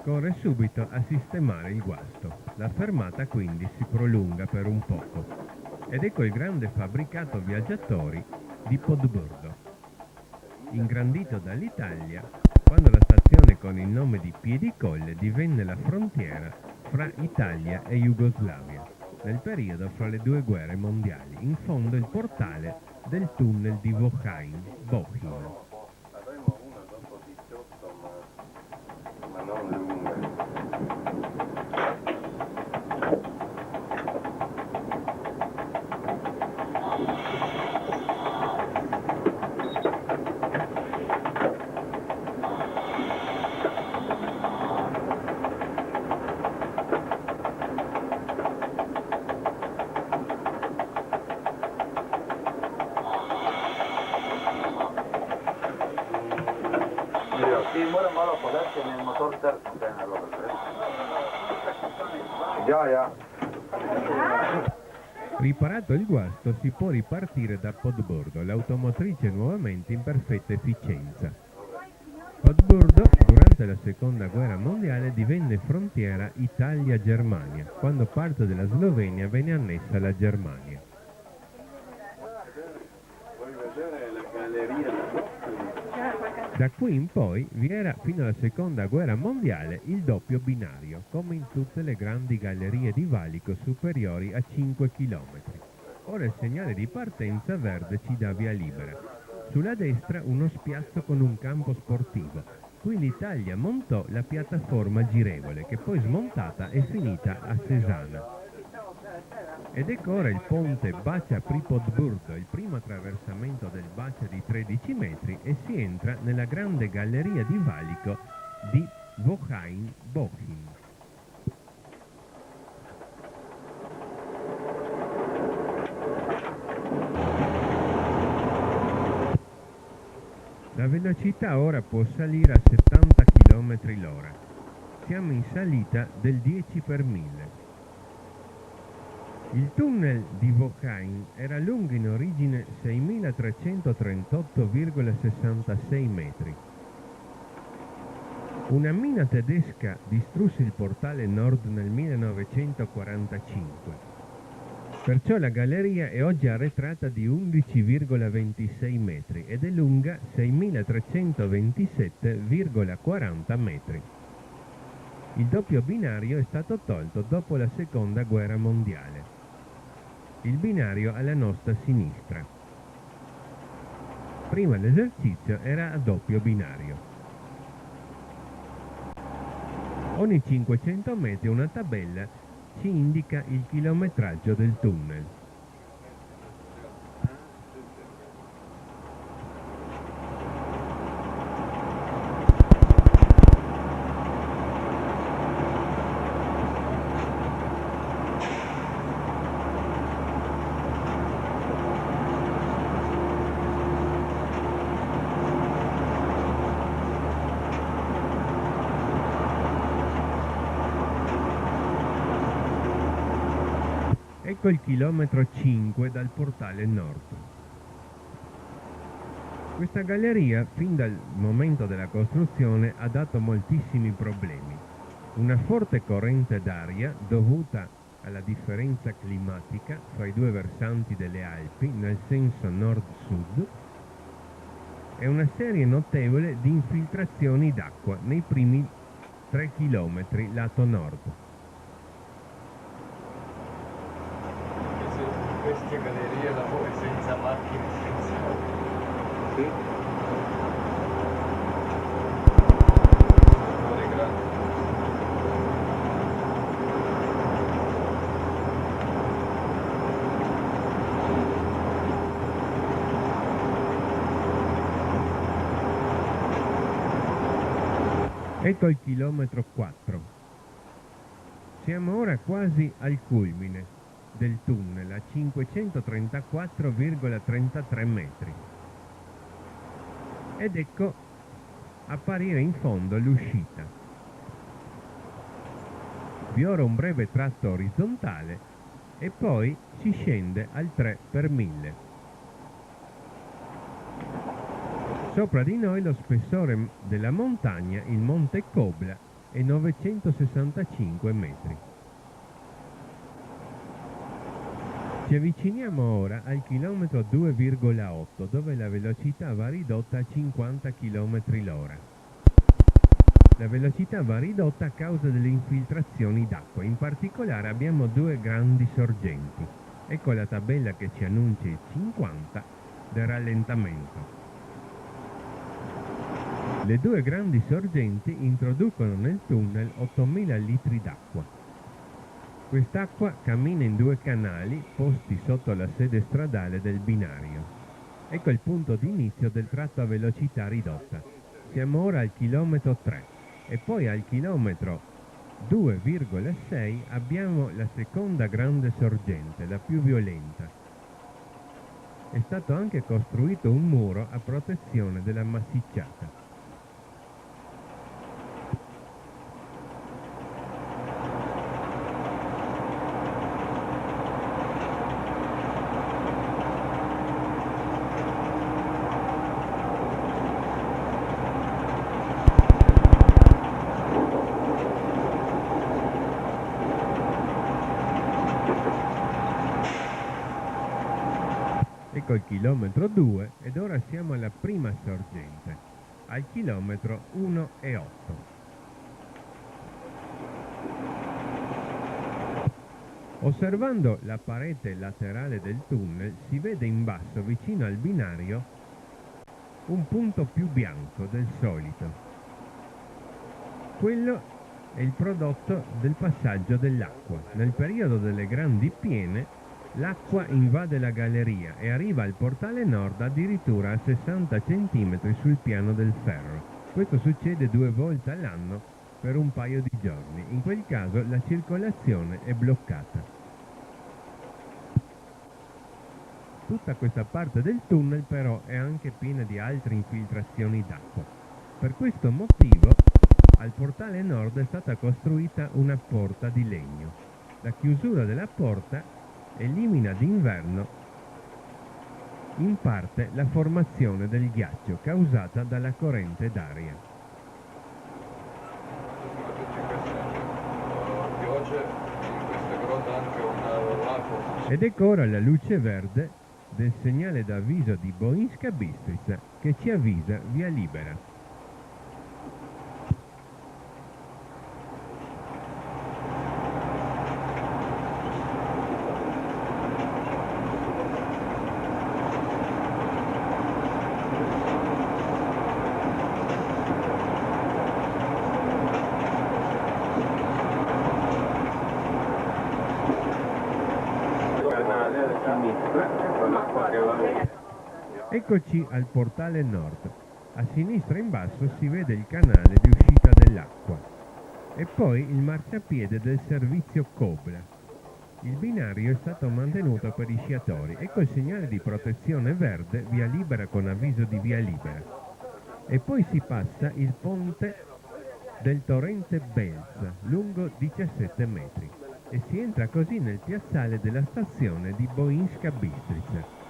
corre subito a sistemare il guasto. La fermata quindi si prolunga per un poco. Ed ecco il grande fabbricato viaggiatori di Podbrdo, ingrandito dall'Italia quando la stazione con il nome di Piedicolle divenne la frontiera fra Italia e Jugoslavia, nel periodo fra le due guerre mondiali, in fondo il portale del tunnel di Bohinj. Avremo una dopo 18, ma non lunga. Sí, bueno, malo poderse en el motor terzo, Ya. Riparato il guasto si può ripartire da Podbrdo, l'automotrice nuovamente in perfetta efficienza. Podbrdo, durante la seconda guerra mondiale, divenne frontiera Italia-Germania, quando parte della Slovenia venne annessa alla Germania. Vuoi vedere la galleria? Da qui in poi vi era fino alla seconda guerra mondiale il doppio binario, come in tutte le grandi gallerie di valico superiori a 5 km. Ora il segnale di partenza verde ci dà via libera. Sulla destra uno spiazzo con un campo sportivo. Qui l'Italia montò la piattaforma girevole, che poi smontata è finita a Cesana. Ed ecco ora il ponte Bacia pri Podbrdo, il primo attraversamento del Bacia di 13 metri, e si entra nella grande galleria di valico di Bohinj. La velocità ora può salire a 70 km l'ora. Siamo in salita del 10 per 1000. Il tunnel di Bohinj era lungo in origine 6.338,66 metri. Una mina tedesca distrusse il portale nord nel 1945. Perciò la galleria è oggi arretrata di 11,26 metri ed è lunga 6.327,40 metri. Il doppio binario è stato tolto dopo la seconda guerra mondiale. Il binario alla nostra sinistra. Prima l'esercizio era a doppio binario. Ogni 500 metri una tabella ci indica il chilometraggio del tunnel. Ecco il chilometro 5 dal portale nord. Questa galleria, fin dal momento della costruzione, ha dato moltissimi problemi. Una forte corrente d'aria dovuta alla differenza climatica fra i due versanti delle Alpi, nel senso nord-sud, e una serie notevole di infiltrazioni d'acqua nei primi 3 chilometri lato nord. Queste gallerie lavori senza macchine, senza... Sì? Lavori grandi. Ecco il chilometro 4. Siamo ora quasi al culmine. del tunnel a 534,33 metri. Ed ecco apparire in fondo l'uscita. Vi ora un breve tratto orizzontale e poi si scende al 3 per 1000. Sopra di noi lo spessore della montagna, il monte Kobla, è 965 metri. Ci avviciniamo ora al chilometro 2,8 dove la velocità va ridotta a 50 km l'ora. La velocità va ridotta a causa delle infiltrazioni d'acqua, in particolare abbiamo due grandi sorgenti. Ecco la tabella che ci annuncia il 50 del rallentamento. Le due grandi sorgenti introducono nel tunnel 8000 litri d'acqua. Quest'acqua cammina in due canali posti sotto la sede stradale del binario. Ecco il punto di inizio del tratto a velocità ridotta. Siamo ora al chilometro 3 e poi al chilometro 2,6 abbiamo la seconda grande sorgente, la più violenta. È stato anche costruito un muro a protezione della massicciata. Ecco il chilometro 2 ed ora siamo alla prima sorgente, al chilometro 1,8. Osservando la parete laterale del tunnel si vede in basso, vicino al binario, un punto più bianco del solito. Quello è il prodotto del passaggio dell'acqua. Nel periodo delle grandi piene l'acqua invade la galleria e arriva al portale nord addirittura a 60 cm sul piano del ferro. Questo succede 2 volte all'anno per un paio di giorni. In quel caso la circolazione è bloccata. Tutta questa parte del tunnel però è anche piena di altre infiltrazioni d'acqua. Per questo motivo al portale nord è stata costruita una porta di legno. La chiusura della porta elimina d'inverno in parte la formazione del ghiaccio causata dalla corrente d'aria. Ed ecco ora la luce verde del segnale d'avviso di Bohinska Bistrica che ci avvisa via libera. Eccoci al portale nord. A sinistra in basso si vede il canale di uscita dell'acqua e poi il marciapiede del servizio Kobla. Il binario è stato mantenuto per i sciatori. Ecco il segnale di protezione verde, via libera con avviso di via libera. E poi si passa il ponte del torrente Belza, lungo 17 metri, e si entra così nel piazzale della stazione di Bohinska Bistrica.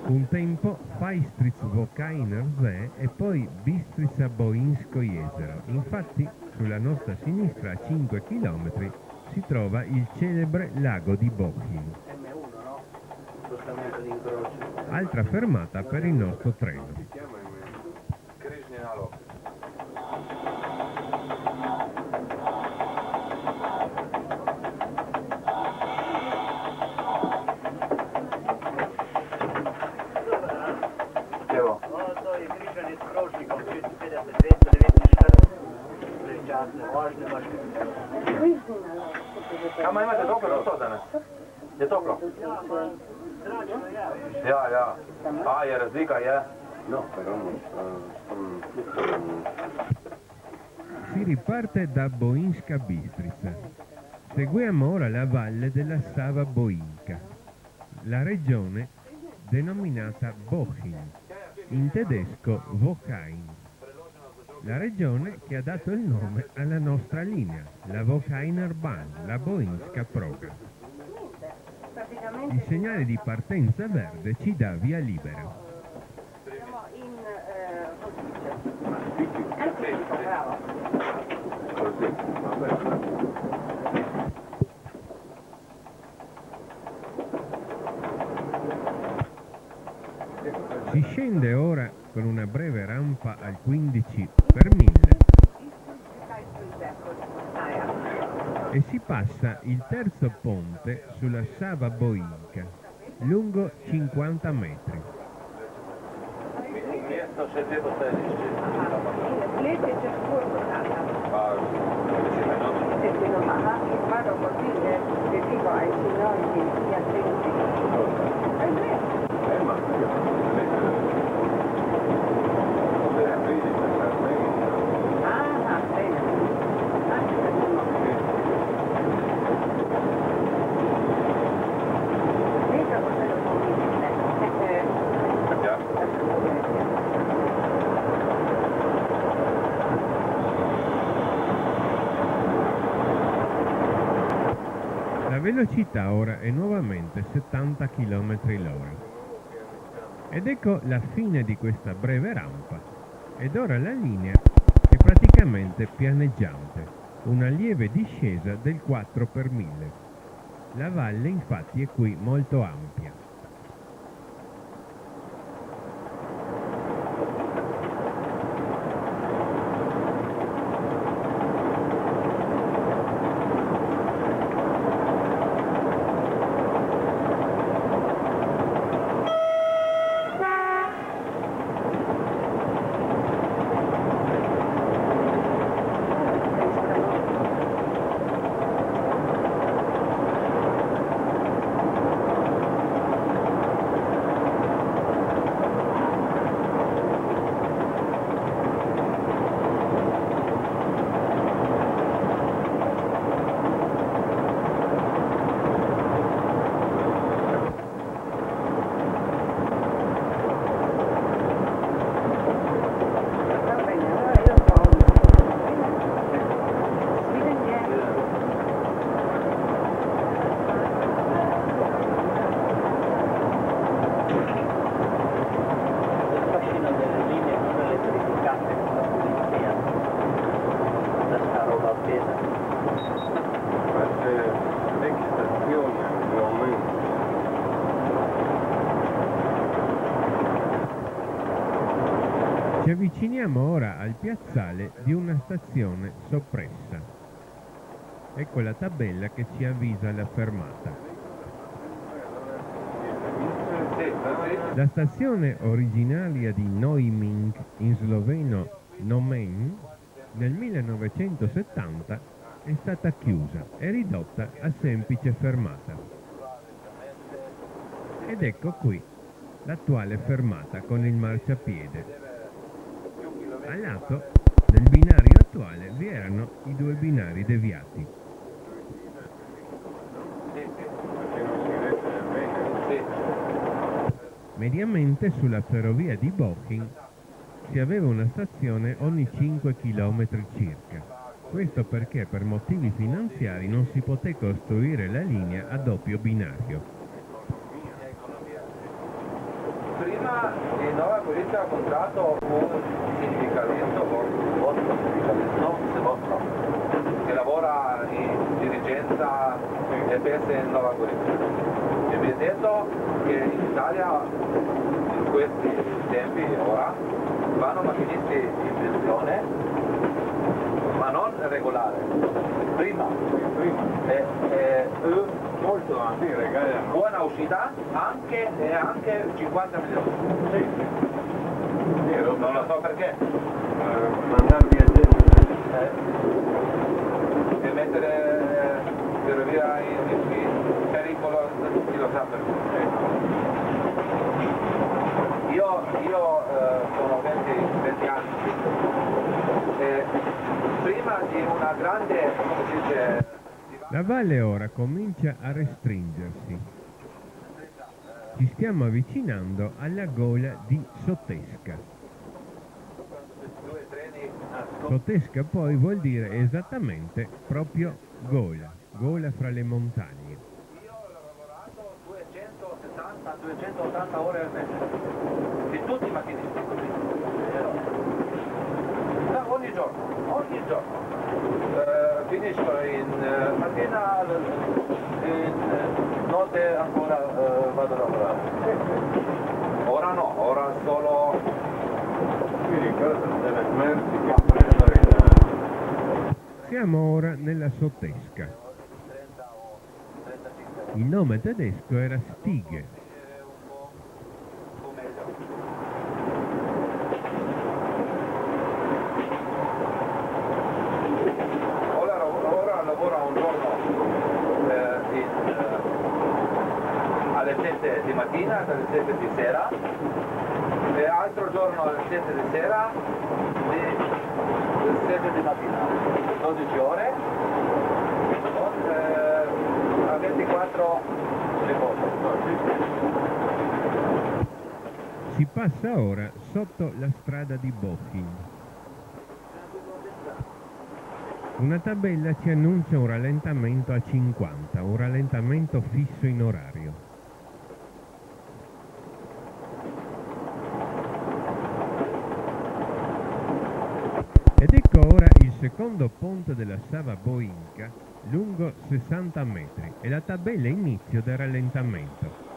Un tempo Faistric-Vokainer Zee e poi Bistrica-Bohinsko-Jezero. Infatti, sulla nostra sinistra a 5 km si trova il celebre lago di Bohin. Altra fermata per il nostro treno. Kamo imate toplo to danas? Je toplo? Ja. A, je razlika, je? No, però Si riparte da Bohinska Bistrica. Seguiamo ora la valle della Sava Boinka, la regione denominata Bochum, in tedesco Wochein. La regione che ha dato il nome alla nostra linea, la Wocheiner Bahn, la Boinska Proga. Il segnale di partenza verde ci dà via libera. Siamo in anticipo, bravo. Si scende ora con una breve rampa al 15 per 1000 e si passa il terzo ponte sulla Sava Boinka, lungo 50 metri. Mjesto še dve posledišče. Let je čez kurvo tata. Pa, 10 minut. 10 minut, aha, in vado così che dico ai signori di attenti. È vero. Ma Ah, bene. Mica cosa lo La velocità ora è nuovamente 70 km/h. Ed ecco la fine di questa breve rampa. Ed ora la linea è praticamente pianeggiante, una lieve discesa del 4 per 1000. La valle infatti è qui molto ampia. Ci avviciniamo ora al piazzale di una stazione soppressa. Ecco la tabella che ci avvisa la fermata. La stazione originaria di Neuming, in sloveno Nomen, nel 1970 è stata chiusa e ridotta a semplice fermata. Ed ecco qui l'attuale fermata con il marciapiede. A lato del binario attuale vi erano i due binari deviati. Mediamente sulla ferrovia di Bochum si aveva una stazione ogni 5 km circa. Questo perché per motivi finanziari non si poté costruire la linea a doppio binario. Prima di Nova Gorica ha comprato un sindicalista, vostro sindicalista, che lavora in dirigenza EPS in Nova Gorica. E mi ha detto che in Italia in questi tempi ora vanno macchinisti in pensione, ma non regolare. Prima. molto sì, regalano. Buona uscita anche 50 milioni. Sì. Non lo so perché. Mandarvi a gente. E mettere ferrovia in pericolo, chi lo sa perché. Io sono 20 anni e prima di una grande, come si dice, La valle ora comincia a restringersi. Ci stiamo avvicinando alla gola di Sotesca. Sotesca poi vuol dire esattamente proprio gola, gola fra le montagne. Io ho lavorato 270-280 ore al mese, di tutti i macchinisti così. Ogni giorno. Finisco in mattina, in notte ancora vado a lavorare. Ora no, ora solo... Mi ricordo delle merci che prendono in... Siamo ora nella Sotesca. Il nome tedesco era Stige. Ora lavoro un giorno alle 7 di mattina, alle 7 di sera, e altro giorno alle 7 di sera, alle 7 di mattina, 12 ore, a 24 riposo. Si passa ora sotto la strada di Bochum. Una tabella ci annuncia un rallentamento a 50, un rallentamento fisso in orario. Ed ecco ora il secondo ponte della Sava Boinca, lungo 60 metri, e la tabella inizio del rallentamento.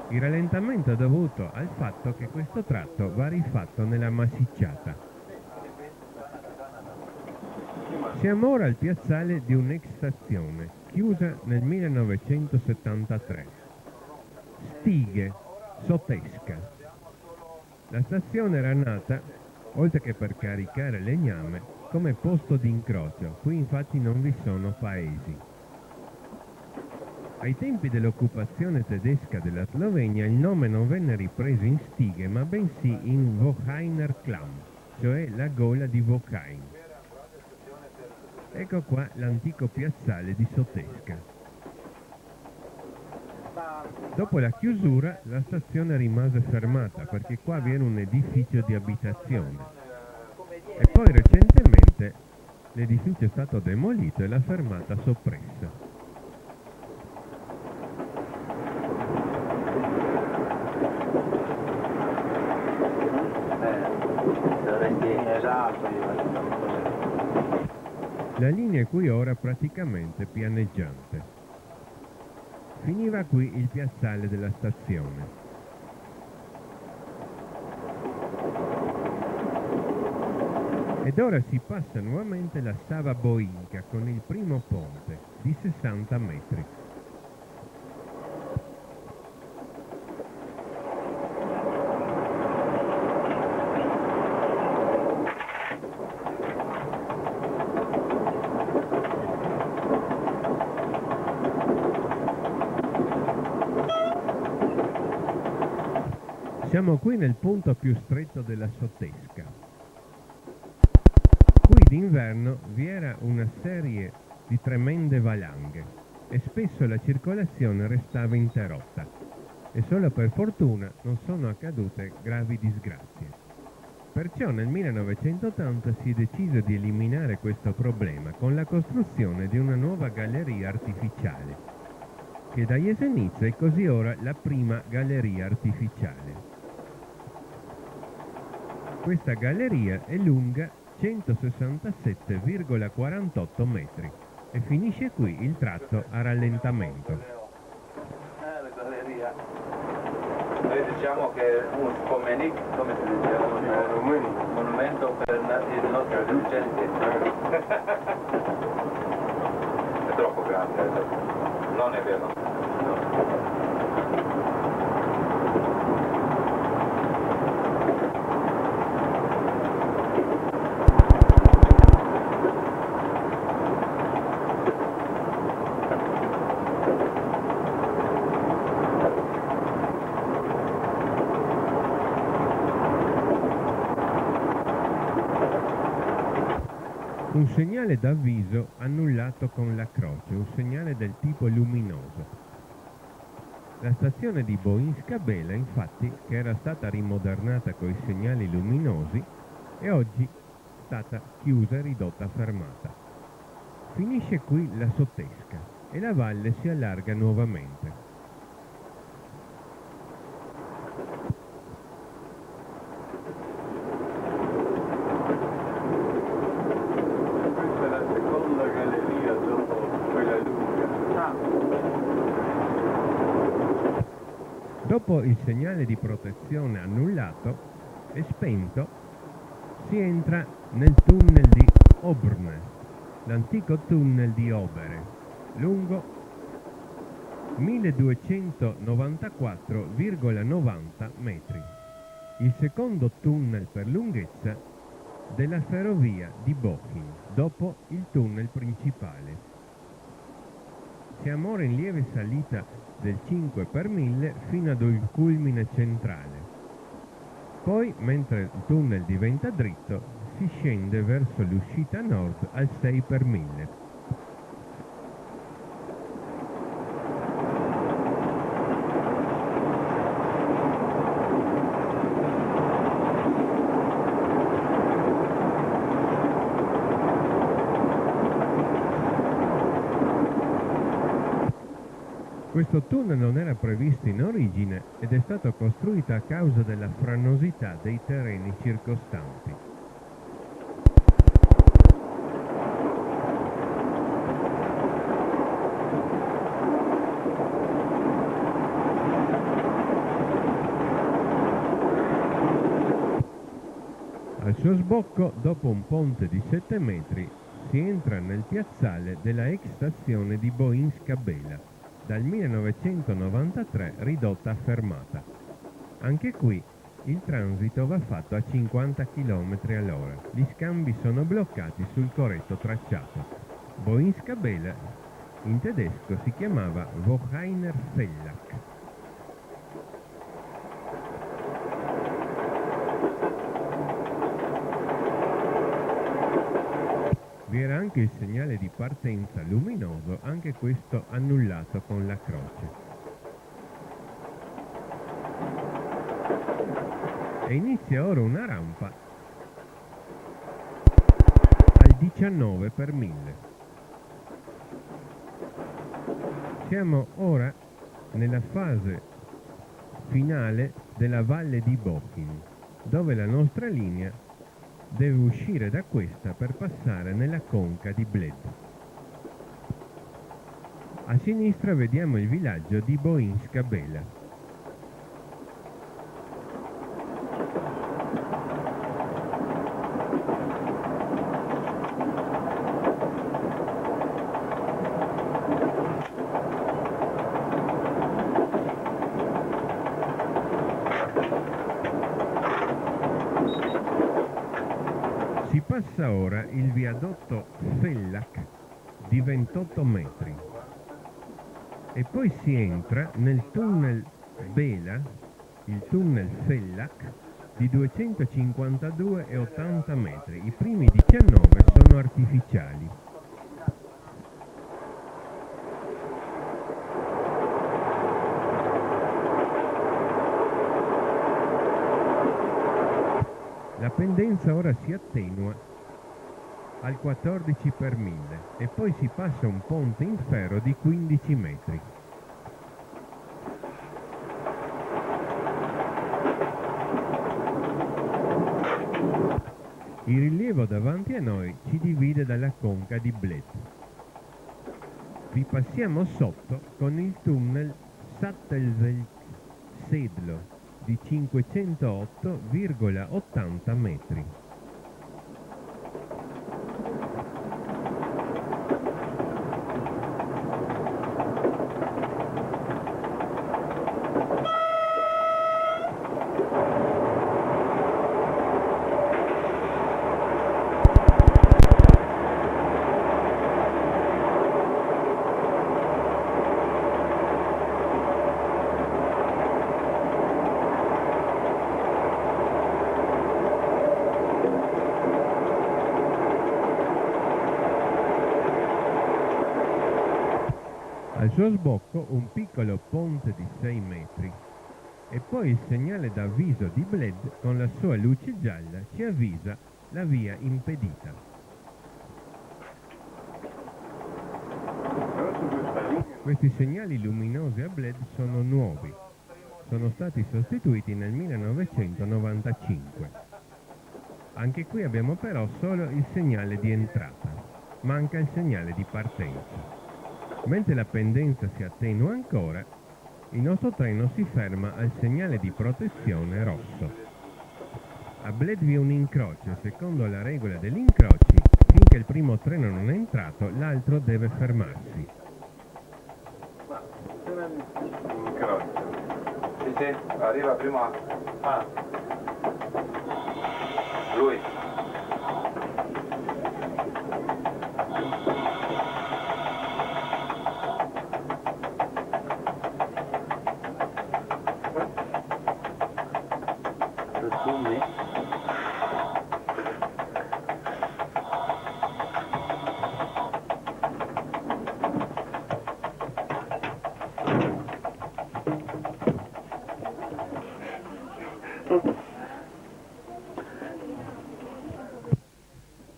Il rallentamento è dovuto al fatto che questo tratto va rifatto nella massicciata. Siamo ora al piazzale di un'ex stazione, chiusa nel 1973. Stige, Sotesca. La stazione era nata, oltre che per caricare legname, come posto di incrocio. Qui infatti non vi sono paesi. Ai tempi dell'occupazione tedesca della Slovenia il nome non venne ripreso in Stige, ma bensì in Wocheiner Klamm, cioè la gola di Wochein. Ecco qua l'antico piazzale di Sotesca. Dopo la chiusura la stazione rimase fermata perché qua vi era un edificio di abitazione e poi recentemente l'edificio è stato demolito e la fermata soppressa. La linea è qui ora praticamente pianeggiante. Finiva qui il piazzale della stazione. Ed ora si passa nuovamente la Sava Boinca con il primo ponte di 60 metri. Siamo qui nel punto più stretto della Sotesca. Qui d'inverno vi era una serie di tremende valanghe e spesso la circolazione restava interrotta e solo per fortuna non sono accadute gravi disgrazie. Perciò nel 1980 si è deciso di eliminare questo problema con la costruzione di una nuova galleria artificiale, che da Jesenice è così ora la prima galleria artificiale. Questa galleria è lunga 167,48 metri e finisce qui il tratto a rallentamento. La galleria. Noi diciamo che è un spomenik, come si dice? Un monumento per i nostri dirigenti. È troppo grande, non è vero. Un segnale d'avviso annullato con la croce, un segnale del tipo luminoso. La stazione di Boinska-Bela, infatti, che era stata rimodernata coi segnali luminosi, è oggi stata chiusa e ridotta fermata. Finisce qui la sottesca e la valle si allarga nuovamente. Questa è la seconda galleria dopo quella lunga. Dopo il segnale di protezione annullato e spento, si entra nel tunnel di Obrne, l'antico tunnel di Obere, lungo 1294,90 metri, il secondo tunnel per lunghezza della ferrovia di Bochum, dopo il tunnel principale. Siamo ora in lieve salita del 5 per 1000 fino ad un culmine centrale. Poi, mentre il tunnel diventa dritto, si scende verso l'uscita nord al 6 per 1000. Questo tunnel non era previsto in origine ed è stato costruito a causa della frannosità dei terreni circostanti. Al suo sbocco, dopo un ponte di 7 metri, si entra nel piazzale della ex stazione di Boinska-Bela, dal 1993 ridotta a fermata. Anche qui il transito va fatto a 50 km all'ora. Gli scambi sono bloccati sul corretto tracciato. Boinska-Bela in tedesco si chiamava Wocheiner Fellach. Vi era anche il segnale di partenza luminoso, anche questo annullato con la croce. E inizia ora una rampa al 19 per 1000. Siamo ora nella fase finale della valle di Bochum, dove la nostra linea deve uscire da questa per passare nella conca di Bled. A sinistra vediamo il villaggio di Boinska-Bela. Si passa ora il viadotto Fellach di 28 metri e poi si entra nel tunnel Bela, il tunnel Fellach di 252,80 metri. I primi 19 sono artificiali. La pendenza ora si attenua al 14 per 1000 e poi si passa un ponte in ferro di 15 metri. Il rilievo davanti a noi ci divide dalla conca di Bled. Vi passiamo sotto con il tunnel Sattelweg-Sedlo di 508,80 metri. Al suo sbocco un piccolo ponte di 6 metri e poi il segnale d'avviso di Bled con la sua luce gialla ci avvisa la via impedita. Questi segnali luminosi a Bled sono nuovi, sono stati sostituiti nel 1995. Anche qui abbiamo però solo il segnale di entrata, manca il segnale di partenza. Mentre la pendenza si attenua ancora, il nostro treno si ferma al segnale di protezione rosso. A Bled vi è un incrocio e secondo la regola degli incroci, finché il primo treno non è entrato, l'altro deve fermarsi. Sì, sì, arriva prima. Lui.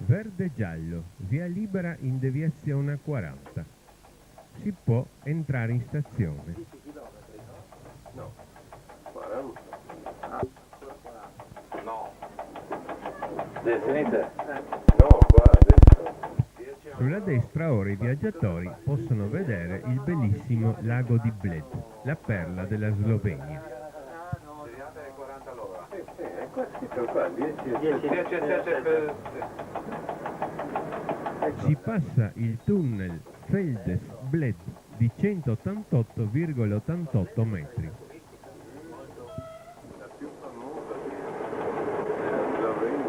Verde-giallo, via libera in deviazione a 40. Si può entrare in stazione. No, 40. No. Sinistra. No, qua adesso. Sulla destra ora i viaggiatori possono vedere il bellissimo lago di Bled, la perla della Slovenia. Deviate 40 all'ora. Sì, è qua scritto qua, 10. Si passa il tunnel Feldes-Bled di 188,88 metri. La più famosa della Slovenia.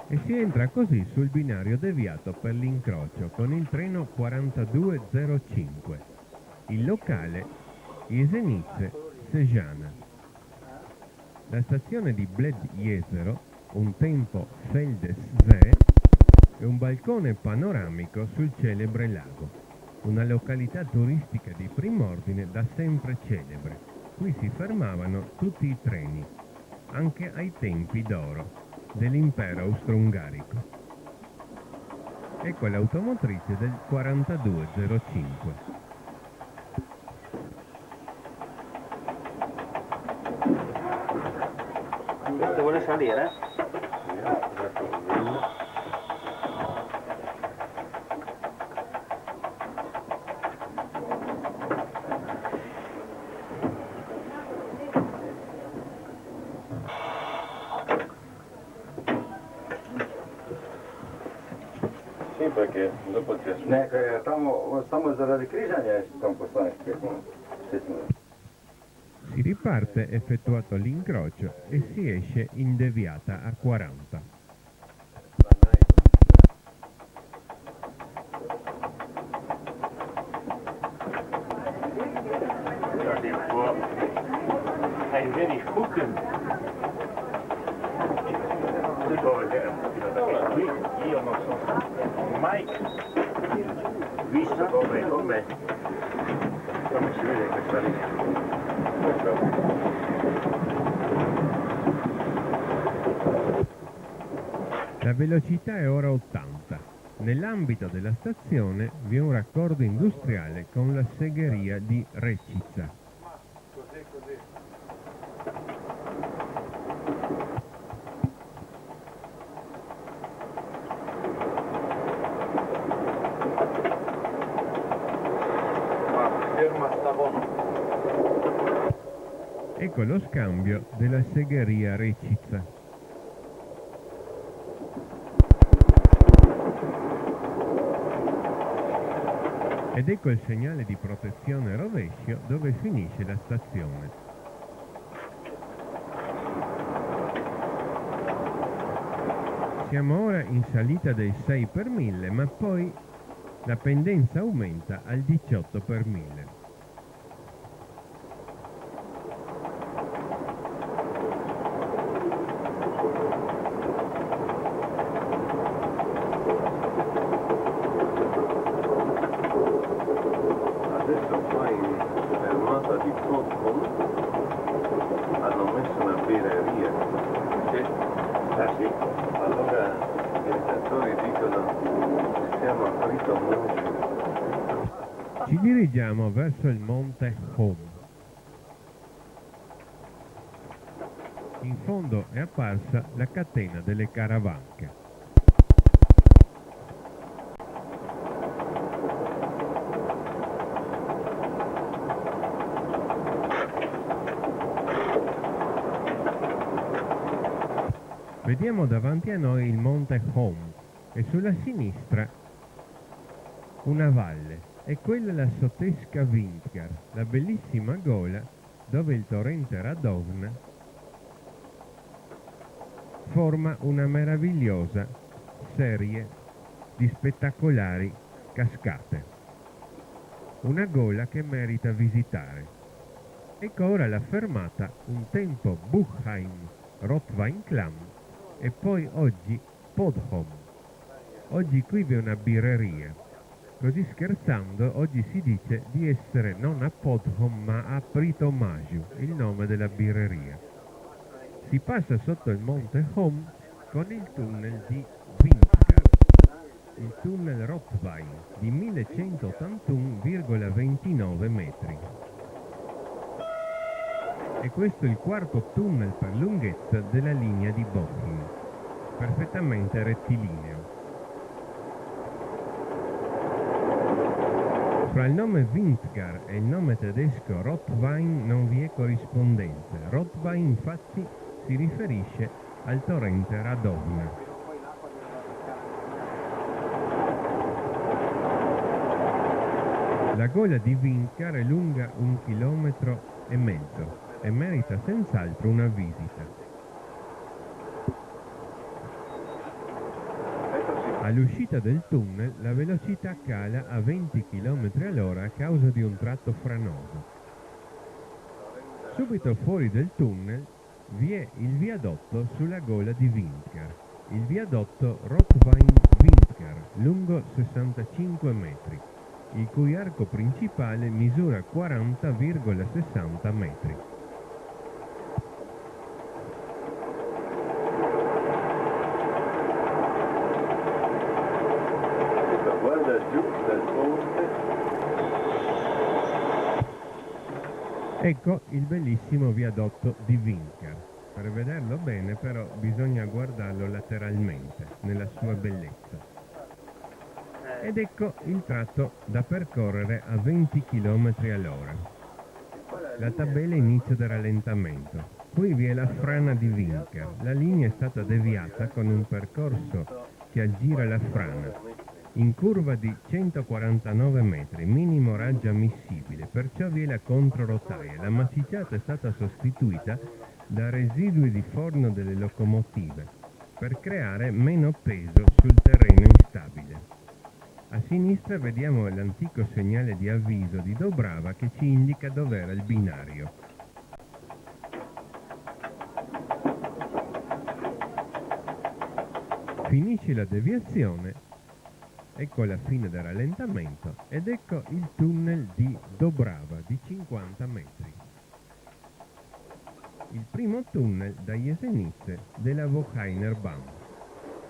E si entra così sul binario deviato per l'incrocio con il treno 4205, il locale Jesenice-Sežana. La stazione di Bled-Jezero, un tempo Feldes-Zee, è un balcone panoramico sul celebre lago, una località turistica di prim'ordine da sempre celebre. Qui si fermavano tutti i treni, anche ai tempi d'oro dell'impero austro-ungarico. Ecco l'automotrice del 4205. Se vuole salire? Sì, perché dopo ti aspetta. Stamo zaradi križanja, tam poslanik. Si riparte effettuato l'incrocio e si esce in deviata a 40. Hij wil hoeken. Qui io non sono mai visto come si vede questa linea. La velocità è ora 80. Nell'ambito della stazione vi è un raccordo industriale con la segheria di Recica. Ecco lo scambio della segheria Recica. Ed ecco il segnale di protezione rovescio dove finisce la stazione. Siamo ora in salita dei 6 per 1000, ma poi La pendenza aumenta al 18 per 1000. Adesso qua in fermata di Podhom hanno messo una birreria. Sì. Ah sì? Allora i viaggiatori dicono che siamo a Frito Mugio. Ci dirigiamo verso il monte Home. In fondo è apparsa la catena delle Caravanche. Vediamo davanti a noi il monte Home e sulla sinistra una valle. E quella è la Sotesca Vintgar, la bellissima gola dove il torrente Radovna forma una meravigliosa serie di spettacolari cascate. Una gola che merita visitare. Ecco ora la fermata, un tempo Buchheim Rotweinklam e poi oggi Podhom. Oggi qui vi è una birreria. Così scherzando, oggi si dice di essere non a Podhom ma a Pritomagiu, il nome della birreria. Si passa sotto il monte Hom con il tunnel di Vintgar, il tunnel Rotwein di 1181,29 metri. E questo è il quarto tunnel per lunghezza della linea di Bochum, perfettamente rettilineo. Fra il nome Vintgar e il nome tedesco Rotwein non vi è corrispondenza. Rotwein infatti si riferisce al torrente Radovna. La gola di Vintgar è lunga 1,5 chilometri e merita senz'altro una visita. All'uscita del tunnel la velocità cala a 20 km all'ora a causa di un tratto franoso. Subito fuori del tunnel vi è il viadotto sulla gola di Vintgar, il viadotto Rotwein-Vintgar, lungo 65 metri, il cui arco principale misura 40,60 metri. Guarda giù dal ponte. Ecco il bellissimo viadotto di Vintgar. Per vederlo bene però bisogna guardarlo lateralmente, nella sua bellezza. Ed ecco il tratto da percorrere a 20 km all'ora. La tabella inizia da rallentamento. Qui vi è la frana di Vintgar. La linea è stata deviata con un percorso che aggira la frana. In curva di 149 metri, minimo raggio ammissibile, perciò vi è la controrotaia. La massicciata è stata sostituita da residui di forno delle locomotive per creare meno peso sul terreno instabile. A sinistra vediamo l'antico segnale di avviso di Dobrava che ci indica dov'era il binario. Finisce la deviazione. Ecco la fine del rallentamento ed ecco il tunnel di Dobrava di 50 metri. Il primo tunnel da Jesenice della Wocheiner Bahn,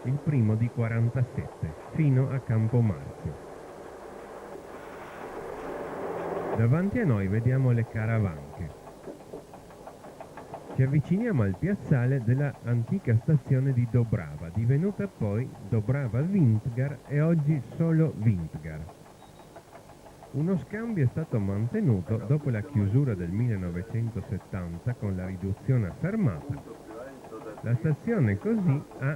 il primo di 47, fino a Campomarzio. Davanti a noi vediamo le Caravanche. Ci avviciniamo al piazzale della antica stazione di Dobrava, divenuta poi Dobrava Vintgar e oggi solo Vintgar. Uno scambio è stato mantenuto dopo la chiusura del 1970 con la riduzione a fermata. La stazione così ha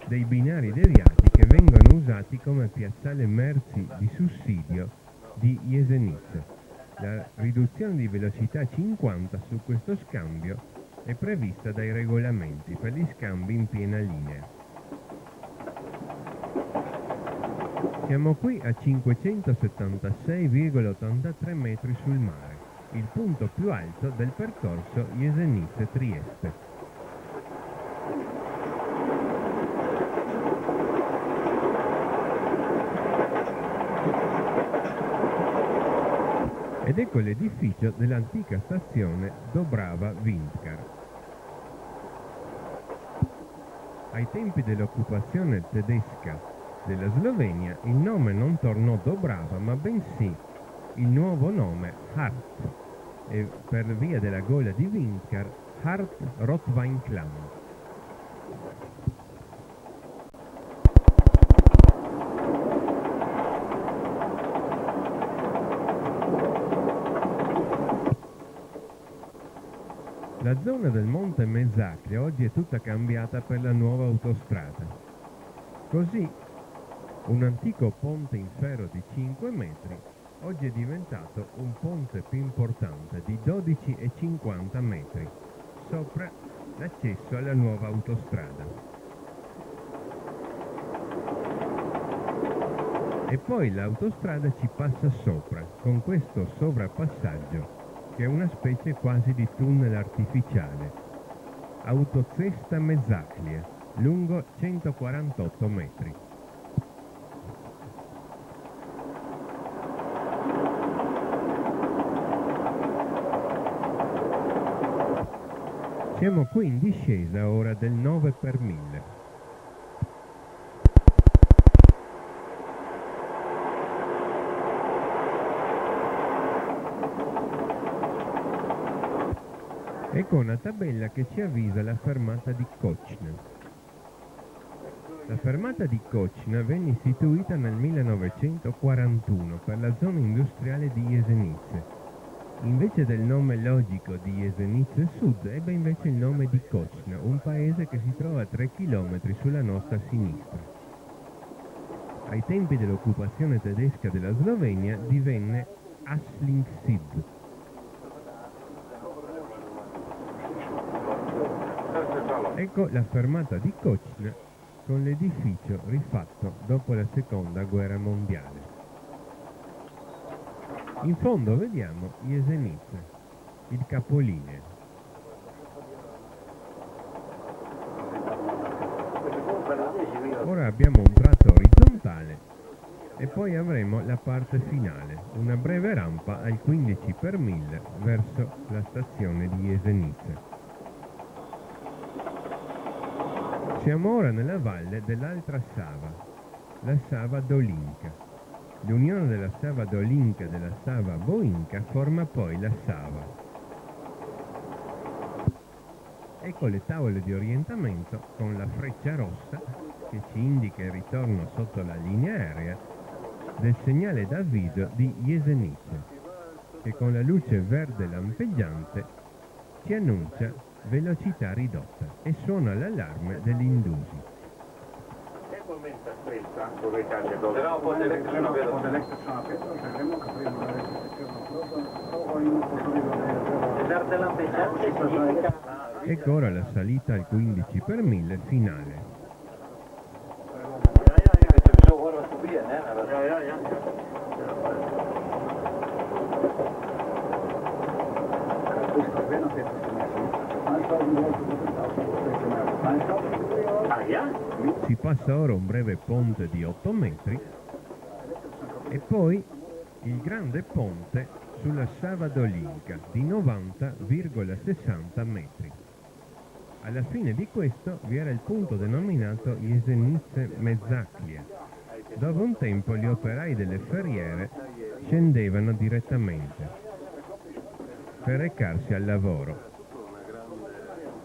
dei binari deviati che vengono usati come piazzale merci di sussidio di Jesenice. La riduzione di velocità 50 su questo scambio è prevista dai regolamenti per gli scambi in piena linea. Siamo qui a 576,83 metri sul mare, il punto più alto del percorso Jesenice-Trieste. Ed ecco l'edificio dell'antica stazione Dobrava-Vintkar. Ai tempi dell'occupazione tedesca della Slovenia il nome non tornò Dobrava, ma bensì il nuovo nome Hart, e per via della gola di Vintkar, Hart Rotweinklam. La zona del Monte Mezzaclia oggi è tutta cambiata per la nuova autostrada. Così, un antico ponte in ferro di 5 metri oggi è diventato un ponte più importante di 12,50 metri, sopra l'accesso alla nuova autostrada. E poi l'autostrada ci passa sopra, con questo sovrapassaggio, che è una specie quasi di tunnel artificiale. Autocesta Mezzaclia, lungo 148 metri. Siamo qui in discesa ora del 9 per 1000. Ecco una tabella che ci avvisa la fermata di Kočna. La fermata di Kočna venne istituita nel 1941 per la zona industriale di Jesenice. Invece del nome logico di Jesenice Sud ebbe invece il nome di Kočna, un paese che si trova a 3 km sulla nostra sinistra. Ai tempi dell'occupazione tedesca della Slovenia divenne Aslingsib. Ecco la fermata di Kočna con l'edificio rifatto dopo la seconda guerra mondiale. In fondo vediamo Jesenice, il capolinea. Ora abbiamo un tratto orizzontale e poi avremo la parte finale, una breve rampa al 15 per 1000 verso la stazione di Jesenice. Siamo ora nella valle dell'altra Sava, la Sava Dolinka. L'unione della Sava Dolinka e della Sava Boinka forma poi la Sava. Ecco le tavole di orientamento con la freccia rossa che ci indica il ritorno sotto la linea aerea del segnale d'avviso di Jesenice, che con la luce verde lampeggiante ci annuncia velocità ridotta e suona l'allarme dell'indusi. Che momento questa dove cambia dove? Però un po' di elettrico non vedo. Verde lampeggiante significa... Ecco ora la salita al 15 per 1000 finale. Si passa ora un breve ponte di 8 metri e poi il grande ponte sulla Sava Dolinka di 90,60 metri. Alla fine di questo vi era il punto denominato Jesenice Mezzaclia, dove un tempo gli operai delle ferriere scendevano direttamente per recarsi al lavoro.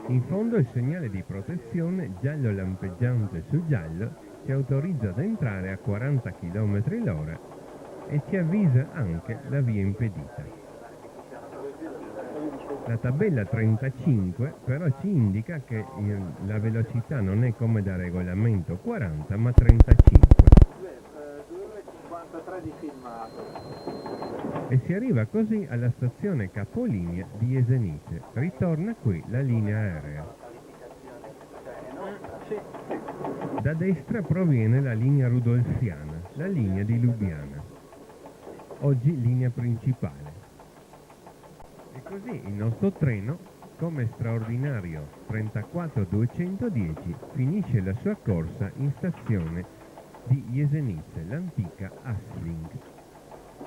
In fondo il segnale di protezione giallo lampeggiante su giallo ci autorizza ad entrare a 40 km/h e ci avvisa anche la via impedita. La tabella 35 però ci indica che la velocità non è come da regolamento 40 ma 35. 2,53 di filmato. E si arriva così alla stazione capolinea di Jesenice. Ritorna qui la linea aerea. Da destra proviene la linea rudolfiana, la linea di Lubiana, oggi linea principale. E così il nostro treno, come straordinario 34210, finisce la sua corsa in stazione di Jesenice, l'antica Assling.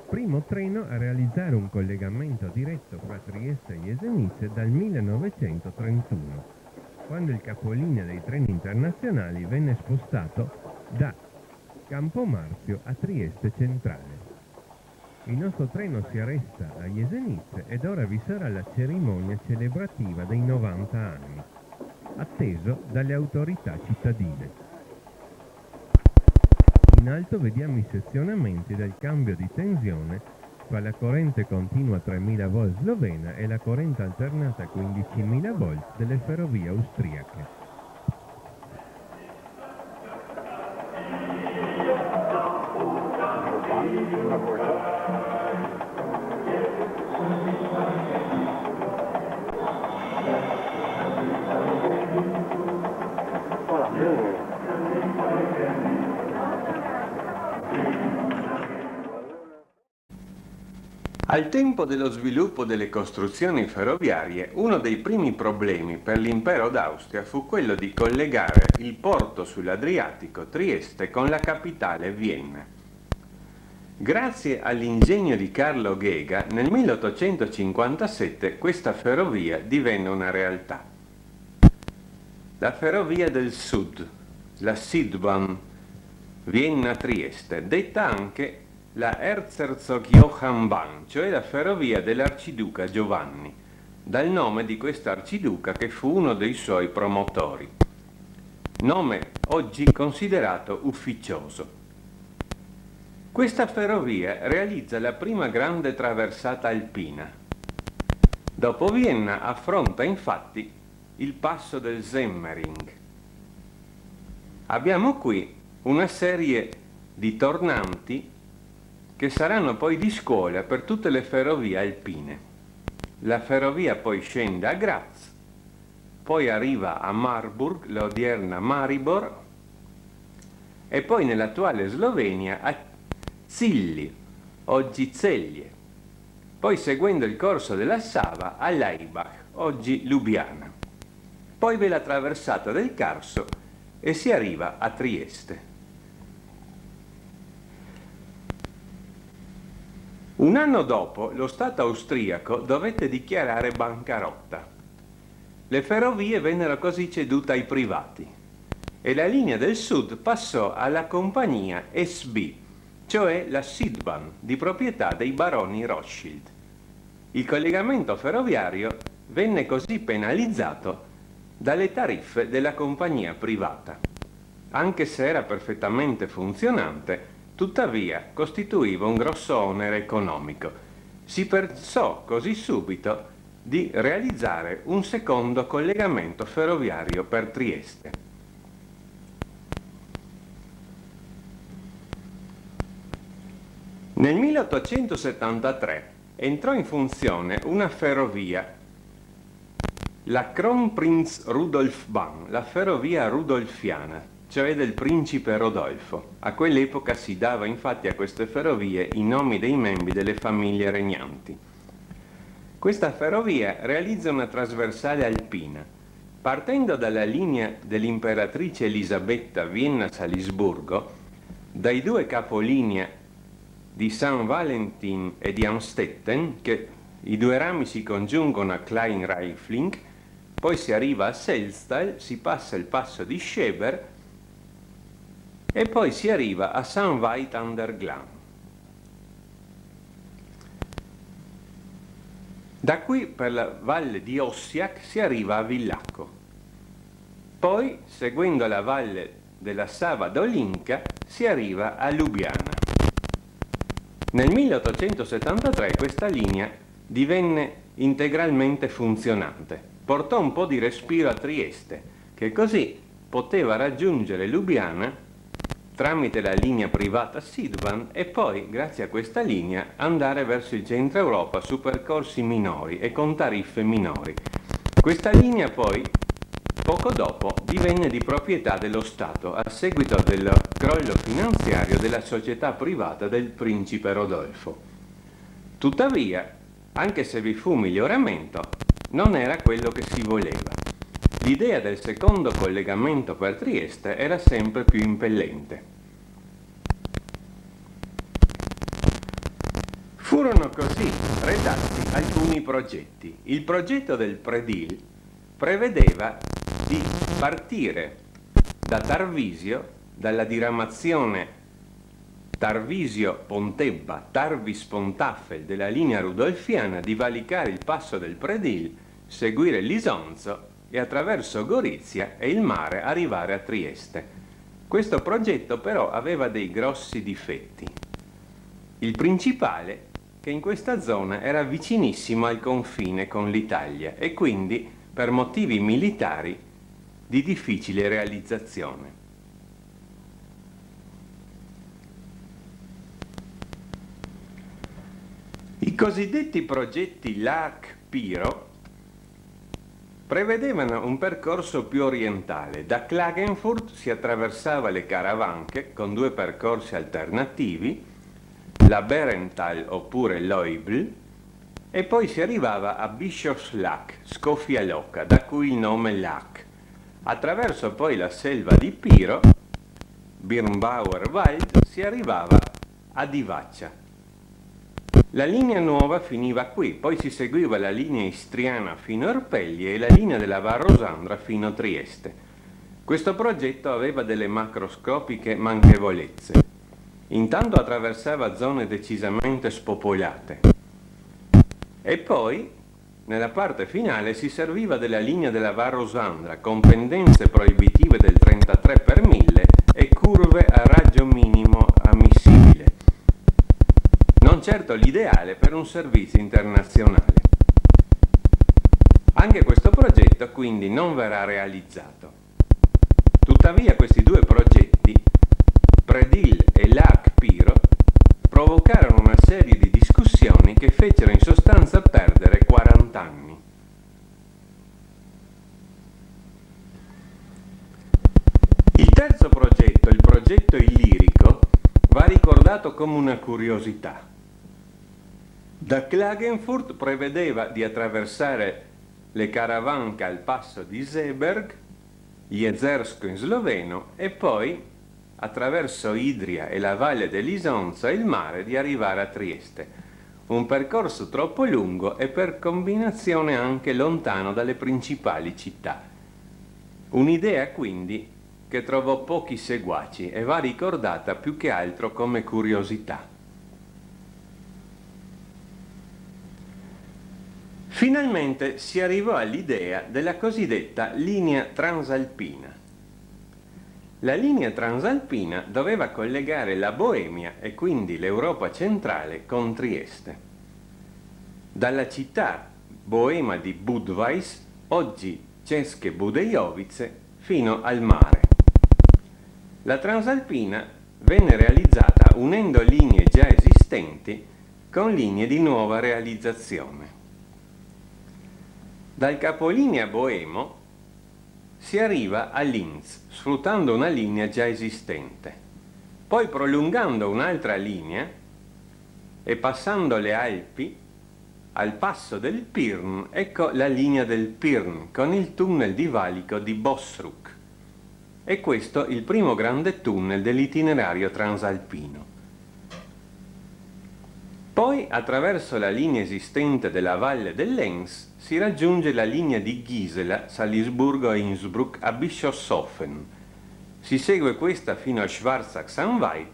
Primo treno a realizzare un collegamento diretto fra Trieste e Jesenice dal 1931, quando il capolinea dei treni internazionali venne spostato da Campomarzio a Trieste Centrale. Il nostro treno si arresta a Jesenice ed ora vi sarà la cerimonia celebrativa dei 90 anni, atteso dalle autorità cittadine. In alto vediamo i sezionamenti del cambio di tensione fra la corrente continua 3000 volt slovena e la corrente alternata 15.000 volt delle ferrovie austriache. Al tempo dello sviluppo delle costruzioni ferroviarie, uno dei primi problemi per l'impero d'Austria fu quello di collegare il porto sull'Adriatico Trieste con la capitale Vienna. Grazie all'ingegno di Carlo Ghega, nel 1857 questa ferrovia divenne una realtà. La ferrovia del Sud, la Südbahn Vienna-Trieste, detta anche la Erzherzog Johann Bahn, cioè la ferrovia dell'arciduca Giovanni, dal nome di quest'arciduca che fu uno dei suoi promotori. Nome oggi considerato ufficioso. Questa ferrovia realizza la prima grande traversata alpina. Dopo Vienna affronta infatti il passo del Semmering. Abbiamo qui una serie di tornanti che saranno poi di scuola per tutte le ferrovie alpine. La ferrovia poi scende a Graz, poi arriva a Marburg, l'odierna Maribor, e poi nell'attuale Slovenia a Zilli, oggi Celje, poi seguendo il corso della Sava a Laibach, oggi Lubiana. Poi v'è la traversata del Carso e si arriva a Trieste. Un anno dopo lo Stato austriaco dovette dichiarare bancarotta. Le ferrovie vennero così cedute ai privati e la linea del Sud passò alla compagnia SB, cioè la Südbahn, di proprietà dei baroni Rothschild. Il collegamento ferroviario venne così penalizzato dalle tariffe della compagnia privata. Anche se era perfettamente funzionante, tuttavia costituiva un grosso onere economico. Si pensò così subito di realizzare un secondo collegamento ferroviario per Trieste. Nel 1873 entrò in funzione una ferrovia, la Kronprinz Rudolf Bahn, la ferrovia rudolfiana, cioè del principe Rodolfo. A quell'epoca si dava infatti a queste ferrovie i nomi dei membri delle famiglie regnanti. Questa ferrovia realizza una trasversale alpina, partendo dalla linea dell'imperatrice Elisabetta Vienna-Salisburgo, dai due capolinea di St. Valentin e di Amstetten, che i due rami si congiungono a Kleinreifling, poi si arriva a Selztal, si passa il passo di Scheber e poi si arriva a St. Veit an der Glan. Da qui per la valle di Ossiach si arriva a Villacco. Poi, seguendo la valle della Sava d'Olinca, si arriva a Lubiana. Nel 1873 questa linea divenne integralmente funzionante. Portò un po' di respiro a Trieste, che così poteva raggiungere Lubiana tramite la linea privata Südbahn e poi, grazie a questa linea, andare verso il centro Europa su percorsi minori e con tariffe minori. Questa linea poi poco dopo divenne di proprietà dello Stato a seguito del crollo finanziario della società privata del principe Rodolfo. Tuttavia, anche se vi fu miglioramento, non era quello che si voleva. L'idea del secondo collegamento per Trieste era sempre più impellente. Furono così redatti alcuni progetti. Il progetto del Predil prevedeva di partire da Tarvisio, dalla diramazione Tarvisio-Pontebba, Tarvis-Pontafel della linea rudolfiana, di valicare il passo del Predil, seguire l'Isonzo e attraverso Gorizia e il mare arrivare a Trieste. Questo progetto però aveva dei grossi difetti. Il principale, che in questa zona era vicinissimo al confine con l'Italia e quindi, per motivi militari, di difficile realizzazione. I cosiddetti progetti Laak-Piro prevedevano un percorso più orientale. Da Klagenfurt si attraversava le Caravanche con due percorsi alternativi, la Berenthal oppure l'Oibl, e poi si arrivava a Bischofslach, Scofialocca, da cui il nome Lach. Attraverso poi la selva di Piro, Birnbauer Wald, si arrivava a Divaccia. La linea nuova finiva qui, poi si seguiva la linea istriana fino a Orpelli e la linea della Varrosandra fino a Trieste. Questo progetto aveva delle macroscopiche manchevolezze. Intanto attraversava zone decisamente spopolate. E poi, nella parte finale, si serviva della linea della Varrosandra, con pendenze proibitive del 33 per 1000 e curve a raggio minimo ammissibile. Non certo l'ideale per un servizio internazionale. Anche questo progetto quindi non verrà realizzato. Tuttavia questi due progetti, Predil e Laak-Piro, provocarono una serie di discussioni che fecero in sostanza perdere 40 anni. Il terzo progetto, il progetto illirico, va ricordato come una curiosità. Da Klagenfurt prevedeva di attraversare le Caravanche al passo di Seberg, Jezersko in sloveno, e poi attraverso Idria e la valle dell'Isonzo e il mare di arrivare a Trieste. Un percorso troppo lungo e per combinazione anche lontano dalle principali città. Un'idea quindi che trovò pochi seguaci e va ricordata più che altro come curiosità. Finalmente si arrivò all'idea della cosiddetta linea transalpina. La linea transalpina doveva collegare la Boemia e quindi l'Europa centrale con Trieste. Dalla città boema di Budweis, oggi České Budějovice, fino al mare. La transalpina venne realizzata unendo linee già esistenti con linee di nuova realizzazione. Dal capolinea boemo si arriva a Linz, sfruttando una linea già esistente. Poi prolungando un'altra linea e passando le Alpi, al passo del Pirn, ecco la linea del Pirn, con il tunnel di valico di Bosruck. E questo il primo grande tunnel dell'itinerario transalpino. Poi, attraverso la linea esistente della valle dell'Enns, si raggiunge la linea di Gisela, Salisburgo e Innsbruck a Bischofshofen. Si segue questa fino a Schwarzach-Sanweit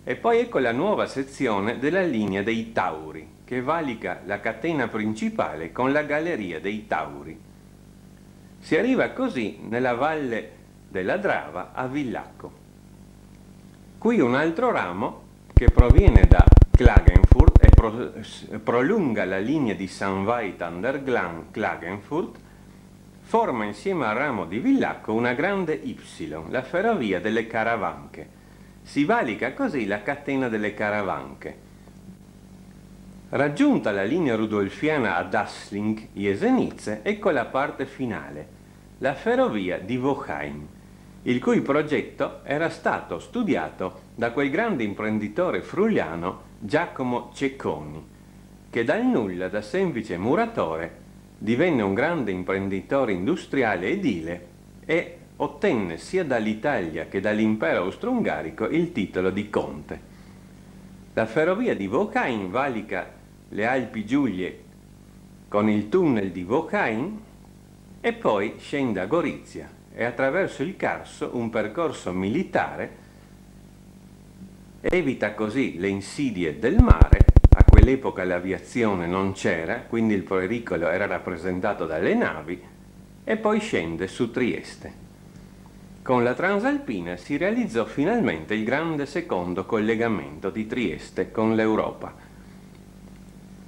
e poi ecco la nuova sezione della linea dei Tauri, che valica la catena principale con la galleria dei Tauri. Si arriva così nella valle della Drava a Villacco. Qui un altro ramo che proviene da Klagenfurt e prolunga la linea di Sanweit an der Glan Klagenfurt, forma insieme al ramo di Villacco una grande Y, la ferrovia delle Caravanche. Si valica così la catena delle Caravanche. Raggiunta la linea rudolfiana ad Assling, Jesenice, ecco la parte finale. la ferrovia di Woheim, il cui progetto era stato studiato da quel grande imprenditore friulano Giacomo Cecconi, che dal nulla, da semplice muratore, divenne un grande imprenditore industriale edile e ottenne sia dall'Italia che dall'impero austro-ungarico il titolo di conte. La ferrovia di Woheim valica le Alpi Giulie con il tunnel di Woheim e poi scende a Gorizia e attraverso il Carso, un percorso militare, evita così le insidie del mare. A quell'epoca l'aviazione non c'era, quindi il pericolo era rappresentato dalle navi, e poi scende su Trieste. Con la Transalpina si realizzò finalmente il grande secondo collegamento di Trieste con l'Europa.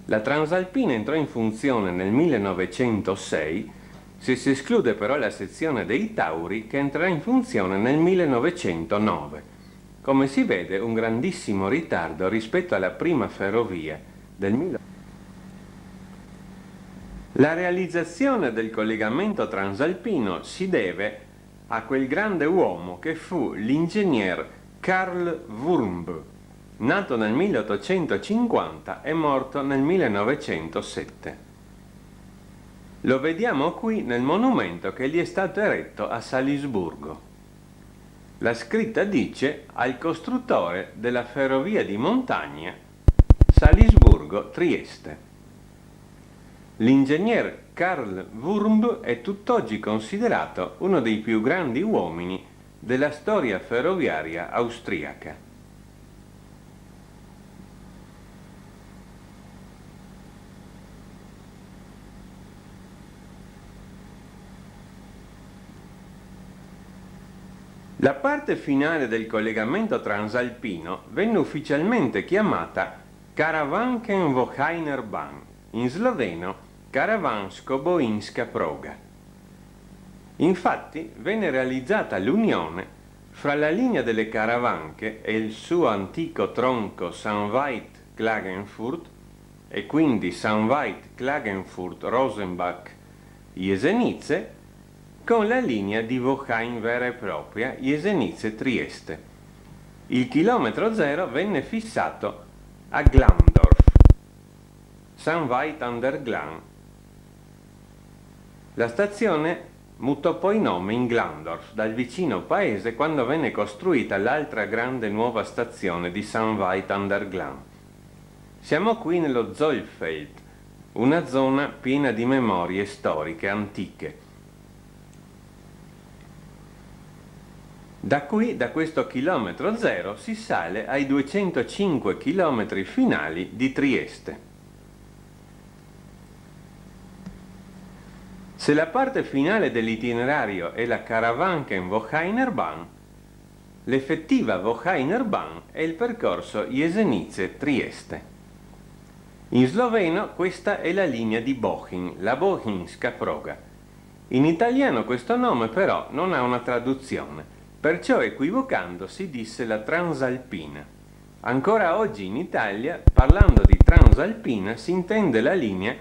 La Transalpina entrò in funzione nel 1906, se si esclude però la sezione dei Tauri, che entrerà in funzione nel 1909. Come si vede, un grandissimo ritardo rispetto alla prima ferrovia del 1900. La realizzazione del collegamento transalpino si deve a quel grande uomo che fu l'ingegner Karl Wurmb, nato nel 1850 e morto nel 1907. Lo vediamo qui nel monumento che gli è stato eretto a Salisburgo. La scritta dice: al costruttore della ferrovia di montagna Salisburgo-Trieste. L'ingegner Karl Wurmb è tutt'oggi considerato uno dei più grandi uomini della storia ferroviaria austriaca. La parte finale del collegamento transalpino venne ufficialmente chiamata Karawanken-Woheiner Bahn, in sloveno Karawansko-Bohinska Proga. Infatti venne realizzata l'unione fra la linea delle Karawanke e il suo antico tronco Sanveit-Klagenfurt e quindi Sanveit-Klagenfurt-Rosenbach-Jesenice con la linea di Woheim vera e propria Jesenice-Trieste. Il chilometro zero venne fissato a Glandorf, Sanveit an der Glan. La stazione mutò poi nome in Glandorf dal vicino paese quando venne costruita l'altra grande nuova stazione di Sanveit an der Glan. Siamo qui nello Zollfeld, una zona piena di memorie storiche antiche. Da qui, da questo chilometro zero, si sale ai 205 chilometri finali di Trieste. Se la parte finale dell'itinerario è la Karawanken-Woheiner Bahn, l'effettiva Woheiner Bahn è il percorso Jesenice-Trieste. In sloveno questa è la linea di Bohin, la Bohinska Proga. In italiano questo nome però non ha una traduzione. Perciò, equivocando, si disse la Transalpina. Ancora oggi in Italia, parlando di Transalpina, si intende la linea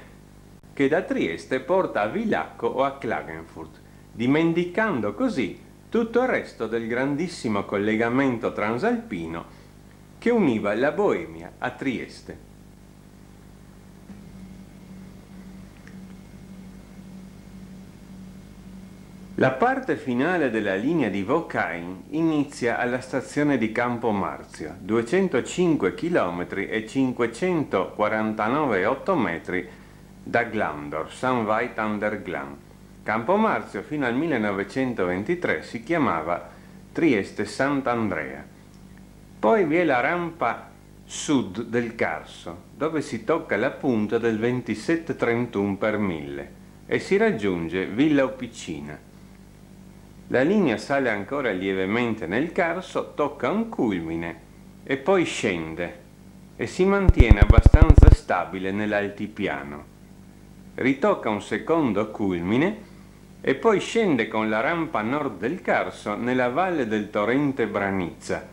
che da Trieste porta a Villacco o a Klagenfurt, dimenticando così tutto il resto del grandissimo collegamento transalpino che univa la Boemia a Trieste. La parte finale della linea di Woheim inizia alla stazione di Campo Marzio, 205 km e 549,8 metri da Glandorf, Sanveit an der Glan. Campo Marzio fino al 1923 si chiamava Trieste Sant'Andrea. Poi vi è la rampa sud del Carso, dove si tocca la punta del 27,31 per 1000 e si raggiunge Villa Opicina. La linea sale ancora lievemente nel Carso, tocca un culmine e poi scende e si mantiene abbastanza stabile nell'altipiano. Ritocca un secondo culmine e poi scende con la rampa nord del Carso nella valle del torrente Branizza,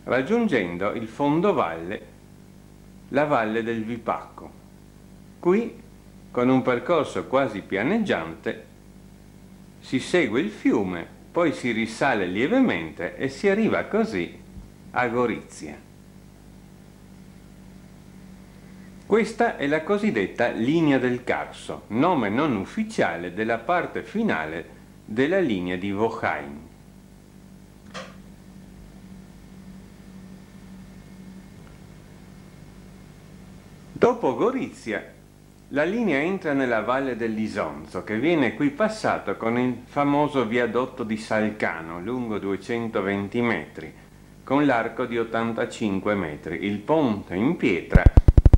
raggiungendo il fondovalle, la valle del Vipacco. Qui, con un percorso quasi pianeggiante, Si segue il fiume, poi si risale lievemente e si arriva così a Gorizia. Questa è la cosiddetta linea del Carso, nome non ufficiale della parte finale della linea di Wochain. Dopo Gorizia, la linea entra nella valle dell'Isonzo, che viene qui passato con il famoso viadotto di Salcano, lungo 220 metri, con l'arco di 85 metri, il ponte in pietra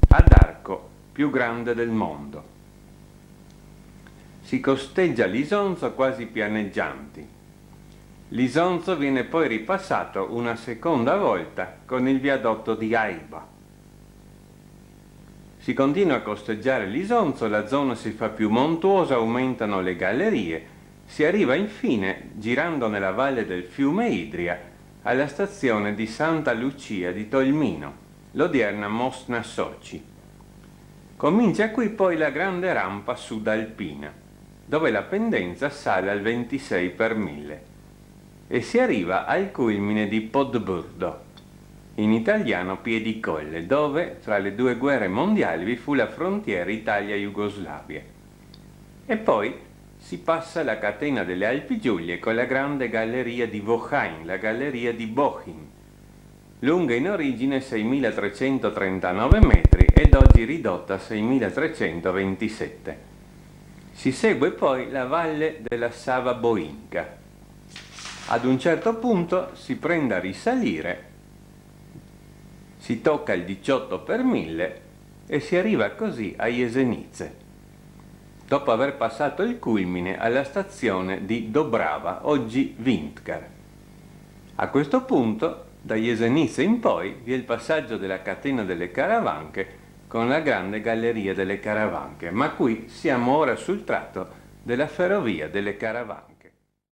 ad arco più grande del mondo. Si costeggia l'Isonzo quasi pianeggianti. L'Isonzo viene poi ripassato una seconda volta con il viadotto di Aiba. Si continua a costeggiare l'Isonzo, la zona si fa più montuosa, aumentano le gallerie, si arriva infine, girando nella valle del fiume Idria, alla stazione di Santa Lucia di Tolmino, l'odierna Mosna Soci. Comincia qui poi la grande rampa sudalpina, dove la pendenza sale al 26 per 1000 e si arriva al culmine di Podbrdo, in italiano Piedicolle, dove tra le due guerre mondiali vi fu la frontiera Italia-Jugoslavia. E poi si passa la catena delle Alpi Giulie con la grande galleria di Wochain, la galleria di Bohin, lunga in origine 6.339 metri ed oggi ridotta a 6.327. Si segue poi la valle della Sava Boinca. Ad un certo punto si prende a risalire, si tocca il 18 per 1000 e si arriva così a Jesenice, dopo aver passato il culmine alla stazione di Dobrava, oggi Vintkar. A questo punto, da Jesenice in poi, vi è il passaggio della catena delle Caravanche con la grande galleria delle Caravanche, ma qui siamo ora sul tratto della ferrovia delle Caravanche.